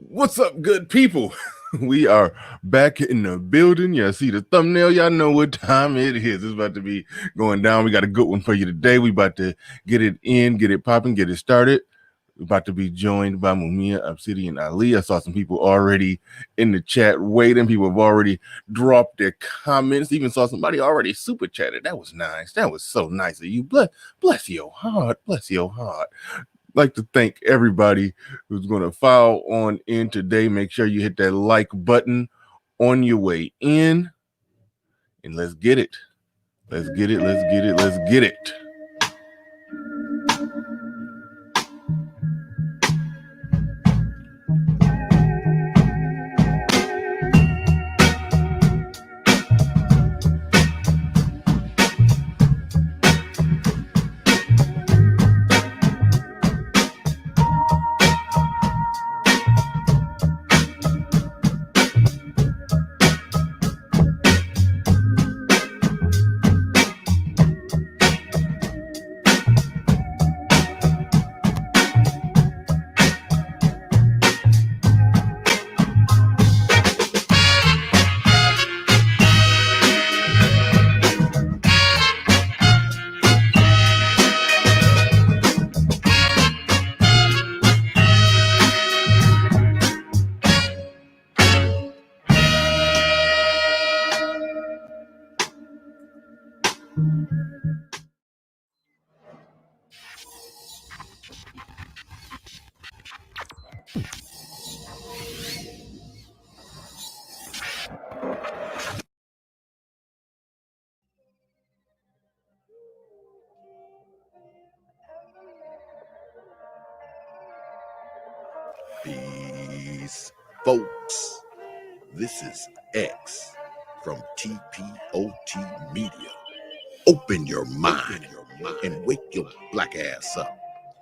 What's up, good people? We are back in the building. Y'all see the thumbnail. Y'all know what time it is. It's about to be going down. We got a good one for you today. We about to get it in, get it popping, get it started. We're about to be joined by Mumia Obsidian Ali. I saw some people already in the chat waiting. People have already dropped their comments. Even saw somebody already super chatted. That was nice. That was so nice of you. Bless your heart. Bless your heart. Like to thank everybody who's going to file on in today. Make sure you hit that like button on your way in, and let's get it. Let's get it. Let's get it. Let's get it. Peace, folks. This is X from TPOT Media. Open your mind and wake your black ass up.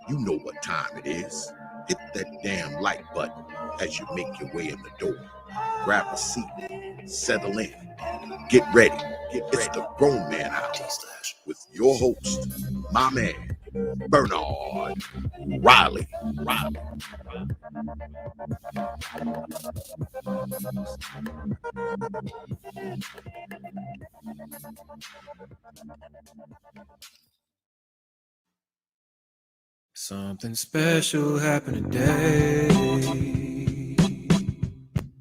You know what time it is. Hit that damn like button as you make your way in the door. Grab a seat, settle in, get ready. It's the Grown Man House with your host, my man, Bernard Riley. Something special happened today.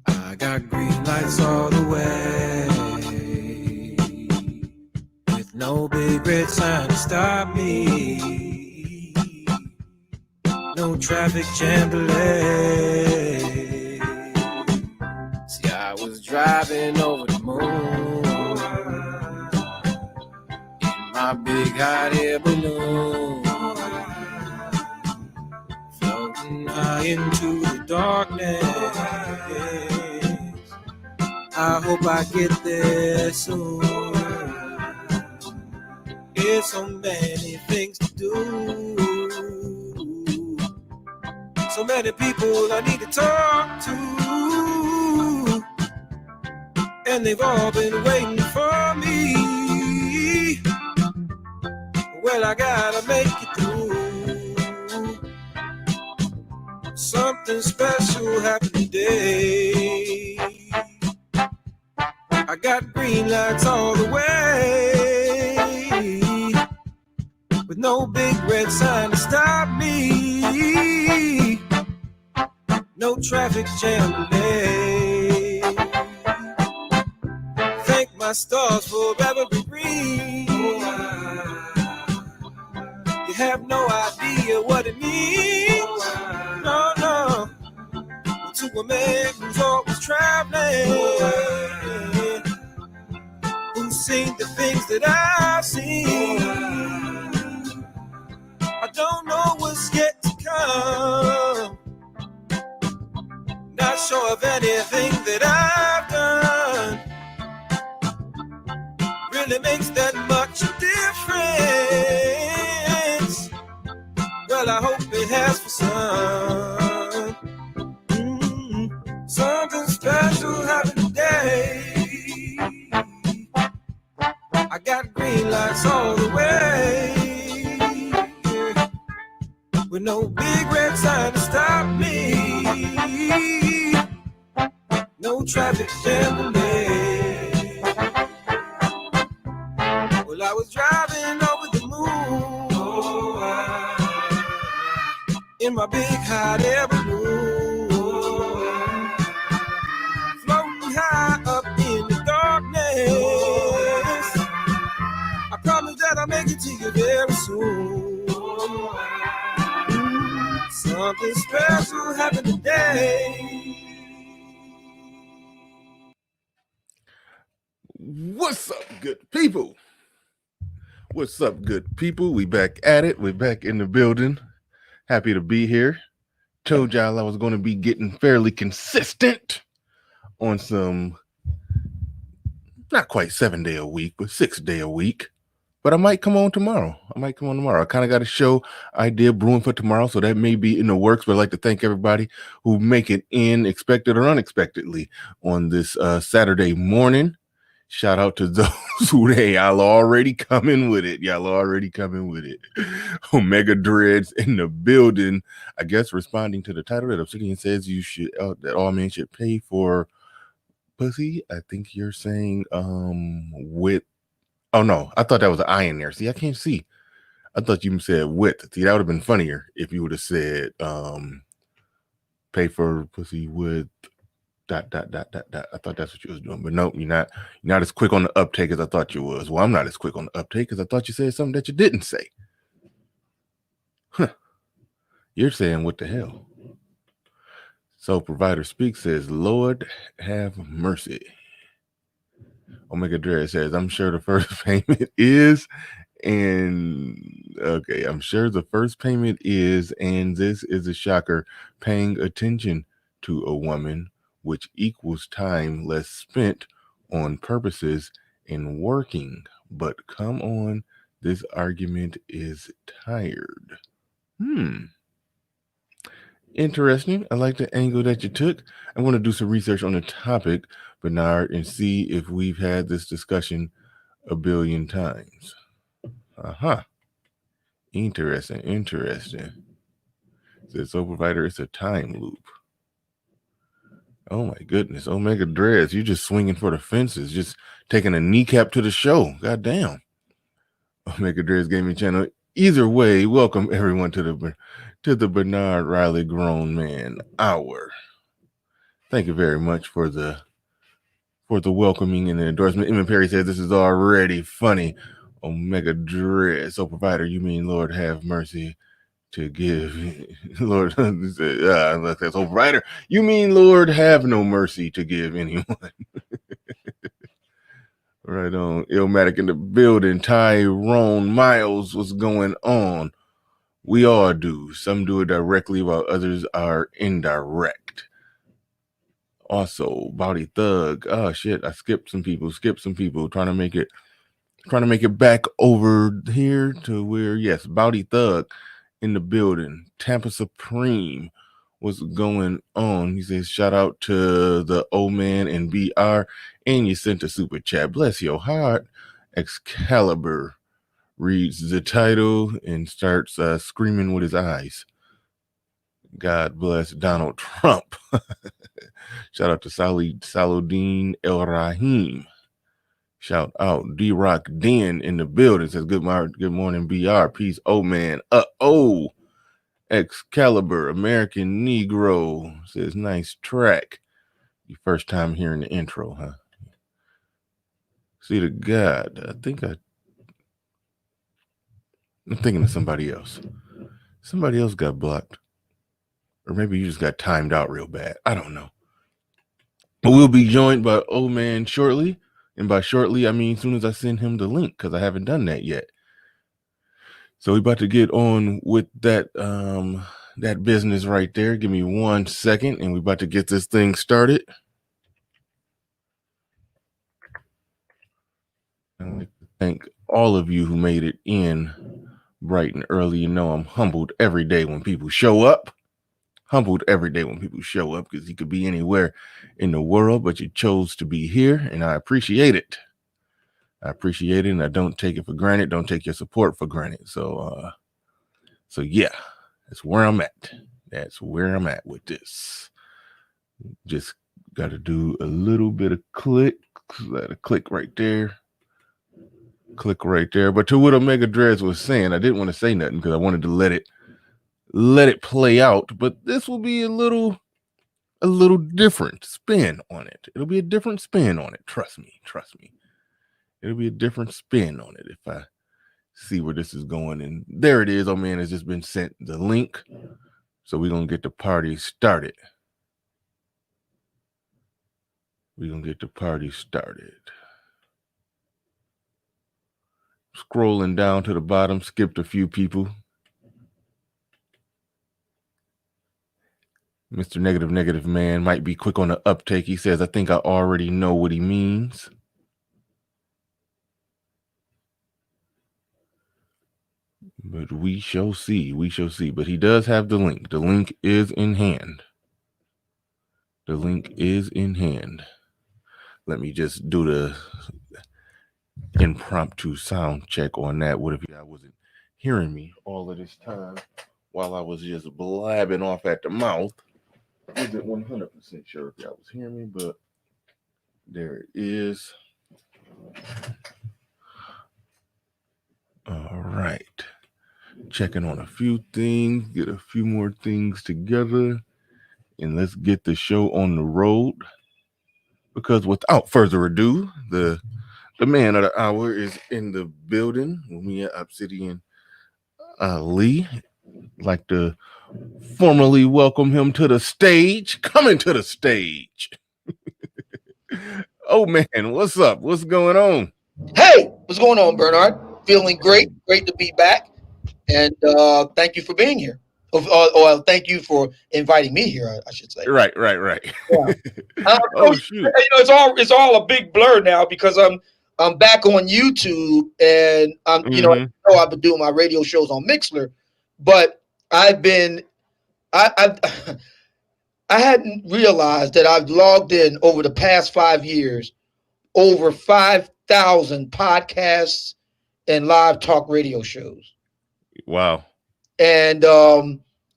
I got green lights all the way, with no big red sign to stop me, no traffic jam delay. See, I was driving over the moon in my big hot air balloon, floating high into the darkness. I hope I get there soon. There's so many things to do, so many people I need to talk to, and they've all been waiting for me. Well, I gotta make it through. Something special happened today. I got green lights all the way, with no big red sign to stop me, no traffic jam delay. Thank my stars for every green. You have no idea what it means. No, no. To a man who's always traveling, who's seen the things that I've seen. I don't know what's yet to come. Not sure of anything that I've done really makes that much difference. Well, I hope it has for some. Something special happened today. I got green lights all the way, with no big red sign to stop me, big hot air balloon, floating high up in the darkness. I promise that I'll make it to you very soon. Something special happened today. What's up, good people? What's up, good people? We back at it. We're back in the building. Happy to be here. Told y'all I was going to be getting fairly consistent on some, not quite 7 day a week, but 6 day a week. But I might come on tomorrow. I kind of got a show idea brewing for tomorrow, so that may be in the works. But I'd like to thank everybody who make it in, expected or unexpectedly, on this Saturday morning. Shout out to those who, hey, y'all already coming with it. Omega Dreads in the building. I guess responding to the title that Obsidian says you should, that all men should pay for pussy. I think you're saying with. Oh no, I thought that was an I in there. See, I can't see. I thought you said with. See, that would have been funnier if you would have said pay for pussy with dot. I thought that's what you was doing. But nope, you're not as quick on the uptake as I thought you was. Well, I'm not as quick on the uptake because I thought you said something that you didn't say. Huh. You're saying what the hell? So Provider Speaks says, Lord have mercy. Omega Dread says, I'm sure the first payment is, and okay, I'm sure the first payment is, and this is a shocker, paying attention to a woman, which equals time less spent on purposes in working. But come on, this argument is tired. Interesting. I like the angle that you took. I want to do some research on the topic, Bernard, and see if we've had this discussion a billion times. Interesting. Says Soul Provider, it's a time loop. Oh my goodness. Omega Dreads, you're just swinging for the fences, just taking a kneecap to the show. God damn. Omega Dreads Gaming Channel. Either way, welcome everyone to the Bernard Riley Grown Man Hour. Thank you very much for the welcoming and the endorsement. Emma Perry says this is already funny. Omega Dread. So Provider, you mean Lord have mercy to give? Lord, that's so Provider. You mean Lord have no mercy to give anyone? Right on. Illmatic in the building. Tyrone Miles, what's going on? We all do. Some do it directly while others are indirect. Also, Body Thug. Oh shit, I skipped some people. Trying to make it back over here to where, yes, Body Thug in the building. Tampa Supreme. What's going on? He says, shout out to the old man and BR. And you sent a super chat. Bless your heart. Excalibur reads the title and starts screaming with his eyes. God bless Donald Trump. Shout out to Saladin El Rahim. Shout out D-Rock Den in the building. Says good morning, BR. Peace, oh man. Excalibur, American Negro. Says nice track. Your first time hearing the intro, huh? See to God. I'm thinking of somebody else. Somebody else got blocked. Or maybe you just got timed out real bad. I don't know. But we'll be joined by old man shortly. And by shortly, I mean as soon as I send him the link, because I haven't done that yet. So we're about to get on with that business right there. Give me 1 second, and we're about to get this thing started. I'd like to thank all of you who made it in bright and early. You know I'm humbled every day when people show up. Because you could be anywhere in the world, but you chose to be here, and I appreciate it. And I don't take it for granted. Don't take your support for granted. So yeah, that's where I'm at. With this. Just got to do a little bit of click. Let a click right there. But to what Omega Dreads was saying, I didn't want to say nothing because I wanted to let let it play out. But this will be a little different spin on it. It'll be a different spin on it. Trust me. It'll be a different spin on it if I see where this is going. And there it is. Oh man, it's just been sent the link. So we're gonna get the party started. Scrolling down to the bottom, skipped a few people. Mr. Negative Man might be quick on the uptake. He says, I think I already know what he means. But we shall see. But he does have the link. The link is in hand. Let me just do the impromptu sound check on that. What if I wasn't hearing me all of this time while I was just blabbing off at the mouth? I wasn't 100% sure if y'all was hearing me, but there it is. All right. Checking on a few things, get a few more things together, and let's get the show on the road. Because without further ado, the man of the hour is in the building. Mumia Obsidian Ali. Like to formally welcome him to the stage. Coming to the stage. Oh man, what's up? What's going on? Hey, what's going on, Bernard? Feeling great. Great to be back. And thank you for being here. Thank you for inviting me here, I should say. Right. Yeah. Oh shoot! It's all a big blur now because I'm back on YouTube and I know I've been doing my radio shows on Mixler, but I hadn't realized that I've logged in over the past 5 years over 5,000 podcasts and live talk radio shows. Wow. And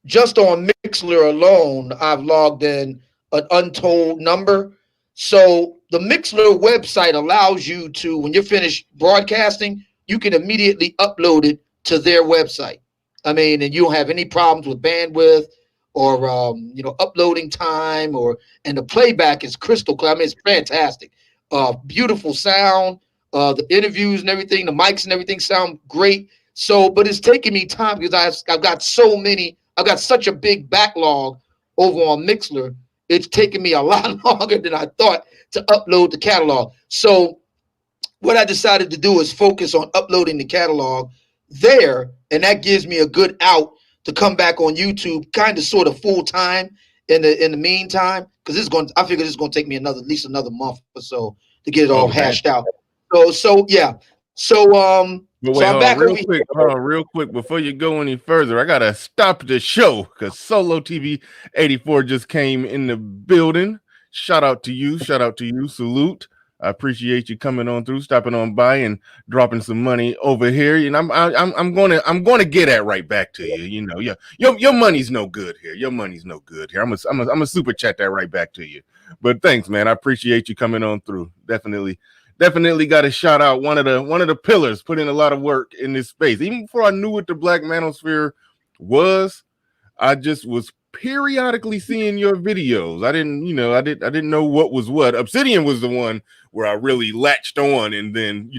just on Mixler alone, I've logged in an untold number. So the Mixler website allows you to, when you're finished broadcasting, you can immediately upload it to their website. I mean, and you don't have any problems with bandwidth or uploading time, and the playback is crystal clear. I mean, it's fantastic. Beautiful sound, the interviews and everything, the mics and everything sound great. So, but it's taking me time because I've got such a big backlog over on Mixler. It's taken me a lot longer than I thought to upload the catalog. So what I decided to do is focus on uploading the catalog there. And that gives me a good out to come back on YouTube kind of sort of full time in the meantime. Because I figure this is going to take me at least another month or so to get it all hashed out. So yeah. So I'm back real quick before you go any further. I gotta stop the show because Solo TV 84 just came in the building. Shout out to you, salute. I appreciate you coming on through, stopping on by, and dropping some money over here. And I'm gonna get that right back to you. You know, your money's no good here. I'm a super chat that right back to you. But thanks, man. I appreciate you coming on through. Definitely got to shout out one of the pillars, put in a lot of work in this space. Even before I knew what the Black Manosphere was, I just was periodically seeing your videos. I didn't know what was what. Obsidian was the one where I really latched on, and then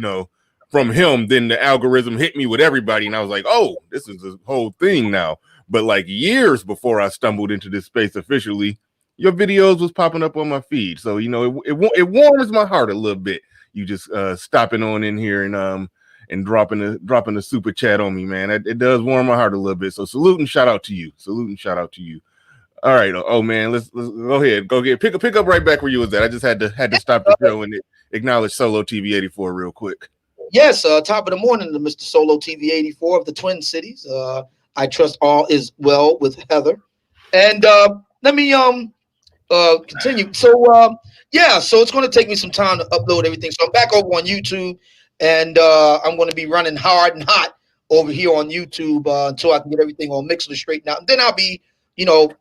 from him, then the algorithm hit me with everybody, and I was like, oh, this is the whole thing now. But like years before I stumbled into this space officially, your videos was popping up on my feed. So it warms my heart a little bit. You just stopping on in here and dropping the super chat on me, man. It does warm my heart a little bit. So salute and shout out to you. All right. Oh man, let's go ahead. Pick up right back where you was at. I just had to stop the show and acknowledge Solo TV 84 real quick. Yes, top of the morning to Mr. Solo TV 84 of the Twin Cities. I trust all is well with Heather. And let me continue. So so it's going to take me some time to upload everything. So I'm back over on YouTube, and I'm going to be running hard and hot over here on YouTube until I can get everything on Mixler straightened out. And then I'll be, on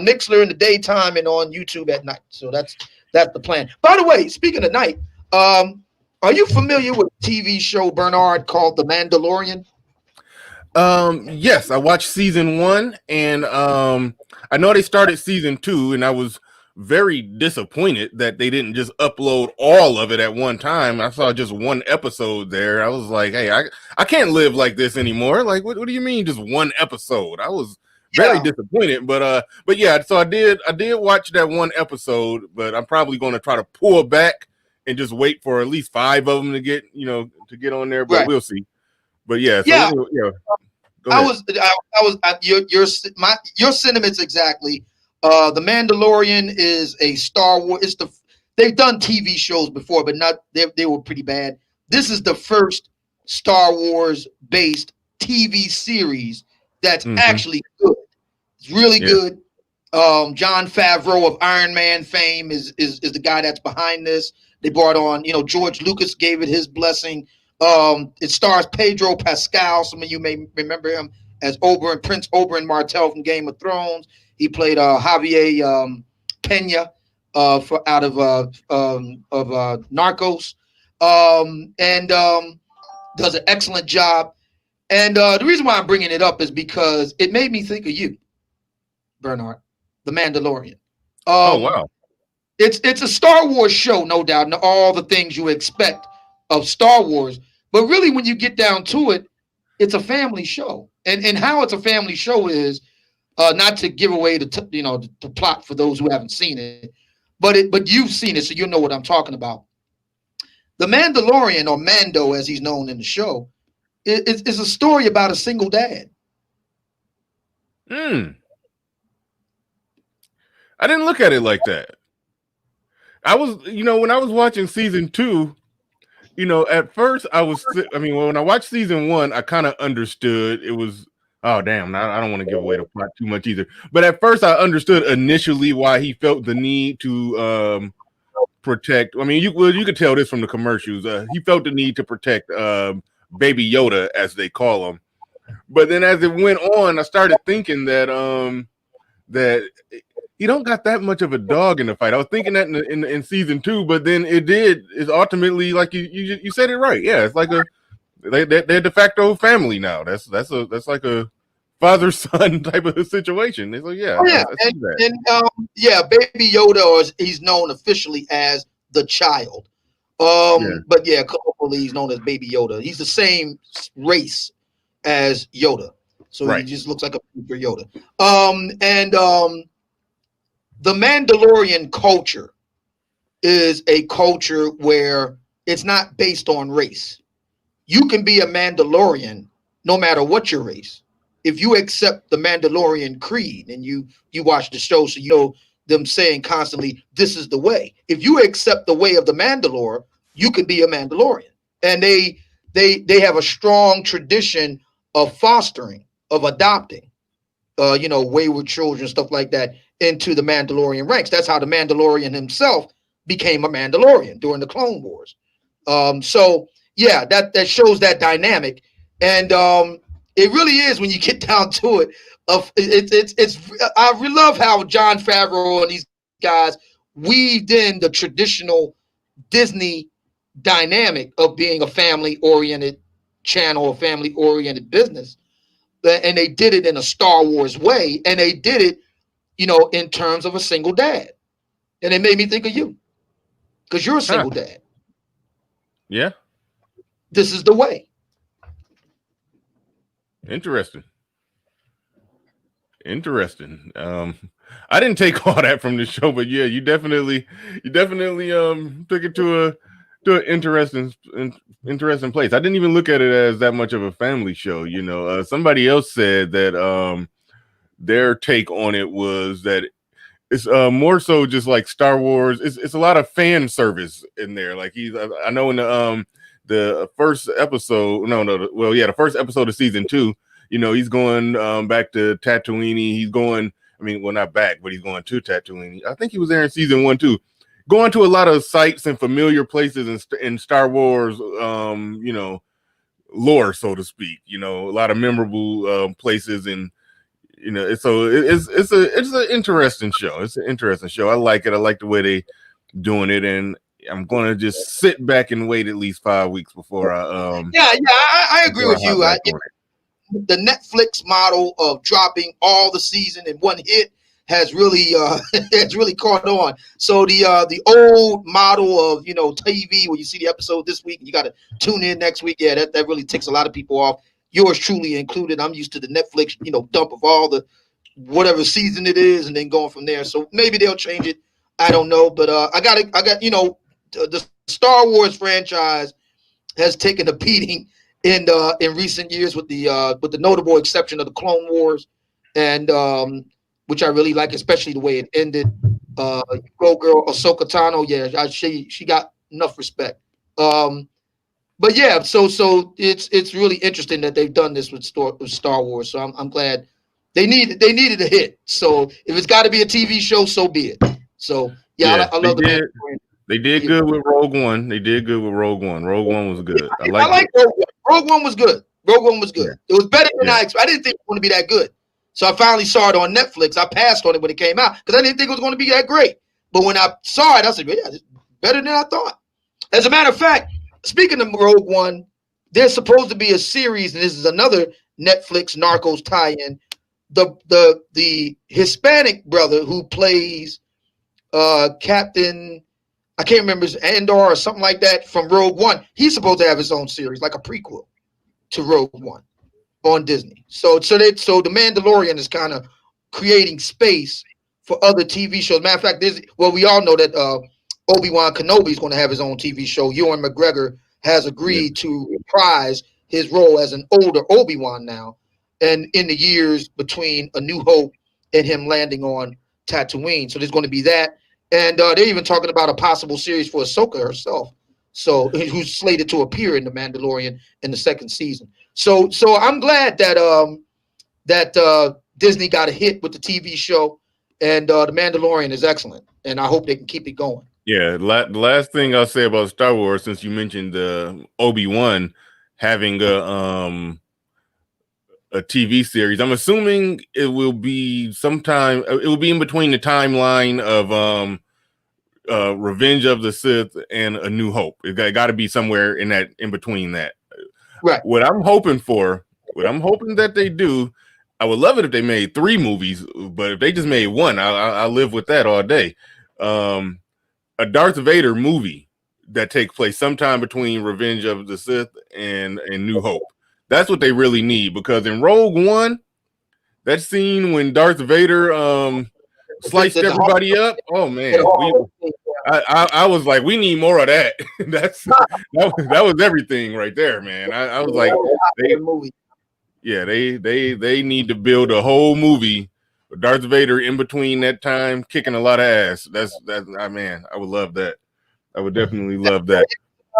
Mixler in the daytime and on YouTube at night. So that's the plan. By the way, speaking of night, are you familiar with a TV show, Bernard, called The Mandalorian? Yes, I watched season 1, and I know they started season 2, and I was very disappointed that they didn't just upload all of it at one time. I saw just one episode there. I was like, hey, I can't live like this anymore. Like, what do you mean just one episode? I was very disappointed, but yeah, so I did watch that one episode, but I'm probably going to try to pull back and just wait for at least 5 of them to get on there, but we'll see. But yeah, so Yeah. yeah. I was your sentiments exactly. The Mandalorian is a Star Wars. They've done TV shows before, but they were pretty bad. This is the first Star Wars based TV series that's actually good. It's really good. Jon Favreau of Iron Man fame is the guy that's behind this. They brought on, George Lucas gave it his blessing. It stars Pedro Pascal. Some of you may remember him as Prince Oberyn Martell from Game of Thrones. He played Javier Pena out of Narcos, and does an excellent job. And the reason why I'm bringing it up is because it made me think of you, Bernard, The Mandalorian. Oh wow! It's a Star Wars show, no doubt, and all the things you expect of Star Wars. But really, when you get down to it, it's a family show. And how it's a family show is not to give away the plot for those who haven't seen it, but you've seen it, so you know what I'm talking about. The Mandalorian, or Mando as he's known in the show, is a story about a single dad. I didn't look at it like that. I was, when I was watching season 2, at first when I watched season 1, I kind of understood it was, oh, damn, I don't want to give away the plot too much either. But at first I understood initially why he felt the need to protect. I mean, you could tell this from the commercials. He felt the need to protect Baby Yoda, as they call him. But then as it went on, I started thinking that he don't got that much of a dog in the fight. I was thinking that in season 2, but then it's ultimately like you said it right. Yeah, it's like they're de facto family now. That's like a father-son type of situation. It's like, Baby Yoda, or he's known officially as the child. But colloquially he's known as Baby Yoda. He's the same race as Yoda, so he just looks like a future Yoda. The Mandalorian culture is a culture where it's not based on race. You can be a Mandalorian no matter what your race. If you accept the Mandalorian creed, and you watch the show, so you know them saying constantly, this is the way. If you accept the way of the Mandalore, you can be a Mandalorian. And they have a strong tradition of fostering, of adopting, wayward children, stuff like that, into the Mandalorian ranks. That's how the Mandalorian himself became a Mandalorian during the Clone Wars. That shows that dynamic. And it really is, when you get down to it, I really love how Jon Favreau and these guys weaved in the traditional Disney dynamic of being a family-oriented channel, a family-oriented business. And they did it in a Star Wars way, and they did it, in terms of a single dad. And it made me think of you, because you're a single dad. Yeah. This is the way. Interesting. I didn't take all that from the show, but yeah, you definitely took it to an interesting place. I didn't even look at it as that much of a family show. Somebody else said that their take on it was that it's more so just like Star Wars. It's a lot of fan service in there. Like I know in the first episode, the first episode of season 2, he's going back to Tatooine. He's going, not back, but he's going to Tatooine. I think he was there in season 1 too. Going to a lot of sites and familiar places in Star Wars, lore, so to speak. A lot of memorable places, and it's an interesting show. It's an interesting show. I like it. I like the way they doing it, and I'm going to just sit back and wait at least 5 weeks before I I agree with you. the Netflix model of dropping all the season in one hit has really has really caught on. So the old model of TV where you see the episode this week and you got to tune in next week, yeah, that really ticks a lot of people off. Yours truly included. I'm used to the Netflix dump of all the whatever season it is and then going from there. So maybe they'll change it. I don't know, but I got the Star Wars franchise has taken a beating in recent years with the notable exception of the Clone Wars, and which I really like, especially the way it ended. Go girl Ahsoka Tano, yeah, she got enough respect. But yeah, so it's really interesting that they've done this with Star Wars. So I'm glad they needed a hit. So if it's got to be a TV show, so be it. So yeah, I love the. They did good with Rogue One. Rogue One was good. I like Rogue One. Rogue One was good. Yeah. It was better than I expected. I didn't think it was going to be that good. So I finally saw it on Netflix. I passed on it when it came out because I didn't think it was going to be that great. But when I saw it, I said, yeah, it's better than I thought. As a matter of fact, speaking of Rogue One, there's supposed to be a series, and this is another Netflix Narcos tie-in. The Hispanic brother who plays Captain, I can't remember, his Andor or something like that from Rogue One. He's supposed to have his own series, like a prequel to Rogue One on Disney. So the Mandalorian is kind of creating space for other TV shows. Matter of fact, we all know that Obi-Wan Kenobi is going to have his own TV show. Ewan McGregor has agreed to reprise his role as an older Obi-Wan now, and in the years between A New Hope and him landing on Tatooine. So there's going to be that. And they're even talking about a possible series for Ahsoka herself, so who's slated to appear in The Mandalorian in the second season. So I'm glad that Disney got a hit with the TV show, and The Mandalorian is excellent, and I hope they can keep it going. Yeah, the last thing I'll say about Star Wars, since you mentioned Obi-Wan having a TV series, I'm assuming it will be sometime. It will be in between the timeline of Revenge of the Sith and A New Hope. It got to be somewhere in between that. Right. What I'm hoping that they do, I would love it if they made 3 movies, but if they just made one, I'll live with that all day. A Darth Vader movie that takes place sometime between Revenge of the Sith and New Hope. That's what they really need, because in Rogue One, that scene when Darth Vader sliced everybody up, oh man, I was like, we need more of that. that was everything right there, man. I was like, they need to build a whole movie with Darth Vader in between that time, kicking a lot of ass. Man, I would love that. I would definitely love that.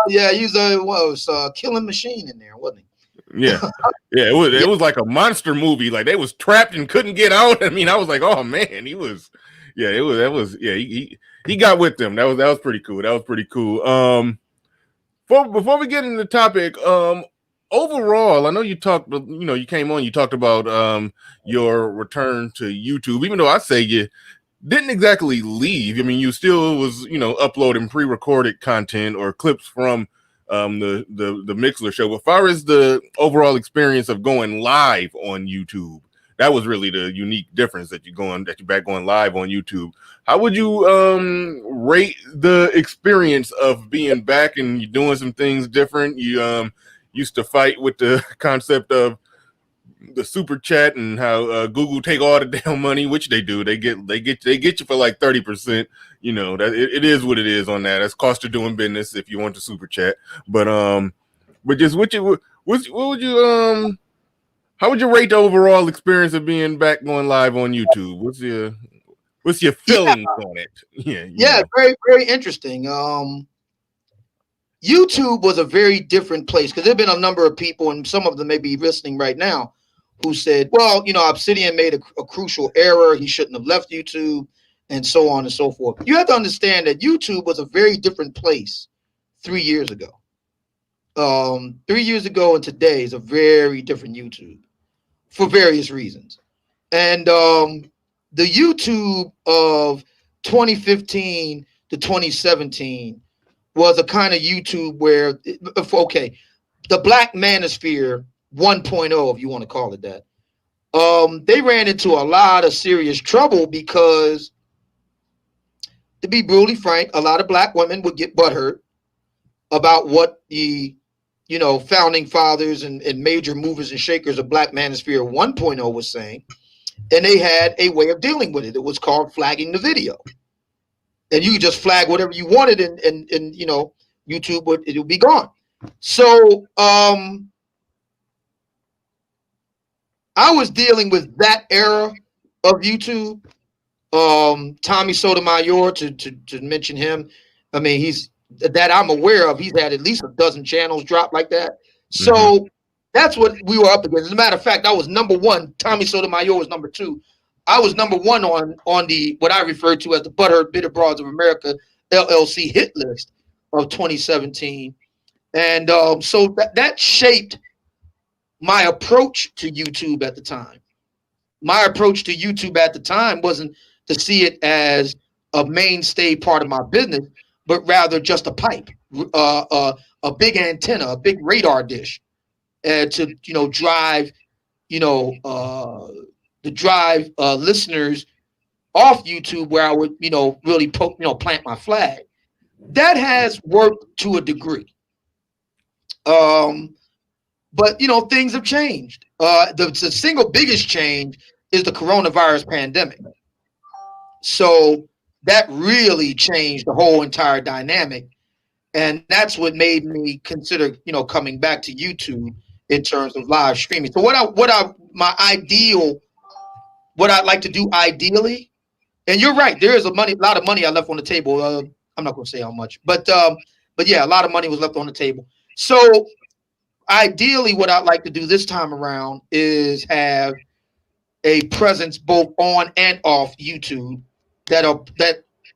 Yeah, he was a killing machine in there, wasn't he? Yeah, it was like a monster movie. Like they was trapped and couldn't get out. I mean, I was like, oh man, he got with them. That was pretty cool. Before we get into the topic, overall, I know you talked. You came on. You talked about your return to YouTube. Even though I say you didn't exactly leave. I mean, you still was uploading pre-recorded content or clips from the Mixler show. But as far as the overall experience of going live on YouTube, that was really the unique difference that you're back going live on YouTube. How would you rate the experience of being back and you doing some things different? You used to fight with the concept of the super chat and how Google take all the damn money, which they do. They get you for like 30%. That it is what it is on that. That's cost of doing business if you want to super chat. But just how would you rate the overall experience of being back going live on YouTube? What's your feelings on it? Yeah, very, very interesting. YouTube was a very different place because there have been a number of people, and some of them may be listening right now, who said, well, Obsidian made a crucial error. He shouldn't have left YouTube, and so on and so forth. You have to understand that YouTube was a very different place 3 years ago. 3 years ago and today is a very different YouTube for various reasons. And the YouTube of 2015 to 2017 was a kind of YouTube where, the Black manosphere 1.0, if you want to call it that. They ran into a lot of serious trouble because, to be brutally frank, a lot of black women would get butthurt about what the founding fathers and major movers and shakers of Black Manosphere 1.0 was saying, and they had a way of dealing with it. It was called flagging the video, and you could just flag whatever you wanted, and YouTube would be gone. So I was dealing with that era of YouTube. Tommy Sotomayor, to mention him, I mean, he's that I'm aware of. He's had at least a dozen channels drop like that. So that's what we were up against. As a matter of fact, I was number one. Tommy Sotomayor was number two. I was number one on the what I refer to as the Butthurt Bitter Broads of America LLC hit list of 2017, and so that shaped my approach to YouTube at the time. My approach to YouTube at the time wasn't to see it as a mainstay part of my business, but rather just a pipe, a big antenna, a big radar dish, to drive listeners off YouTube, where I would really plant my flag. That has worked to a degree, but things have changed. The single biggest change is the coronavirus pandemic. So that really changed the whole entire dynamic, and that's what made me consider coming back to YouTube in terms of live streaming. So what I'd like to do ideally, and you're right, there is a lot of money I left on the table. I'm not going to say how much, but yeah, a lot of money was left on the table. So ideally, what I'd like to do this time around is have a presence both on and off YouTube that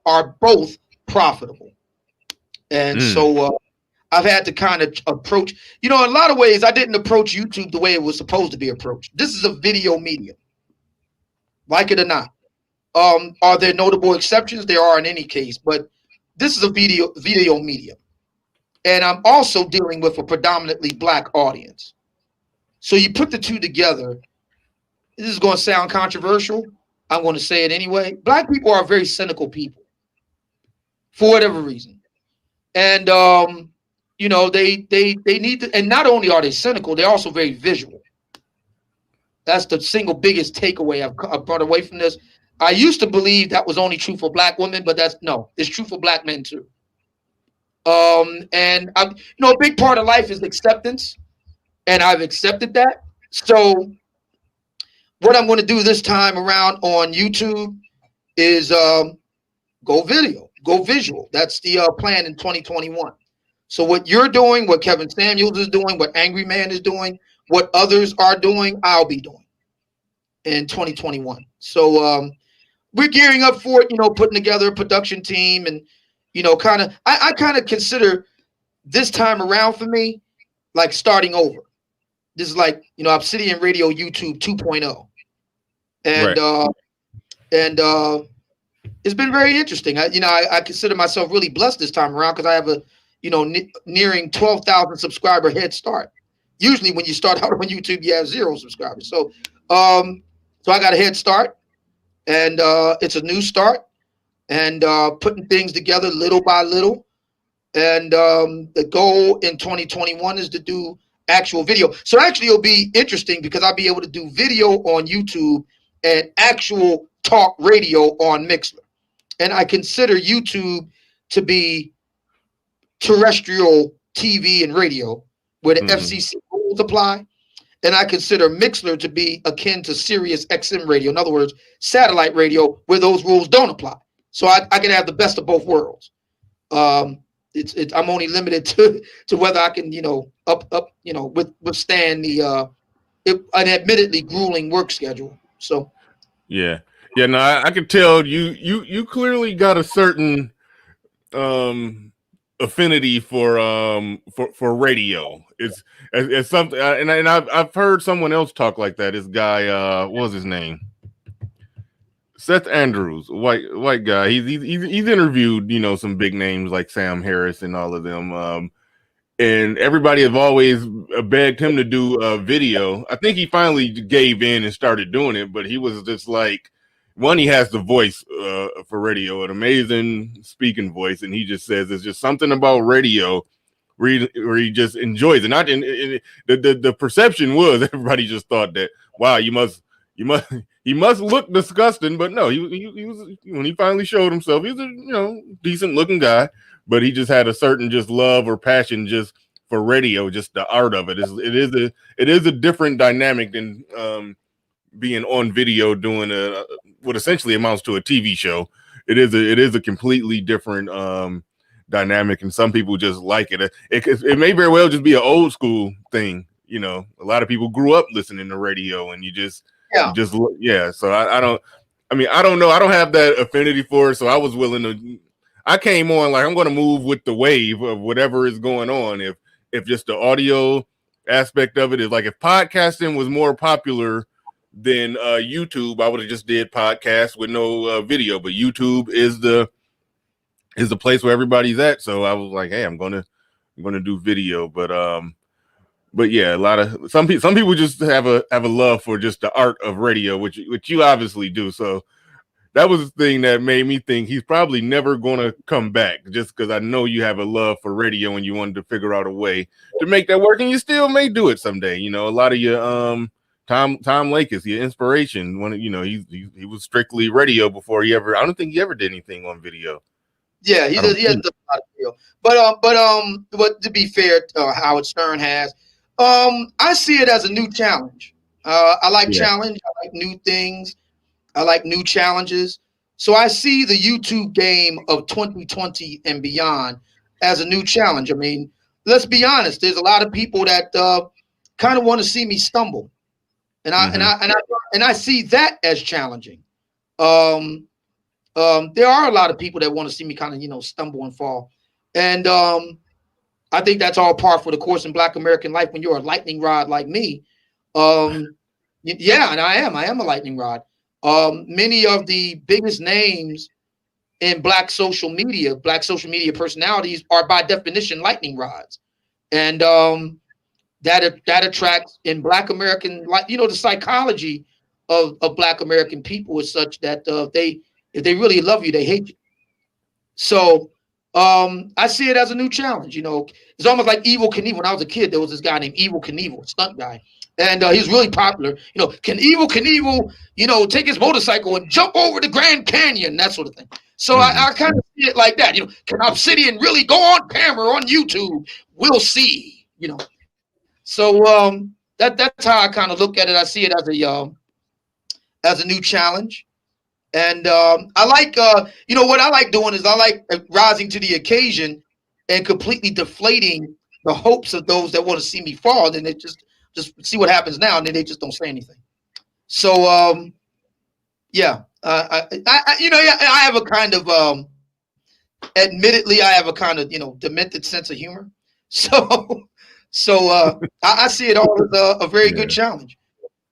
are both profitable. And so I've had to kind of approach, in a lot of ways, I didn't approach YouTube the way it was supposed to be approached. This is a video medium, like it or not. Are there notable exceptions? There are in any case, but this is a video medium. And I'm also dealing with a predominantly Black audience. So you put the two together. This is going to sound controversial. I'm going to say it anyway. Black people are very cynical people, for whatever reason. And, they need to, and not only are they cynical, they're also very visual. That's the single biggest takeaway I've brought away from this. I used to believe that was only true for Black women, but it's true for Black men too. And a big part of life is acceptance, and I've accepted that. So what I'm going to do this time around on YouTube is go visual. That's the plan in 2021. So what you're doing, what Kevin Samuels is doing, what Angry Man is doing, what others are doing, I'll be doing in 2021. So we're gearing up for it, putting together a production team, and I kind of consider this time around for me like starting over. This is like Obsidian Radio YouTube 2.0. And it's been very interesting. I consider myself really blessed this time around because I have a nearing 12,000 subscriber head start. Usually when you start out on YouTube, you have 0 subscribers. So I got a head start, and it's a new start, and putting things together little by little. And the goal in 2021 is to do actual video. So actually it'll be interesting because I'll be able to do video on YouTube and actual talk radio on Mixler. And I consider YouTube to be terrestrial TV and radio where the FCC rules apply. And I consider Mixler to be akin to Sirius XM radio. In other words, satellite radio where those rules don't apply. So I can have the best of both worlds. I'm only limited to whether I can, withstand an admittedly grueling work schedule. So, yeah. No, I can tell you clearly got a certain affinity for radio. It's something, and I've heard someone else talk like that. This guy, what was his name? Seth Andrews, white guy. He's interviewed some big names like Sam Harris and all of them. and everybody have always begged him to do a video. I think he finally gave in and started doing it, but he was just like, one, he has the voice for radio, an amazing speaking voice, and he just says there's just something about radio where he just enjoys it. Not the perception was everybody just thought that, wow, you must he must look disgusting, but no, he was, when he finally showed himself, he's a decent looking guy, but he just had a certain just love or passion just for radio, just the art of it. It is a different dynamic than being on video doing what essentially amounts to a TV show. It is a completely different dynamic, and some people just like it. It may very well just be an old school thing. A lot of people grew up listening to radio, and you just So I don't know. I don't have that affinity for it, so I was willing to. I came on like I'm going to move with the wave of whatever is going on. If just the audio aspect of it is like, if podcasting was more popular than YouTube, I would have just did podcasts with no video. But YouTube is the place where everybody's at. So I was like, hey, I'm gonna do video. But yeah, some people just have a love for just the art of radio, which you obviously do. So that was the thing that made me think he's probably never going to come back, just because I know you have a love for radio and you wanted to figure out a way to make that work, and you still may do it someday. A lot of your Tom Lakis, your inspiration, when he was strictly radio before I don't think he ever did anything on video. Yeah, he has done a lot of video. But to be fair, Howard Stern has. I see it as a new challenge. I like challenge. I like new things. I like new challenges. So I see the YouTube game of 2020 and beyond as a new challenge. I mean, let's be honest. There's a lot of people that kind of want to see me stumble, and I see that as challenging. There are a lot of people that want to see me kind of stumble and fall, and I think that's all par for the course in Black American life. When you're a lightning rod like me, and I am a lightning rod. Many of the biggest names in Black social media personalities are by definition lightning rods, and that attracts in Black American, the psychology of Black American people is such that if they really love you, they hate you. So I see it as a new challenge. It's almost like Evel Knievel. When I was a kid, there was this guy named Evel Knievel, stunt guy. And he's really popular. Can Evel Knievel, take his motorcycle and jump over the Grand Canyon, that sort of thing. So I kind of see it like that. Can Obsidian really go on camera on YouTube? We'll see. So that's how I kind of look at it. I see it as a new challenge. And I like, what I like doing is I like rising to the occasion and completely deflating the hopes of those that want to see me fall. And then they just see what happens now, and then they just don't say anything. So, I have a kind of, admittedly, I have a kind of, demented sense of humor. So I see it all as a very good challenge.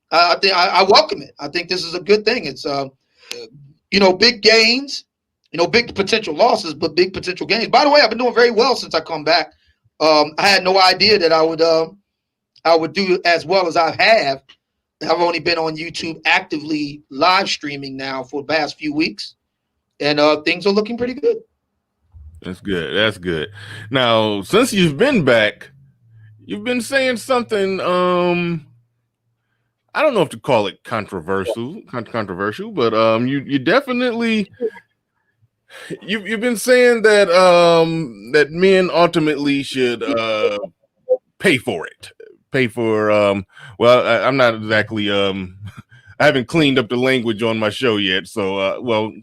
I think I welcome it. I think this is a good thing. It's, big gains, big potential losses, but big potential gains. By the way, I've been doing very well since I come back. I had no idea that I would do as well as I have. I've only been on YouTube actively live streaming now for the past few weeks, and things are looking pretty good. That's good. Now, since you've been back, you've been saying something. I don't know if to call it controversial, but you definitely you've been saying that that men ultimately should pay for it. Pay for I'm not exactly I haven't cleaned up the language on my show yet, so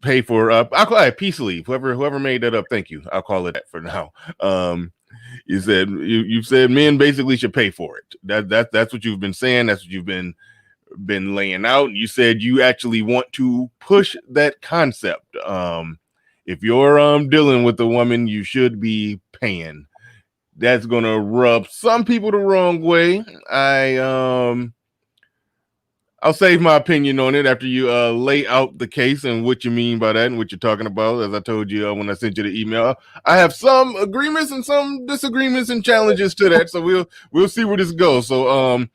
pay for I'll call it peace leave. Whoever made that up, thank you. I'll call it that for now. You said men basically should pay for it. That's what you've been saying. That's what you've been laying out. You said you actually want to push that concept. If you're dealing with a woman, you should be paying. That's gonna rub some people the wrong way. I I'll save my opinion on it after you lay out the case and what you mean by that and what you're talking about. As I told you when I sent you the email, I have some agreements and some disagreements and challenges to that. So we'll see where this goes. So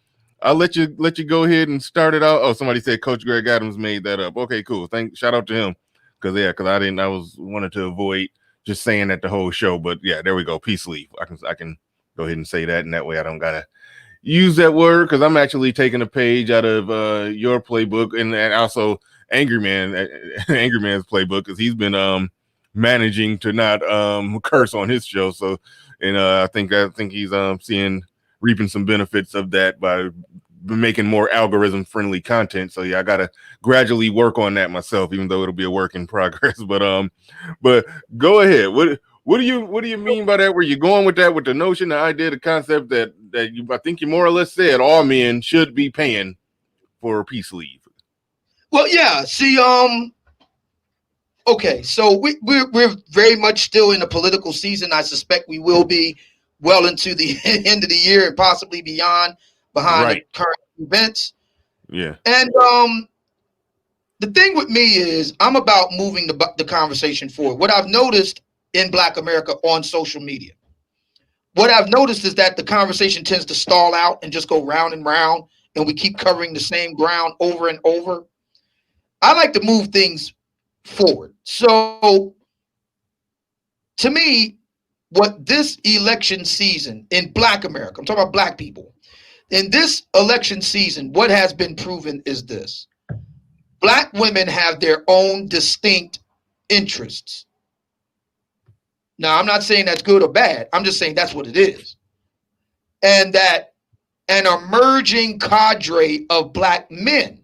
I'll let you go ahead and start it out. Oh, somebody said Coach Greg Adams made that up. Okay, cool. Shout out to him because I wanted to avoid just saying that the whole show. But yeah, there we go. Peace leave. I can go ahead and say that, and that way I don't gotta use that word because I'm actually taking a page out of your playbook and also Angry Man's playbook because he's been managing to not curse on his show. So, and I think he's reaping some benefits of that by making more algorithm friendly content. So yeah, I gotta gradually work on that myself, even though it'll be a work in progress. But go ahead. What do you mean by that? Were you going with that, with the notion, the idea, the concept that I think you more or less said all men should be paying for peace leave? Well, yeah. See, okay, so we're very much still in a political season. I suspect we will be well into the end of the year and possibly beyond, behind the current events. Yeah. And the thing with me is I'm about moving the conversation forward. What I've noticed in Black America on social media, what I've noticed is that the conversation tends to stall out and just go round and round, and we keep covering the same ground over and over. I like to move things forward. So to me, what this election season in Black America, I'm talking about Black people, in this election season, what has been proven is this: Black women have their own distinct interests. Now, I'm not saying that's good or bad. I'm just saying that's what it is. And that an emerging cadre of Black men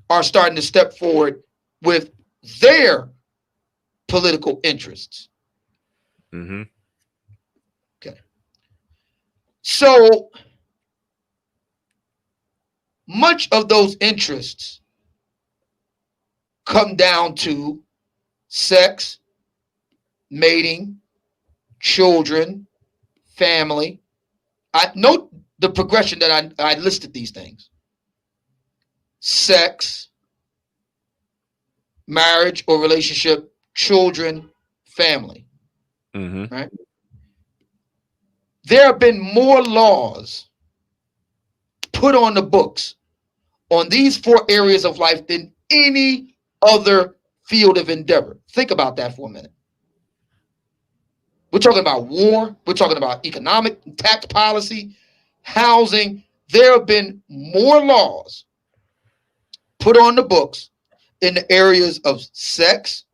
are starting to step forward with their political interests. Mm-hmm. Okay. So much of those interests come down to sex, mating, children, family. I note the progression that I listed these things: sex, marriage or relationship, children, family. Mm-hmm. Right? There have been more laws put on the books on these four areas of life than any other field of endeavor. Think about that for a minute. We're talking about war. We're talking about economic, tax policy, housing. There have been more laws put on the books in the areas of sex,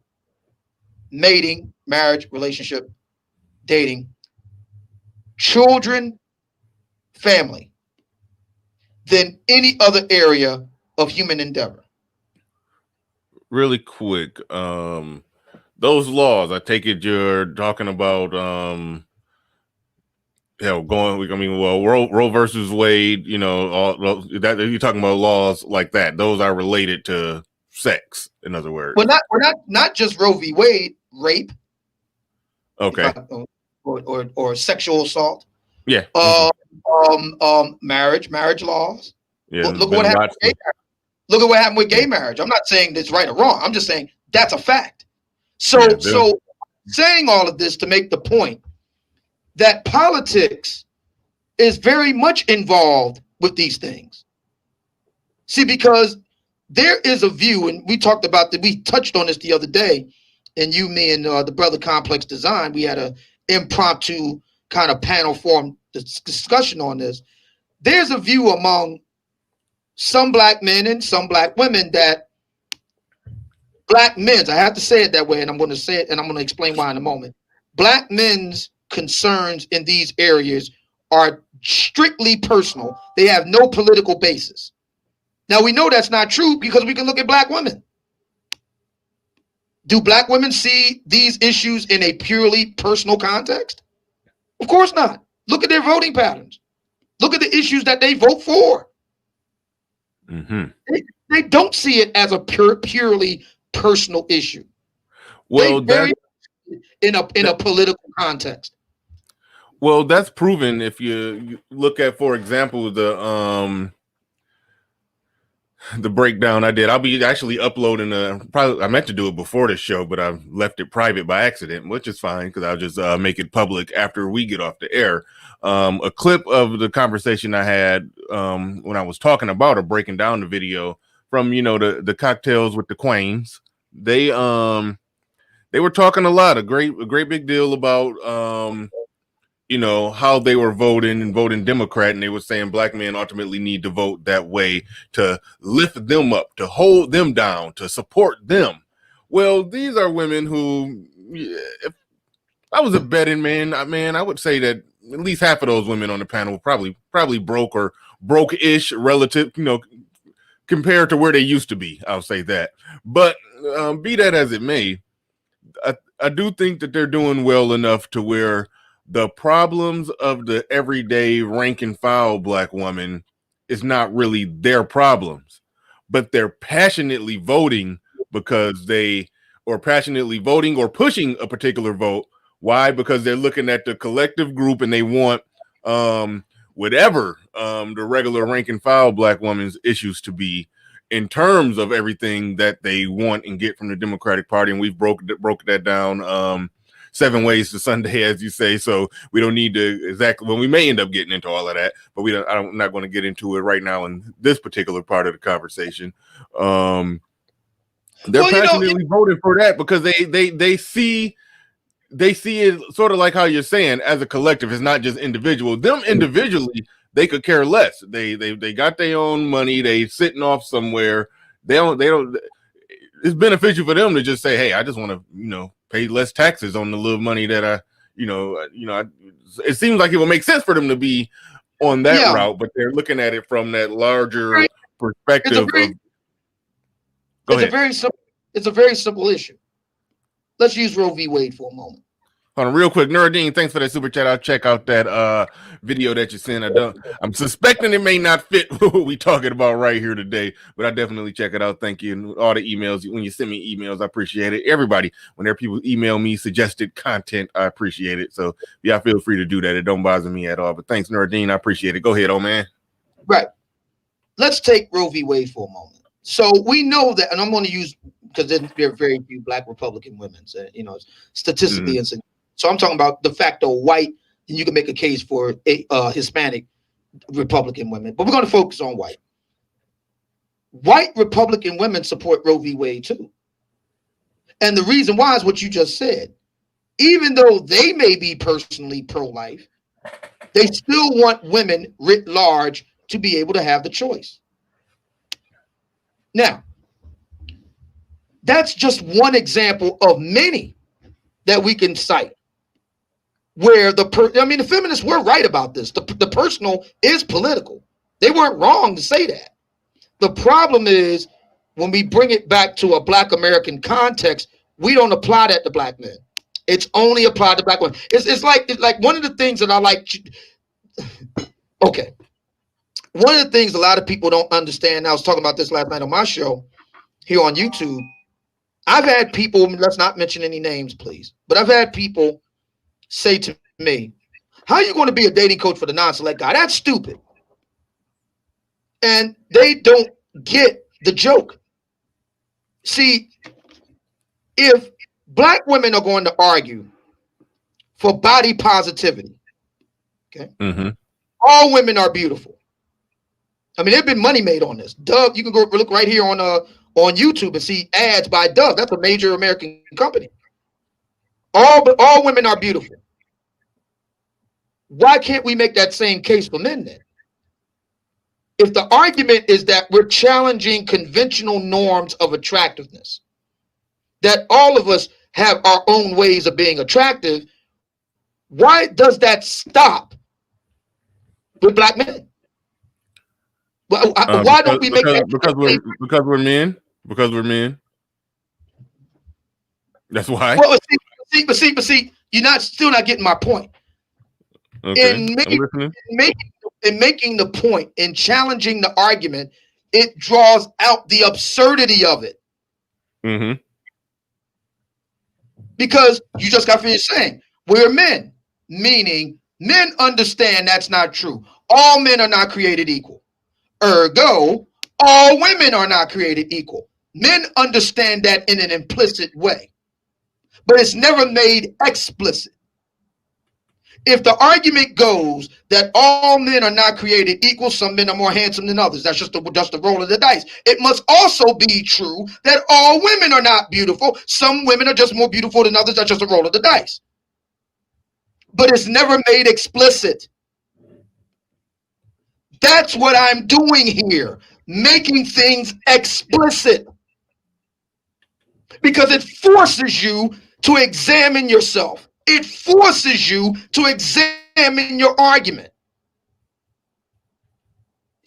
mating, marriage, relationship, dating, children, family, than any other area of human endeavor. Really quick, those laws, I take it you're talking about Roe versus Wade, all that you're talking about laws like that. Those are related to sex, in other words. Well, not just Roe v. Wade, rape. Okay. Or sexual assault. Yeah. Marriage laws. Yeah. Look what happened with gay marriage. Look at what happened with gay marriage. I'm not saying that's right or wrong. I'm just saying that's a fact. So saying all of this to make the point that politics is very much involved with these things. See, because there is a view, and we touched on this the other day, and me and the brother Complex Design, we had an impromptu kind of panel forum discussion on this. There's a view among some Black men and some Black women that Black men's, I have to say it that way, and I'm going to say it, and I'm going to explain why in a moment. Black men's concerns in these areas are strictly personal. They have no political basis. Now, we know that's not true because we can look at Black women. Do Black women see these issues in a purely personal context? Of course not. Look at their voting patterns. Look at the issues that they vote for. Mm-hmm. They don't see it as a purely personal issue. Well, very in a political context. Well, that's proven if you look at, for example, the the breakdown I did. I'll be actually uploading probably I meant to do it before the show, but I left it private by accident, which is fine because I'll just make it public after we get off the air. A clip of the conversation I had when I was talking about or breaking down the video from the cocktails with the Queens. They were talking a lot, a great big deal about how they were voting and voting Democrat, and they were saying black men ultimately need to vote that way to lift them up, to hold them down, to support them. Well, these are women who, if I was a betting man, I would say that at least half of those women on the panel were probably broke or broke-ish relative, compared to where they used to be. I'll say that. But be that as it may, I do think that they're doing well enough to where the problems of the everyday rank and file black woman is not really their problems, but they're passionately voting or passionately voting or pushing a particular vote. Why? Because they're looking at the collective group and they want whatever the regular rank and file black woman's issues to be in terms of everything that they want and get from the Democratic Party. And we've broke that down 7 ways to Sunday, as you say. So we don't need to exactly. Well, we may end up getting into all of that, but I'm not going to get into it right now in this particular part of the conversation. They're passionately voting for that because they see it sort of like how you're saying as a collective. It's not just individual. Them individually, they could care less. They got their own money. They sitting off somewhere. They don't. It's beneficial for them to just say, hey, I just want to pay less taxes on the little money that it seems like it will make sense for them to be on that route, but they're looking at it from that larger perspective. It's a very simple issue. Let's use Roe v. Wade for a moment. Hold on, real quick, Nuruddin, thanks for that super chat. I'll check out that video that you sent. I'm suspecting it may not fit what we're talking about right here today, but I definitely check it out. Thank you. And all the emails, when you send me emails, I appreciate it. Everybody, whenever people email me suggested content, I appreciate it. So yeah, feel free to do that. It don't bother me at all. But thanks, Nuruddin. I appreciate it. Go ahead, old man. Right. Let's take Roe v. Wade for a moment. So we know that, and I'm going to use because there are very few black Republican women, so, statistically insignificant. So I'm talking about de facto white, and you can make a case for Hispanic Republican women, but we're going to focus on white. White Republican women support Roe v. Wade too. And the reason why is what you just said. Even though they may be personally pro-life, they still want women writ large to be able to have the choice. Now, that's just one example of many that we can cite. Where the feminists were right about this. The personal is political. They weren't wrong to say that. The problem is when we bring it back to a black American context, we don't apply that to black men. It's only applied to black women. It's like one of the things that I like. Okay. One of the things a lot of people don't understand, I was talking about this last night on my show here on YouTube. I've had people, let's not mention any names, please, but I've had people say to me, how are you going to be a dating coach for the non-select guy? That's stupid. And they don't get the joke. See, if black women are going to argue for body positivity, okay, all women are beautiful. I mean, there's been money made on this. Doug, you can go look right here on YouTube and see ads by Doug. That's a major American company. All women are beautiful. Why can't we make that same case for men then? If the argument is that we're challenging conventional norms of attractiveness, that all of us have our own ways of being attractive, why does that stop with black men? Why don't we make that? Because we're men. Because we're men. That's why. Well, but see, you're still not getting my point. Okay, in making the point, in challenging the argument, it draws out the absurdity of it. Because you just got finished saying we're men, meaning men understand that's not true. All men are not created equal. Ergo, all women are not created equal. Men understand that in an implicit way, but it's never made explicit. If the argument goes that all men are not created equal, some men are more handsome than others. That's just the roll of the dice. It must also be true that all women are not beautiful. Some women are just more beautiful than others. That's just a roll of the dice. But it's never made explicit. That's what I'm doing here, making things explicit, because it forces you to examine yourself. It forces you to examine your argument.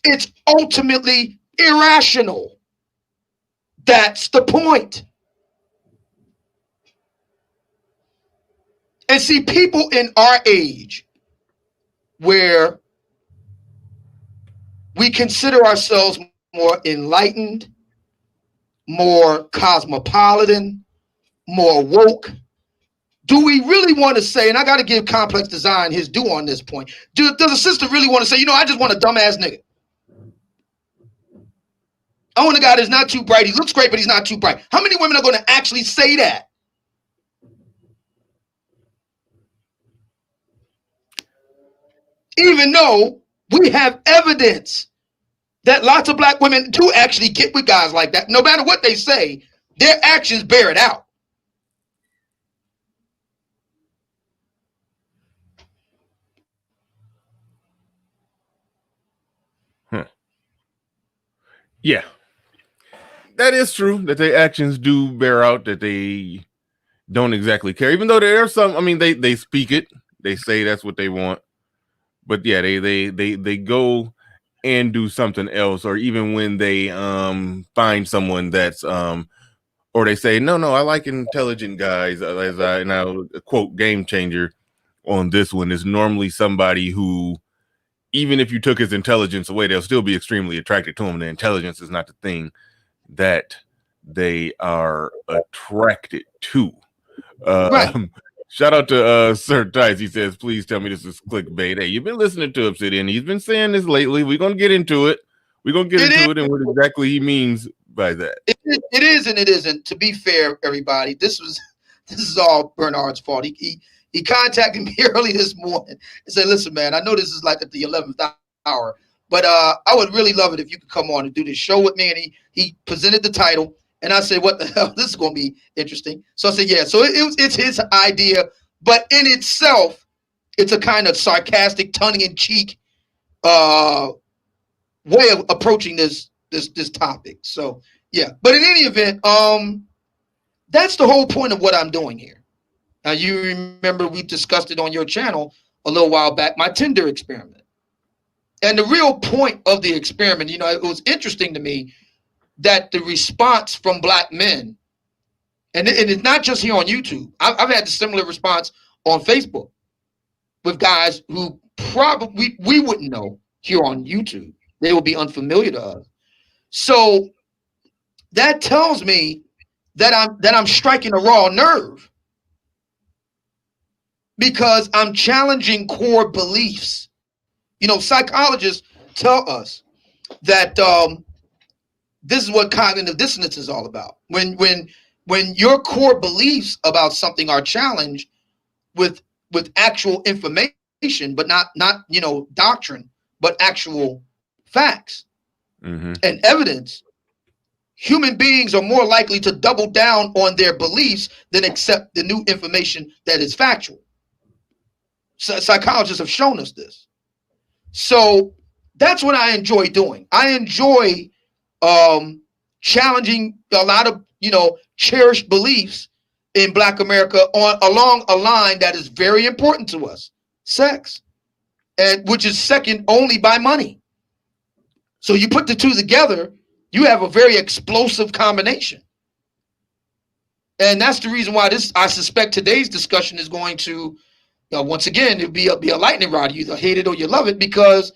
It's ultimately irrational. That's the point. And see, people in our age where we consider ourselves more enlightened, more cosmopolitan, more woke, do we really want to say, and I got to give Complex Design his due on this point, does a sister really want to say, I just want a dumbass nigga? I want a guy that's not too bright. He looks great, but he's not too bright. How many women are going to actually say that? Even though we have evidence that lots of black women do actually get with guys like that. No matter what they say, their actions bear it out. Yeah, that is true, that their actions do bear out that they don't exactly care, even though there are some, they speak it, they say that's what they want, but yeah, they go and do something else, or even when they find someone that's or they say, no, I like intelligent guys, as I now quote game changer on this one, is normally somebody who, even if you took his intelligence away, they'll still be extremely attracted to him. The intelligence is not the thing that they are attracted to. Right. Shout out to Sir Tice. He says, please tell me this is clickbait. Hey, you've been listening to Obsidian. He's been saying this lately. We're going to get into it. We're going to get into it and what exactly he means by that. It is and it isn't. To be fair, everybody, this is all Bernard's fault. He contacted me early this morning and said, listen, man, I know this is like at the 11th hour, but I would really love it if you could come on and do this show with me. And he presented the title. And I said, what the hell? This is going to be interesting. So I said, yeah. So it's his idea. But in itself, it's a kind of sarcastic, tongue-in-cheek way of approaching this topic. So, yeah. But in any event, that's the whole point of what I'm doing here. Now, you remember we discussed it on your channel a little while back, my Tinder experiment. And the real point of the experiment, it was interesting to me that the response from black men, and it's not just here on YouTube. I've had a similar response on Facebook with guys who probably we wouldn't know here on YouTube. They will be unfamiliar to us. So that tells me that I'm striking a raw nerve, because I'm challenging core beliefs. Psychologists tell us that this is what cognitive dissonance is all about. When your core beliefs about something are challenged with actual information, but not doctrine, but actual facts and evidence, human beings are more likely to double down on their beliefs than accept the new information that is factual. Psychologists have shown us this. So that's what I enjoy doing. I enjoy challenging a lot of cherished beliefs in Black America along a line that is very important to us: sex, and which is second only by money. So you put the two together, you have a very explosive combination. And that's the reason why I suspect today's discussion is going to, once again, it'll be a lightning rod. You either hate it or you love it, because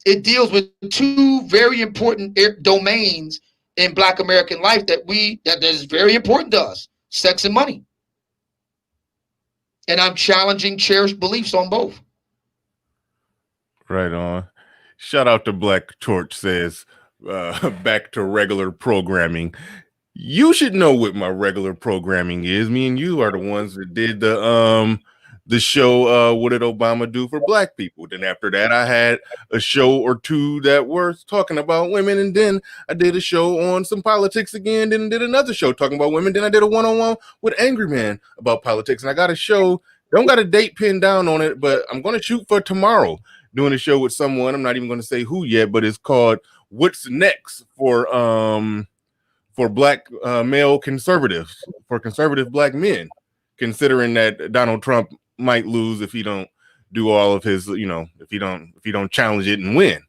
it deals with two very important domains in Black American life that is very important to us: sex and money. And I'm challenging cherished beliefs on both. Right on. Shout out to Black Torch says, back to regular programming. You should know what my regular programming is. Me and you are the ones that did the show What Did Obama Do for Black People? Then after that I had a show or two that were talking about women, and then I did a show on some politics again, then did another show talking about women, then I did a one-on-one with Angry Man about politics, and I got a show, don't got a date pinned down on it, but I'm going to shoot for tomorrow doing a show with someone. I'm not even going to say who yet, but it's called What's Next for black male conservatives, for conservative black men, considering that Donald Trump might lose if he don't do all of his, if he don't challenge it and win.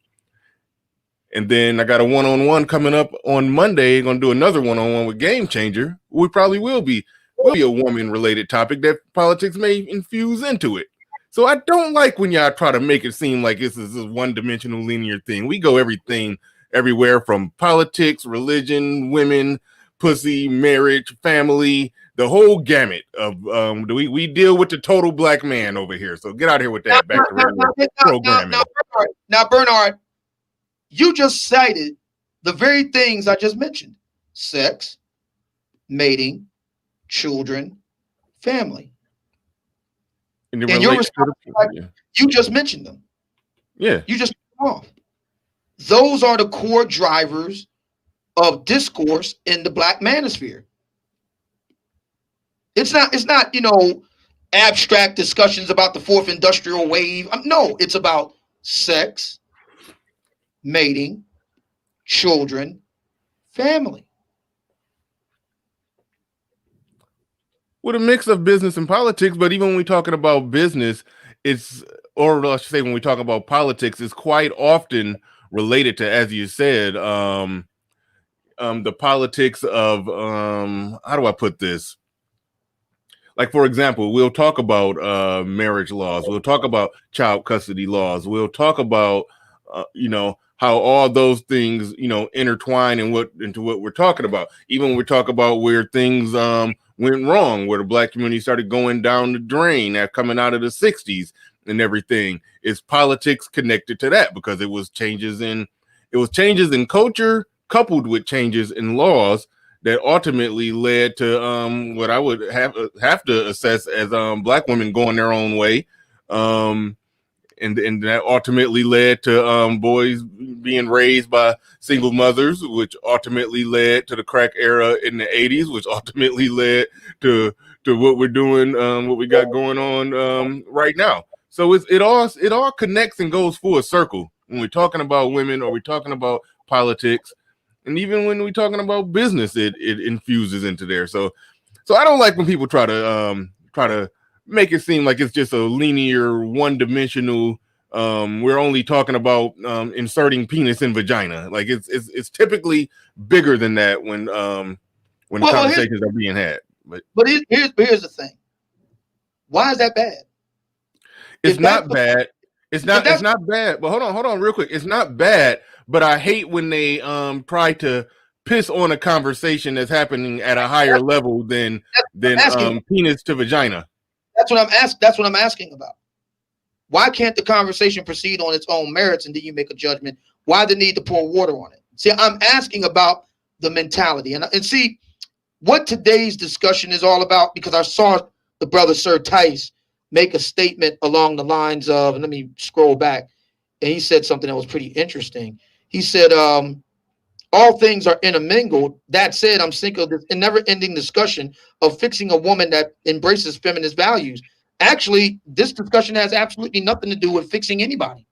And then I got a one-on-one coming up on Monday. Going to do another one-on-one with Game Changer. We probably will be a woman-related topic that politics may infuse into it. So I don't like when y'all try to make it seem like this is a one-dimensional linear thing. We go everywhere from politics, religion, women, pussy, marriage, family, the whole gamut of we deal with the total black man over here. So get out here with that. Back to regular programming. Now, Bernard, you just cited the very things I just mentioned: sex, mating, children, family. And your response, you just mentioned them. Yeah. You just off. Those are the core drivers of discourse in the black manosphere. It's not, abstract discussions about the fourth industrial wave. No, it's about sex, mating, children, family. With a mix of business and politics, but even when we're talking about business, or I should say when we talk about politics, it's quite often related to, as you said, the politics of, how do I put this? Like, for example, we'll talk about marriage laws. We'll talk about child custody laws. We'll talk about, how all those things, intertwine into what we're talking about. Even when we talk about where things went wrong, where the black community started going down the drain coming out of the 60s and everything, is politics connected to that, because it was changes in culture coupled with changes in laws that ultimately led to what I would have to assess as black women going their own way, and that ultimately led to boys being raised by single mothers, which ultimately led to the crack era in the 80s, which ultimately led to what we're doing, what we got going on right now. So it all connects and goes full circle when we're talking about women, or we're talking about politics, and even when we're talking about business, it infuses into there. So I don't like when people try to make it seem like it's just a linear, one-dimensional. We're only talking about inserting penis in vagina. Like it's typically bigger than that when conversations are being had. But here's the thing. Why is that bad? It's not bad. It's not bad. But hold on real quick. It's not bad, but I hate when they try to piss on a conversation that's happening at a higher level than penis to vagina. That's what I'm asking about. Why can't the conversation proceed on its own merits and then you make a judgment? Why the need to pour water on it? See, I'm asking about the mentality, and see what today's discussion is all about, because I saw the brother Sir Tice make a statement along the lines of, and let me scroll back, and he said something that was pretty interesting. He said, all things are intermingled. That said, I'm sick of this never-ending discussion of fixing a woman that embraces feminist values. Actually, this discussion has absolutely nothing to do with fixing anybody.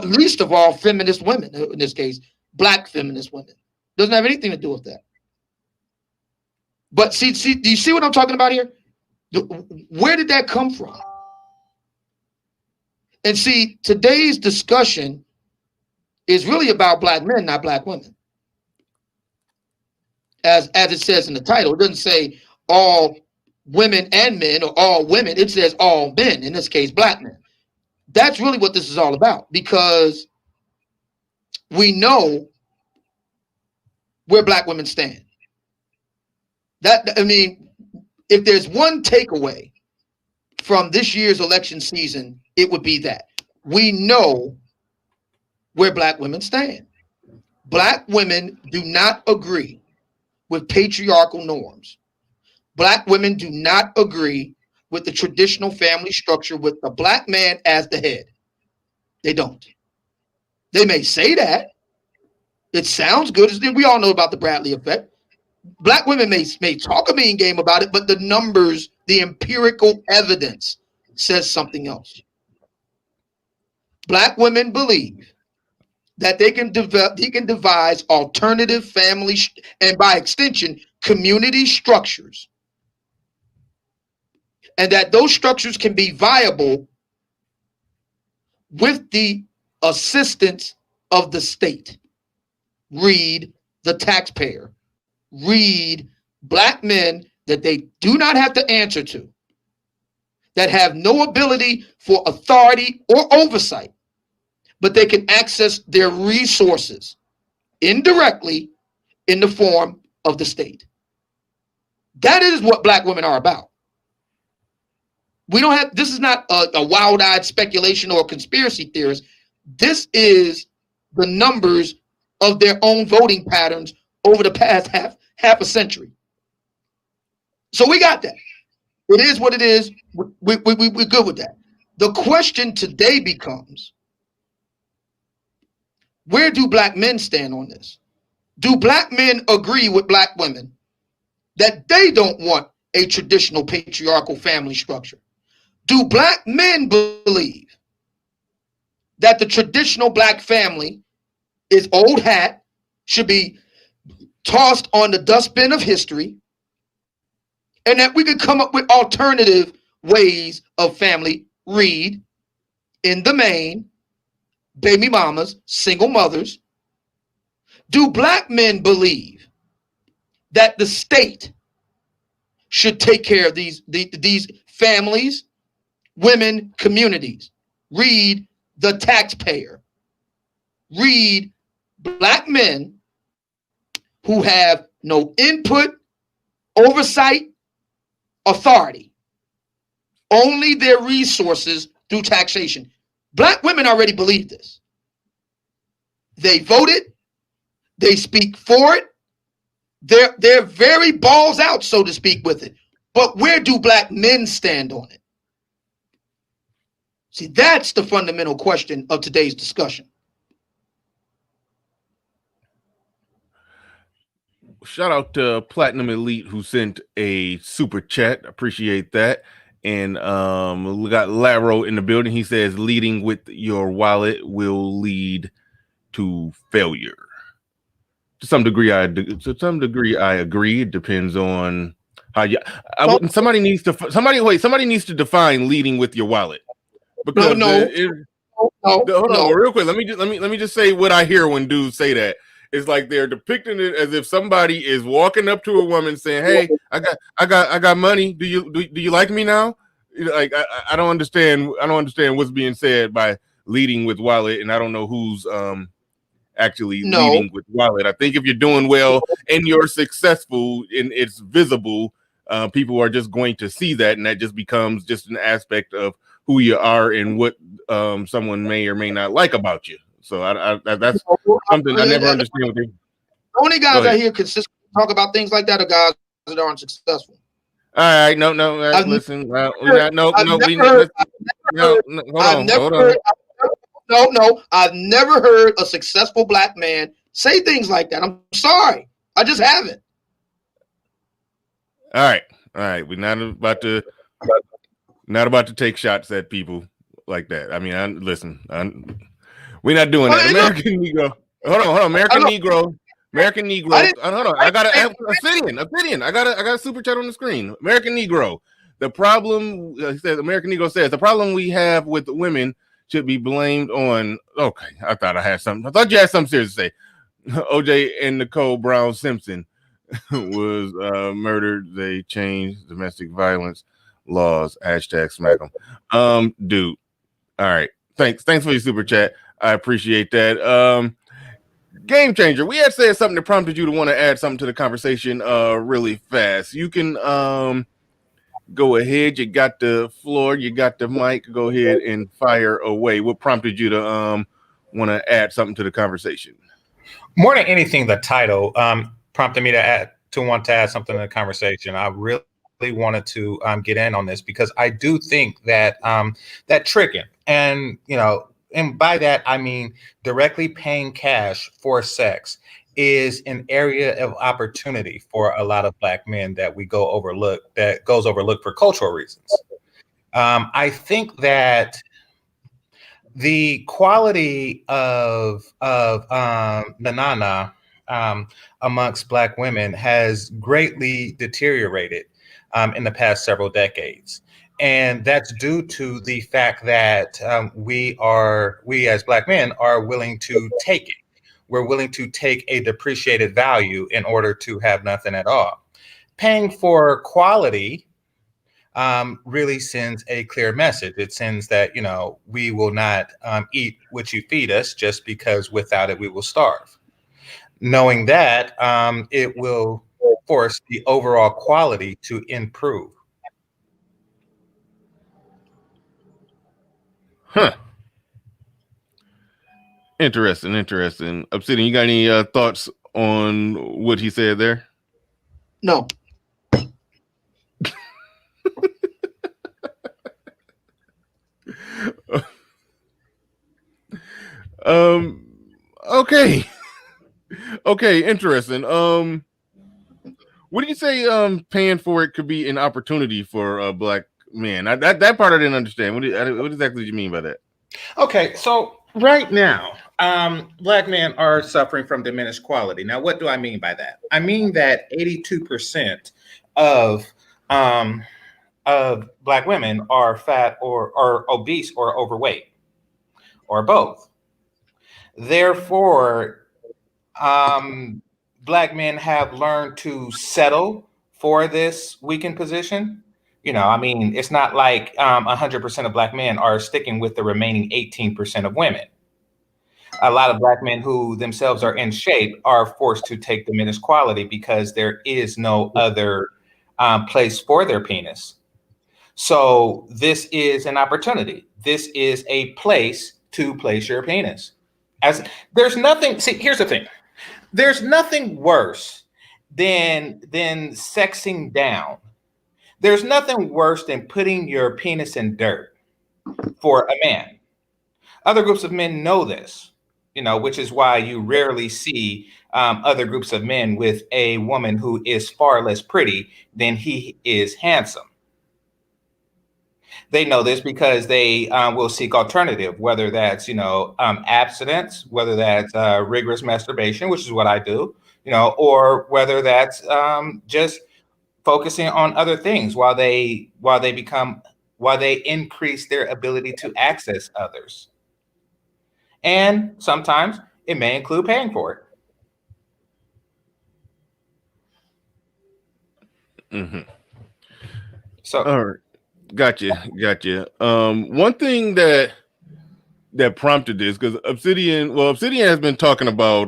Least of all, feminist women, in this case, black feminist women. Doesn't have anything to do with that. But see, do you see what I'm talking about here? Where did that come from? And see, today's discussion is really about black men, not black women. As it says in the title, it doesn't say all women and men or all women. It says all men, in this case, black men. That's really what this is all about, because we know where black women stand. If there's one takeaway from this year's election season, it would be that we know where black women stand. Black women do not agree with patriarchal norms. Black women do not agree with the traditional family structure with the black man as the head. They don't. They may say that. It sounds good. We all know about the Bradley effect. Black women may talk a mean game about it, but the numbers, the empirical evidence says something else. Black women believe that they can devise alternative family and by extension community structures, and that those structures can be viable with the assistance of the state. Read the taxpayer. Read black men that they do not have to answer to, that have no ability for authority or oversight, but they can access their resources indirectly in the form of the state. That is what black women are about. We don't have, this is not a wild-eyed speculation or a conspiracy theorist. This is the numbers of their own voting patterns over the past half a century. So we got that. It is what it is. We're good with that. The question today becomes, where do black men stand on this? Do black men agree with black women that they don't want a traditional patriarchal family structure? Do black men believe that the traditional black family is old hat, should be tossed on the dustbin of history, and that we could come up with alternative ways of family? Read, in the main, baby mamas, single mothers. Do black men believe that the state should take care of these families, women, communities? Read the taxpayer. Read black men who have no input, oversight, authority, only their resources through taxation. Black women already believe this. They voted, they speak for it, they're very balls out, so to speak, with it. But where do black men stand on it? See, that's the fundamental question of today's discussion. Shout out to Platinum Elite who sent a super chat. Appreciate that. And we got Laro in the building. He says leading with your wallet will lead to failure. To some degree, I agree. It depends on how you. Somebody needs to define leading with your wallet. Because no. Hold on, real quick. Let me just say what I hear when dudes say that. It's like they're depicting it as if somebody is walking up to a woman saying, "Hey, I got money. Do you like me now?" Like I don't understand. I don't understand what's being said by leading with wallet, and I don't know who's actually leading with wallet. I think if you're doing well and you're successful and it's visible, people are just going to see that, and that just becomes just an aspect of who you are and what someone may or may not like about you. So that's something I never understand. The only guys I hear consistently talk about things like that are guys that aren't successful. All right, no, listen, I've never heard a successful black man say things like that. I'm sorry, I just haven't. All right, we're not about to take shots at people like that. I mean, we're not doing that. American Negro. Hold on. American Negro. Hold on. I got Obsidian. I got a super chat on the screen. American Negro. The problem, says American Negro says, the problem we have with women should be blamed on. Okay, I thought I had something. I thought you had something serious to say. OJ and Nicole Brown Simpson was murdered. They changed domestic violence laws. #smack them. Dude. All right. Thanks for your super chat. I appreciate that. Game Changer, we had said something that prompted you to want to add something to the conversation really fast. You can go ahead. You got the floor. You got the mic. Go ahead and fire away. What prompted you to want to add something to the conversation? More than anything, the title prompted me to want to add something to the conversation. I really wanted to get in on this because I do think that that tricking, and and by that I mean directly paying cash for sex, is an area of opportunity for a lot of Black men that goes overlooked for cultural reasons. I think that the quality of Nanana amongst Black women has greatly deteriorated in the past several decades. And that's due to the fact that we as Black men are willing to take it. We're willing to take a depreciated value in order to have nothing at all. Paying for quality really sends a clear message. It sends that, we will not eat what you feed us just because without it, we will starve. Knowing that, it will force the overall quality to improve. Huh. Interesting. Obsidian, you got any thoughts on what he said there? No. Okay. Okay, interesting. What do you say paying for it could be an opportunity for a Black man? That part I didn't understand. What exactly did you mean by that? Okay, so right now, Black men are suffering from diminished quality. Now, what do I mean by that? I mean that 82% of Black women are fat or obese or overweight or both. Therefore, Black men have learned to settle for this weakened position. It's not like 100% of Black men are sticking with the remaining 18% of women. A lot of Black men who themselves are in shape are forced to take diminished quality because there is no other place for their penis. So this is an opportunity. This is a place to place your penis. Here's the thing. There's nothing worse than sexing down. There's nothing worse than putting your penis in dirt for a man. Other groups of men know this, which is why you rarely see other groups of men with a woman who is far less pretty than he is handsome. They know this because they will seek alternative, whether that's, abstinence, whether that's rigorous masturbation, which is what I do, or whether that's just focusing on other things while they increase their ability to access others. And sometimes it may include paying for it. Mm-hmm. So, all right. Gotcha. One thing that prompted this, because Obsidian has been talking about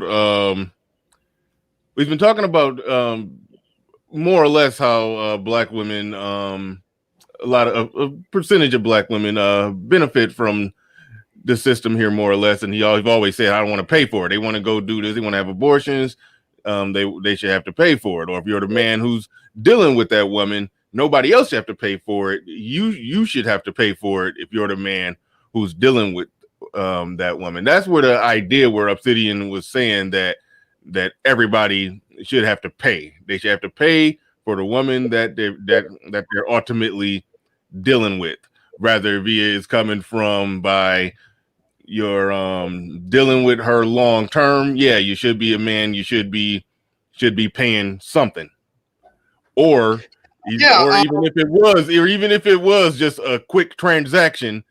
we've been talking about more or less how Black women, a lot of a percentage of Black women benefit from the system here, more or less. And he's always said, I don't want to pay for it. They want to go do this. They want to have abortions. They should have to pay for it. Or if you're the man who's dealing with that woman, nobody else should have to pay for it. You should have to pay for it if you're the man who's dealing with that woman. That's where the idea where Obsidian was saying that everybody should have to pay. They should have to pay for the woman that they're ultimately dealing with, rather if it is coming from by you're dealing with her long term. Yeah, you should be a man. You should be paying something, or even if it was just a quick transaction,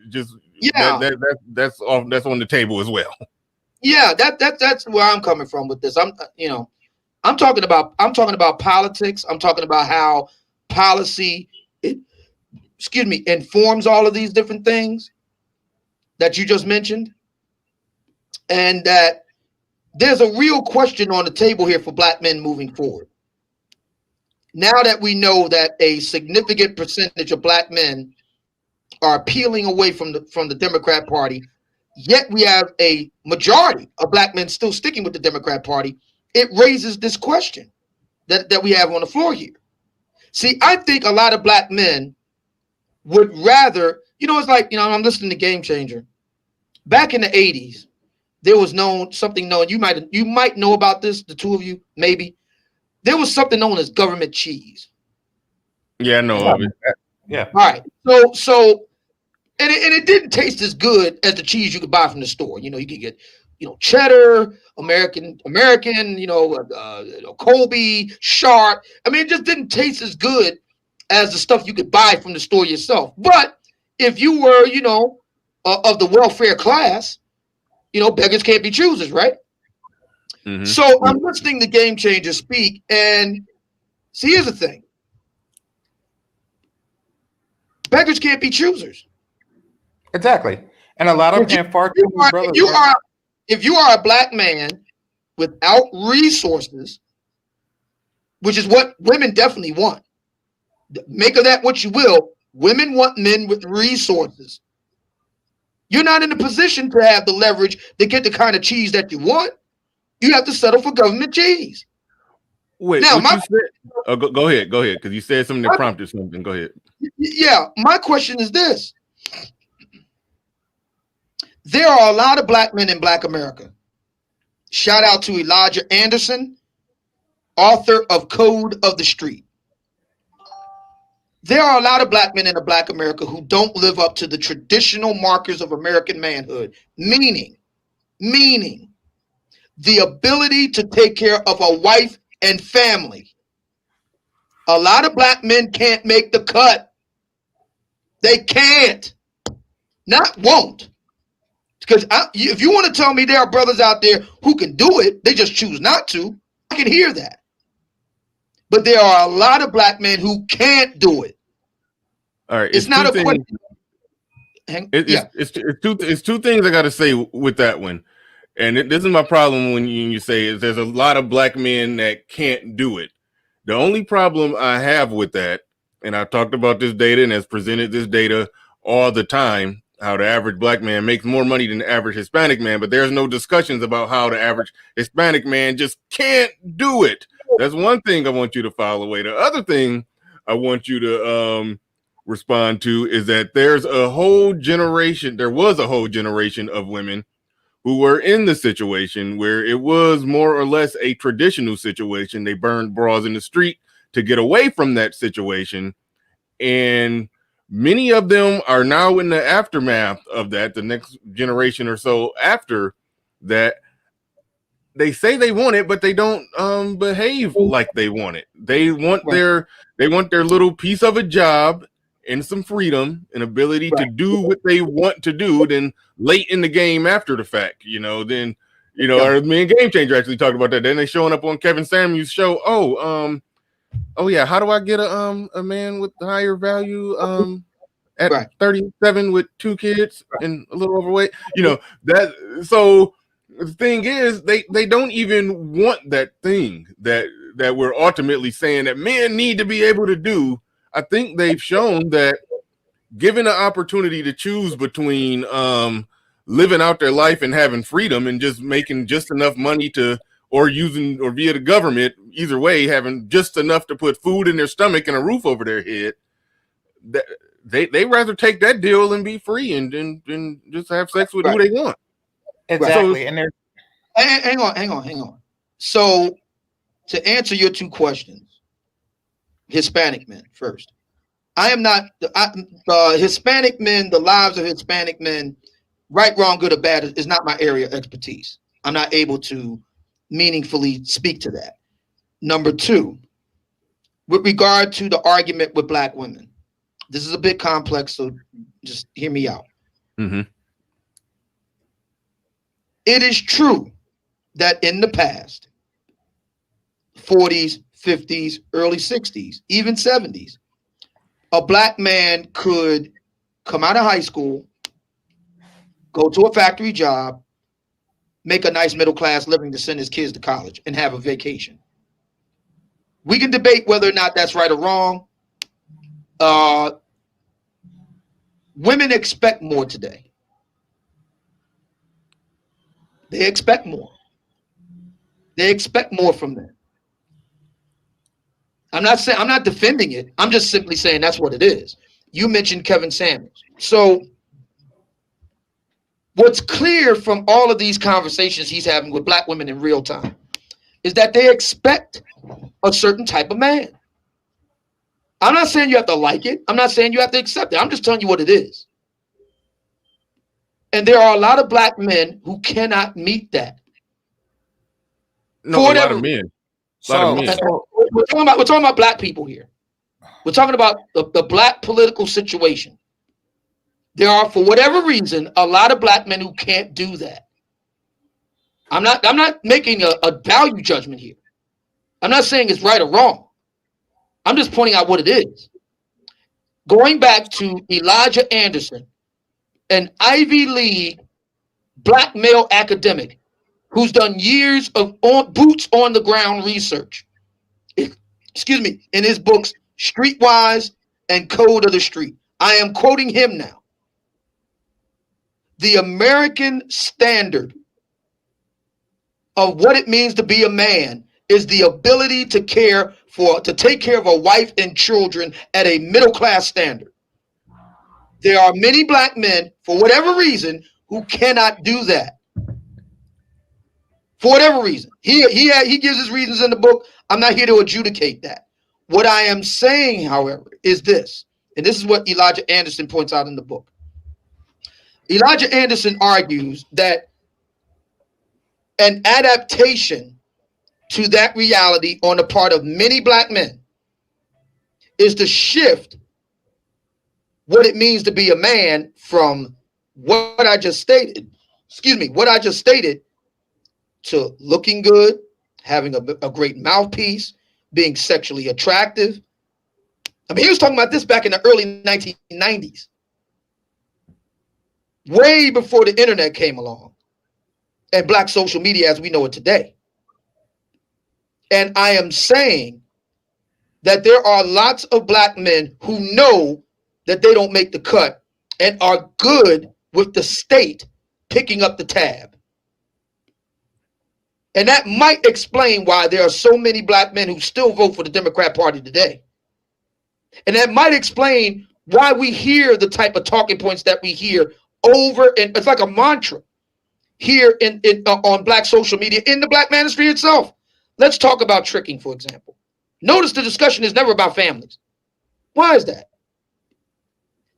just that's on the table as well. Yeah, that's where I'm coming from with this. I'm talking about politics. I'm talking about how policy informs all of these different things that you just mentioned, and that there's a real question on the table here for Black men moving forward. Now that we know that a significant percentage of Black men are peeling away from the Democrat Party yet we have a majority of black men still sticking with the Democrat Party, it raises this question that we have on the floor here. See, I think a lot of black men would rather, it's like, I'm listening to Game Changer. Back in the 80s, there was something known, you might know about this, the two of you, maybe. There was something known as government cheese. Yeah, I know of it. Yeah. All right. So it didn't taste as good as the cheese you could buy from the store. You could get, cheddar, American, Colby, Sharp. I mean, it just didn't taste as good as the stuff you could buy from the store yourself. But if you were, of the welfare class, beggars can't be choosers, right? Mm-hmm. So I'm listening to Game Changer speak, and see, here's the thing. Beggars can't be choosers. Exactly. And a lot of them far too many brothers. If you are a black man without resources, which is what women definitely want, make of that what you will. Women want men with resources. You're not in a position to have the leverage to get the kind of cheese that you want. You have to settle for government cheese. Wait, now, what you said? Go ahead, because you said something that prompted something. Go ahead. Yeah, my question is this. There are a lot of black men in Black America. Shout out to Elijah Anderson, author of Code of the Street. There are a lot of black men in Black America who don't live up to the traditional markers of American manhood, meaning the ability to take care of a wife and family. A lot of black men can't make the cut. They can't. Not won't. Because if you want to tell me there are brothers out there who can do it, they just choose not to, I can hear that. But there are a lot of black men who can't do it. All right. It's not a question. It's two things I got to say with that one. And this is my problem when you say is there's a lot of black men that can't do it. The only problem I have with that, and I've talked about this data and has presented this data all the time, how the average black man makes more money than the average Hispanic man, but there's no discussions about how the average Hispanic man just can't do it. That's one thing I want you to file away. The other thing I want you to respond to is that there was a whole generation of women who were in the situation where it was more or less a traditional situation. They burned bras in the street to get away from that situation. And many of them are now in the aftermath of that, the next generation or so after that. They say they want it, but they don't behave like they want it. They want their little piece of a job and some freedom and ability to do what they want to do. Then late in the game after the fact, me and Game Changer actually talked about that. Then they showing up on Kevin Samuels' show. Oh yeah, how do I get a man with higher value at 37 with 2 kids and a little overweight? That. So the thing is, they don't even want that thing that we're ultimately saying that men need to be able to do. I think they've shown that given the opportunity to choose between living out their life and having freedom and just making just enough money or via the government, either way, having just enough to put food in their stomach and a roof over their head, that they rather take that deal and be free and just have sex with who they want. Exactly. So, and hang on. So to answer your two questions, Hispanic men first. I am not Hispanic men, the lives of Hispanic men, right, wrong, good or bad, is not my area of expertise. I'm not able to meaningfully speak to that. Number two, with regard to the argument with black women, this is a bit complex, so just hear me out. Mm-hmm. It is true that in the past, 40s, 50s, early 60s, even 70s, a black man could come out of high school, go to a factory job, make a nice middle class living to send his kids to college and have a vacation. We can debate whether or not that's right or wrong. Women expect more today. They expect more. They expect more from them. I'm not defending it. I'm just simply saying that's what it is. You mentioned Kevin Samuels. So what's clear from all of these conversations he's having with black women in real time is that they expect a certain type of man. I'm not saying you have to like it. I'm not saying you have to accept it. I'm just telling you what it is. And there are a lot of black men who cannot meet that. No, a lot of men. We're talking about black people here. We're talking about the black political situation. There are, for whatever reason, a lot of black men who can't do that. I'm not making a value judgment here. I'm not saying it's right or wrong. I'm just pointing out what it is. Going back to Elijah Anderson, an Ivy League black male academic who's done years of boots on the ground research, excuse me, in his books, Streetwise and Code of the Street. I am quoting him now. The American standard of what it means to be a man is the ability to take care of a wife and children at a middle class standard. There are many black men, for whatever reason, who cannot do that. For whatever reason. He gives his reasons in the book. I'm not here to adjudicate that. What I am saying, however, is this, and this is what Elijah Anderson points out in the book. Elijah Anderson argues that an adaptation to that reality on the part of many black men is to shift what it means to be a man from what I just stated, to looking good, having a great mouthpiece, being sexually attractive. I mean, he was talking about this back in the early 1990s, way before the internet came along and black social media as we know it today. And I am saying that there are lots of black men who know that they don't make the cut and are good with the state picking up the tab. And that might explain why there are so many black men who still vote for the Democrat Party today. And that might explain why we hear the type of talking points that we hear over, and it's like a mantra here on black social media, in the black manosphere itself. Let's talk about tricking, for example. Notice the discussion is never about families. Why is that?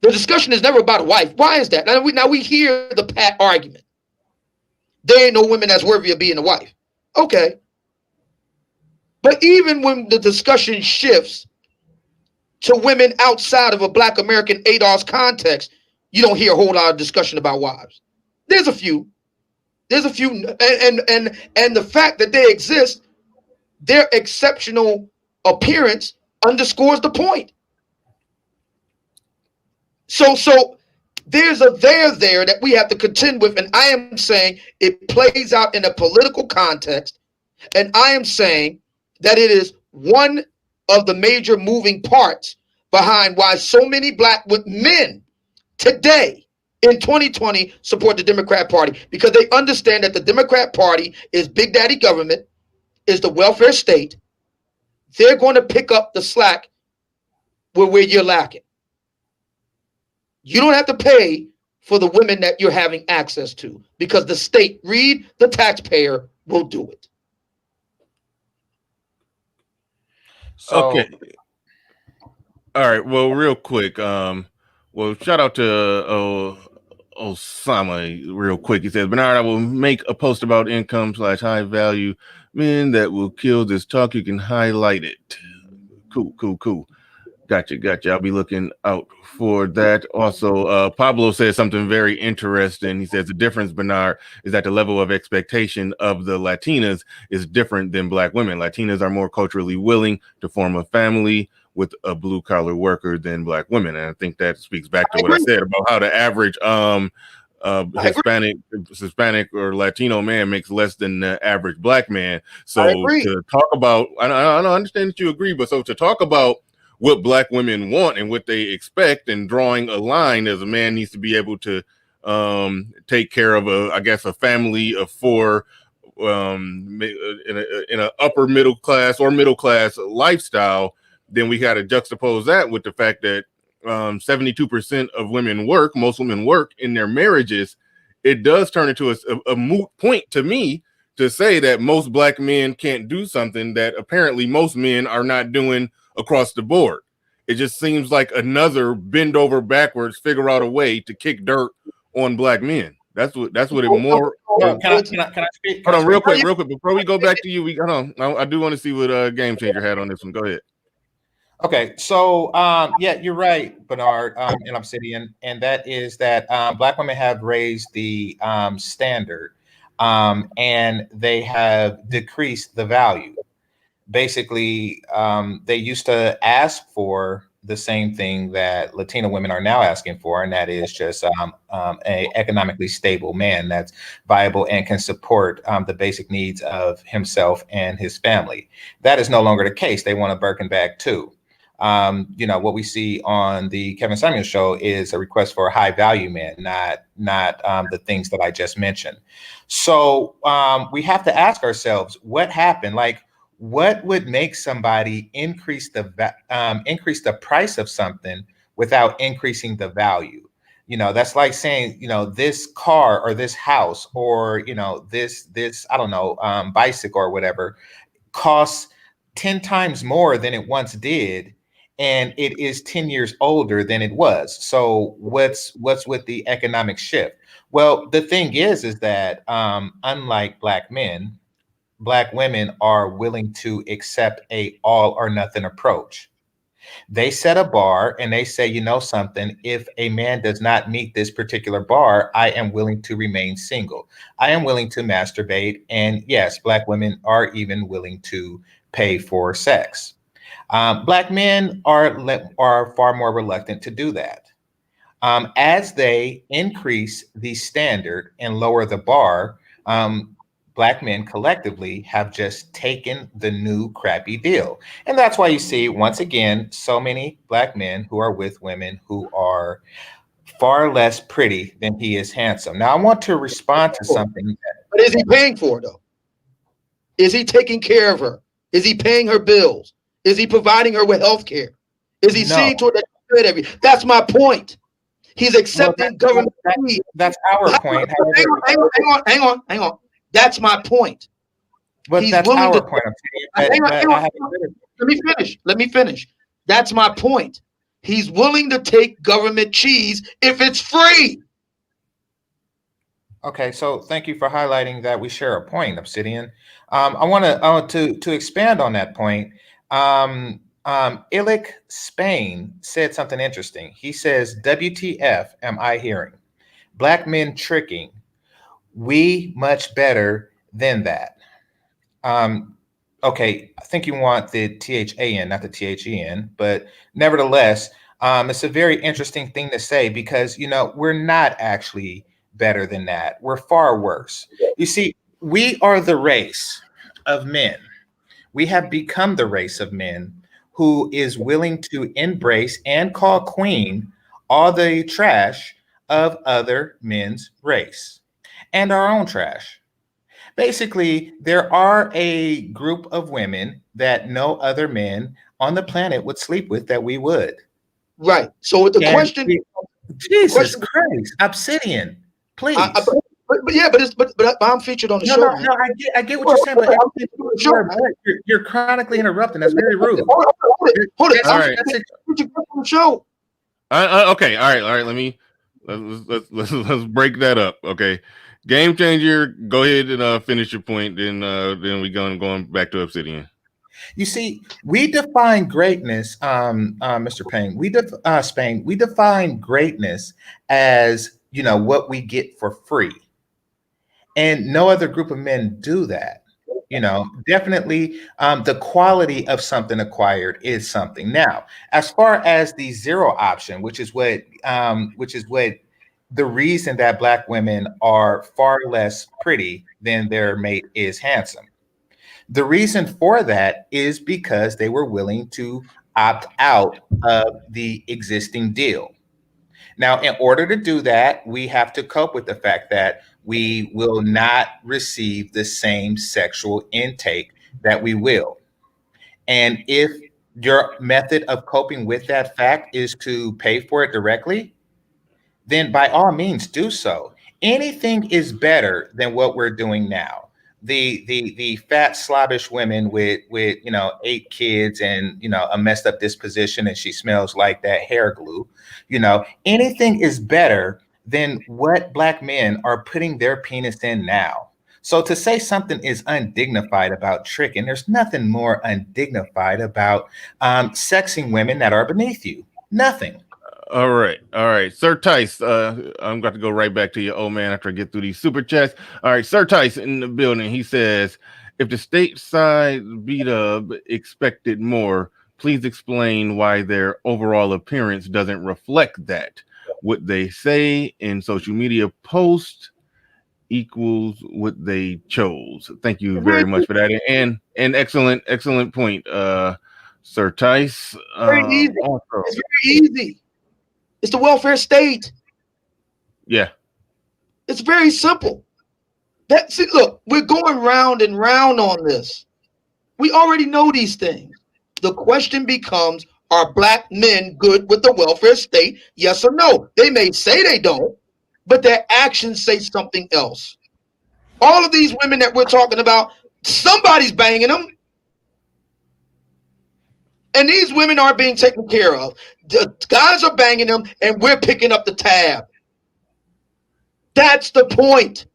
The discussion is never about a wife. Why is that? Now we hear the pat argument. There ain't no women that's worthy of being a wife. Okay. But even when the discussion shifts to women outside of a black American ADOS context, you don't hear a whole lot of discussion about wives. There's a few. And the fact that they exist, their exceptional appearance underscores the point. So there's a there that we have to contend with, and I am saying it plays out in a political context, and I am saying that it is one of the major moving parts behind why so many black men today in 2020 support the Democrat Party, because they understand that the Democrat Party is big daddy government, is the welfare state. They're going to pick up the slack where you're lacking. You don't have to pay for the women that you're having access to, because the state, read the taxpayer, will do it. So, okay. All right. Well, real quick. Shout out to Osama real quick. He says, Bernard, I will make a post about income/high value men that will kill this talk. You can highlight it. Cool. Gotcha. I'll be looking out for that. Also, Pablo says something very interesting. He says the difference, Bernard, is that the level of expectation of the Latinas is different than black women. Latinas are more culturally willing to form a family with a blue collar Worker than black women. And I think that speaks back to what I said about how the average Hispanic or Latino man makes less than the average black man. So to talk about, I don't understand that you agree, but so to talk about what black women want and what they expect, and drawing a line as a man needs to be able to take care of a family of four, in an upper middle class or middle class lifestyle, then we got to juxtapose that with the fact that 72% of women work, most women work in their marriages. It does turn into a moot point to me to say that most black men can't do something that apparently most men are not doing across the board. It just seems like another bend over backwards, figure out a way to kick dirt on black men. That's what it more. Can I speak? Hold on, real quick, before we go back to you. Hold on. I do want to see what Game Changer had on this one. Go ahead. Okay, so yeah, you're right, Bernard, and Obsidian, and that is that Black women have raised the standard, and they have decreased the value. Basically, they used to ask for the same thing that Latina women are now asking for, and that is just a economically stable man that's viable and can support the basic needs of himself and his family. That is no longer the case. They want a Birkin bag too. What we see on the Kevin Samuels show is a request for a high value man, not the things that I just mentioned. So we have to ask ourselves, what happened? Like, what would make somebody increase the price of something without increasing the value? That's like saying, this car or this house or, this, I don't know, bicycle or whatever costs 10 times more than it once did. And it is 10 years older than it was. So what's with the economic shift? Well, the thing is that unlike black men, Black women are willing to accept a all or nothing approach. They set a bar and they say, something, if a man does not meet this particular bar, I am willing to remain single. I am willing to masturbate. And yes, Black women are even willing to pay for sex. Black men are far more reluctant to do that. As they increase the standard and lower the bar, Black men collectively have just taken the new crappy deal. And that's why you see, once again, so many Black men who are with women who are far less pretty than he is handsome. Now, I want to respond to something. But is he paying for it, though? Is he taking care of her? Is he paying her bills? Is he providing her with health care? Is he seeing to it that every? That's my point. He's accepting government. That's our point. Hang on. That's my point. But he's that's willing our to. Point. Hang on. Let me finish. That's my point. He's willing to take government cheese if it's free. Okay, so thank you for highlighting that we share a point, Obsidian. I want to expand on that point. Illick Spain said something interesting. He says, WTF am I hearing? Black men tricking. We much better than that. Okay, I think you want the THAN, not the THEN, but nevertheless, it's a very interesting thing to say because, we're not actually better than that. We're far worse. You see, we are the race of men. We have become the race of men who is willing to embrace and call queen all the trash of other men's race and our own trash. Basically, there are a group of women that no other men on the planet would sleep with that we would. Right. So the question, Jesus Christ, Obsidian, please. But I'm featured on the show. No, I get what you're saying, but you're chronically interrupting. That's very rude. Hold it. All right. On the show. Okay. All right. Let's break that up. Okay. Game Changer, go ahead and finish your point. Then we going back to Obsidian. You see, we define greatness, Mr. Payne. We define greatness as what we get for free, and no other group of men do that. Definitely, the quality of something acquired is something. Now, as far as the zero option, which is what the reason that Black women are far less pretty than their mate is handsome. The reason for that is because they were willing to opt out of the existing deal. Now, in order to do that, we have to cope with the fact that we will not receive the same sexual intake that we will. And if your method of coping with that fact is to pay for it directly, then by all means do so. Anything is better than what we're doing now. The fat slobbish women with 8 kids and a messed up disposition and she smells like that hair glue. Anything is better than what black men are putting their penis in now. So to say something is undignified about tricking, there's nothing more undignified about sexing women that are beneath you. Nothing. All right, Sir Tice. I'm going to go right back to you, old man, after I get through these super chats. All right, Sir Tice in the building. He says, if the stateside B-Dub expected more, please explain why their overall appearance doesn't reflect that. What they say in social media posts equals what they chose. Thank you very much for that, and excellent point, Sir Tice. Very easy. Also, it's very easy. It's the welfare state. Yeah. It's very simple. Look, we're going round and round on this. We already know these things. The question becomes, are black men good with the welfare state? Yes or no? They may say they don't, but their actions say something else. All of these women that we're talking about, somebody's banging them. And these women are being taken care of. The guys are banging them, and we're picking up the tab. That's the point.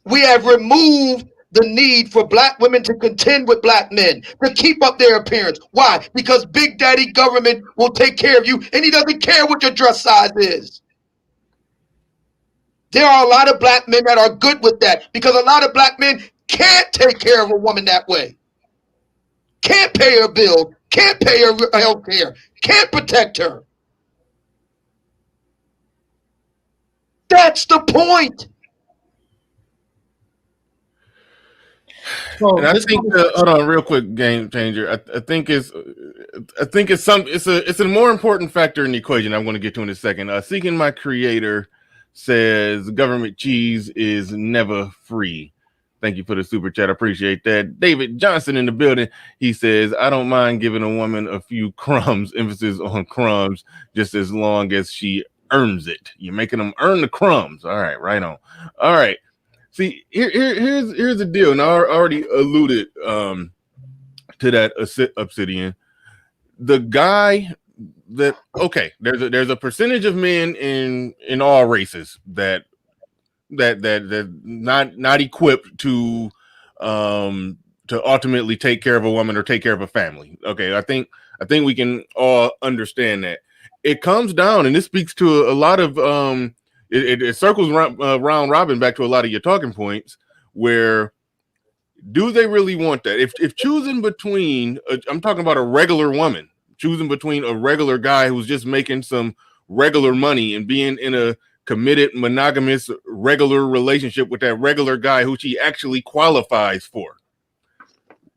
We have removed the need for black women to contend with black men, to keep up their appearance. Why? Because Big Daddy government will take care of you, and he doesn't care what your dress size is. There are a lot of black men that are good with that, because a lot of black men can't take care of a woman that way. Can't pay her bill, can't pay her health care, can't protect her. That's the point. And I think, hold on, real quick, game changer. I think it's a more important factor in the equation. I'm going to get to in a second. Seeking My Creator says government cheese is never free. Thank you for the super chat. I appreciate that. David Johnson in the building. He says, I don't mind giving a woman a few crumbs, emphasis on crumbs, just as long as she earns it. You're making them earn the crumbs. All right, right on. All right. See, here's the deal. And I already alluded to that Obsidian. The guy that, okay, there's a percentage of men in all races that not equipped to ultimately take care of a woman or take care of a family. Okay, I think we can all understand that. It comes down, and this speaks to a lot of it circles round robin back to a lot of your talking points, where do they really want that? If choosing between I'm talking about a regular woman choosing between a regular guy who's just making some regular money and being in a committed, monogamous, regular relationship with that regular guy who she actually qualifies for,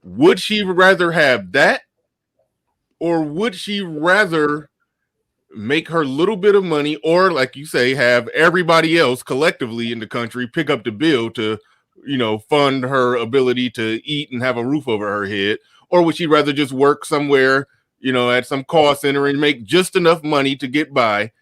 would she rather have that, or would she rather make her little bit of money, or like you say, have everybody else collectively in the country pick up the bill to, fund her ability to eat and have a roof over her head? Or would she rather just work somewhere, at some call center and make just enough money to get by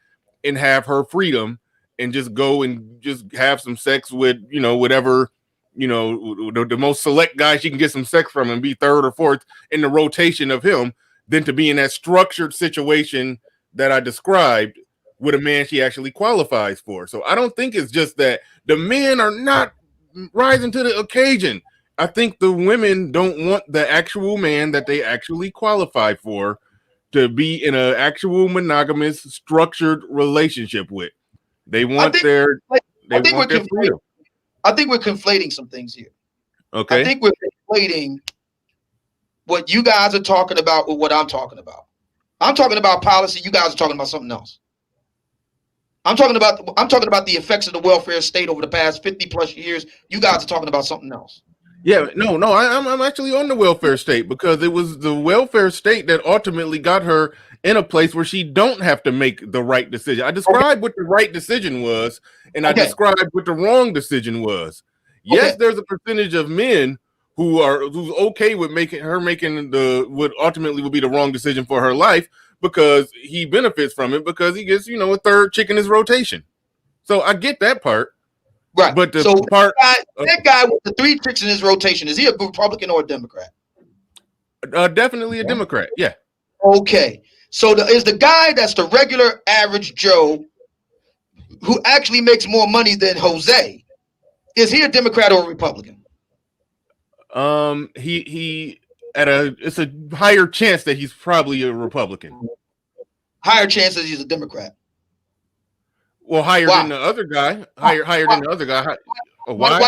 and have her freedom and just go and just have some sex with, whatever, the most select guy she can get some sex from and be third or fourth in the rotation of him, than to be in that structured situation that I described with a man she actually qualifies for. So I don't think it's just that the men are not rising to the occasion. I think the women don't want the actual man that they actually qualify for to be in an actual monogamous structured relationship with. They want their freedom. I think we're conflating some things here. Okay. I think we're conflating what you guys are talking about with what I'm talking about. I'm talking about policy. You guys are talking about something else. I'm talking about the effects of the welfare state over the past 50 plus years. You guys are talking about something else. Yeah, no, I'm actually on the welfare state because it was the welfare state that ultimately got her in a place where she don't have to make the right decision. I Okay. described what the right decision was, and I Okay. described what the wrong decision was. Yes, Okay. there's a percentage of men who's okay with making the what ultimately would be the wrong decision for her life because he benefits from it because he gets a third chick in his rotation. So I get that part, Right. but the So part that guy with the 3 chicks in his rotation, is he a Republican or a Democrat? definitely a Democrat. Yeah. Okay. So is the guy that's the regular average Joe who actually makes more money than Jose, is he a Democrat or a Republican? He it's a higher chance that he's probably a Republican. Higher chances he's a Democrat. Well, higher Why? than the other guy. Higher than the other guy. Why?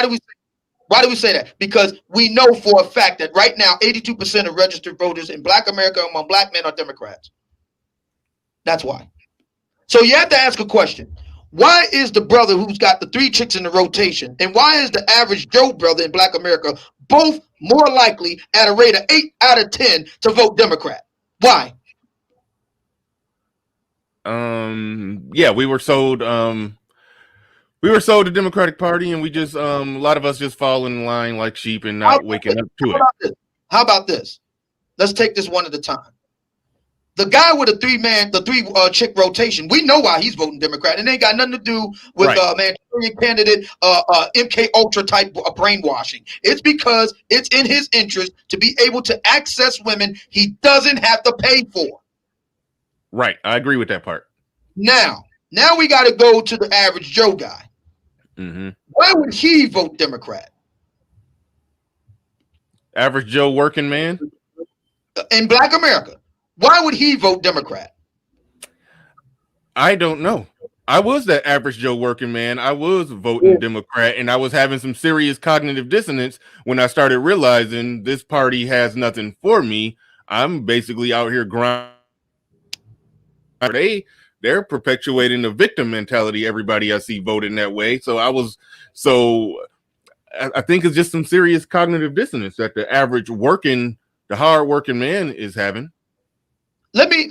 Why do we say that? Because we know for a fact that right now 82% of registered voters in Black America among Black men are Democrats. That's why. So you have to ask a question. Why is the brother who's got the 3 chicks in the rotation, and why is the average Joe brother in Black America both more likely at a rate of 8 out of 10 to vote Democrat? Why? Yeah, we were sold the Democratic Party, and we just a lot of us just fall in line like sheep and not waking up to it. How about this? Let's take this one at a time. The guy with the 3 chick rotation, we know why he's voting Democrat. It ain't got nothing to do with Manchurian candidate, MK Ultra type brainwashing. It's because it's in his interest to be able to access women he doesn't have to pay for. Right, I agree with that part. Now we got to go to the average Joe guy. Mm-hmm. Why would he vote Democrat? Average Joe working man in Black America. Why would he vote Democrat? I don't know. I was that average Joe working man. I was voting Democrat, and I was having some serious cognitive dissonance when I started realizing this party has nothing for me. I'm basically out here grinding. They're perpetuating the victim mentality. Everybody I see voting that way. So I think it's just some serious cognitive dissonance that the average the hard working man is having. Let me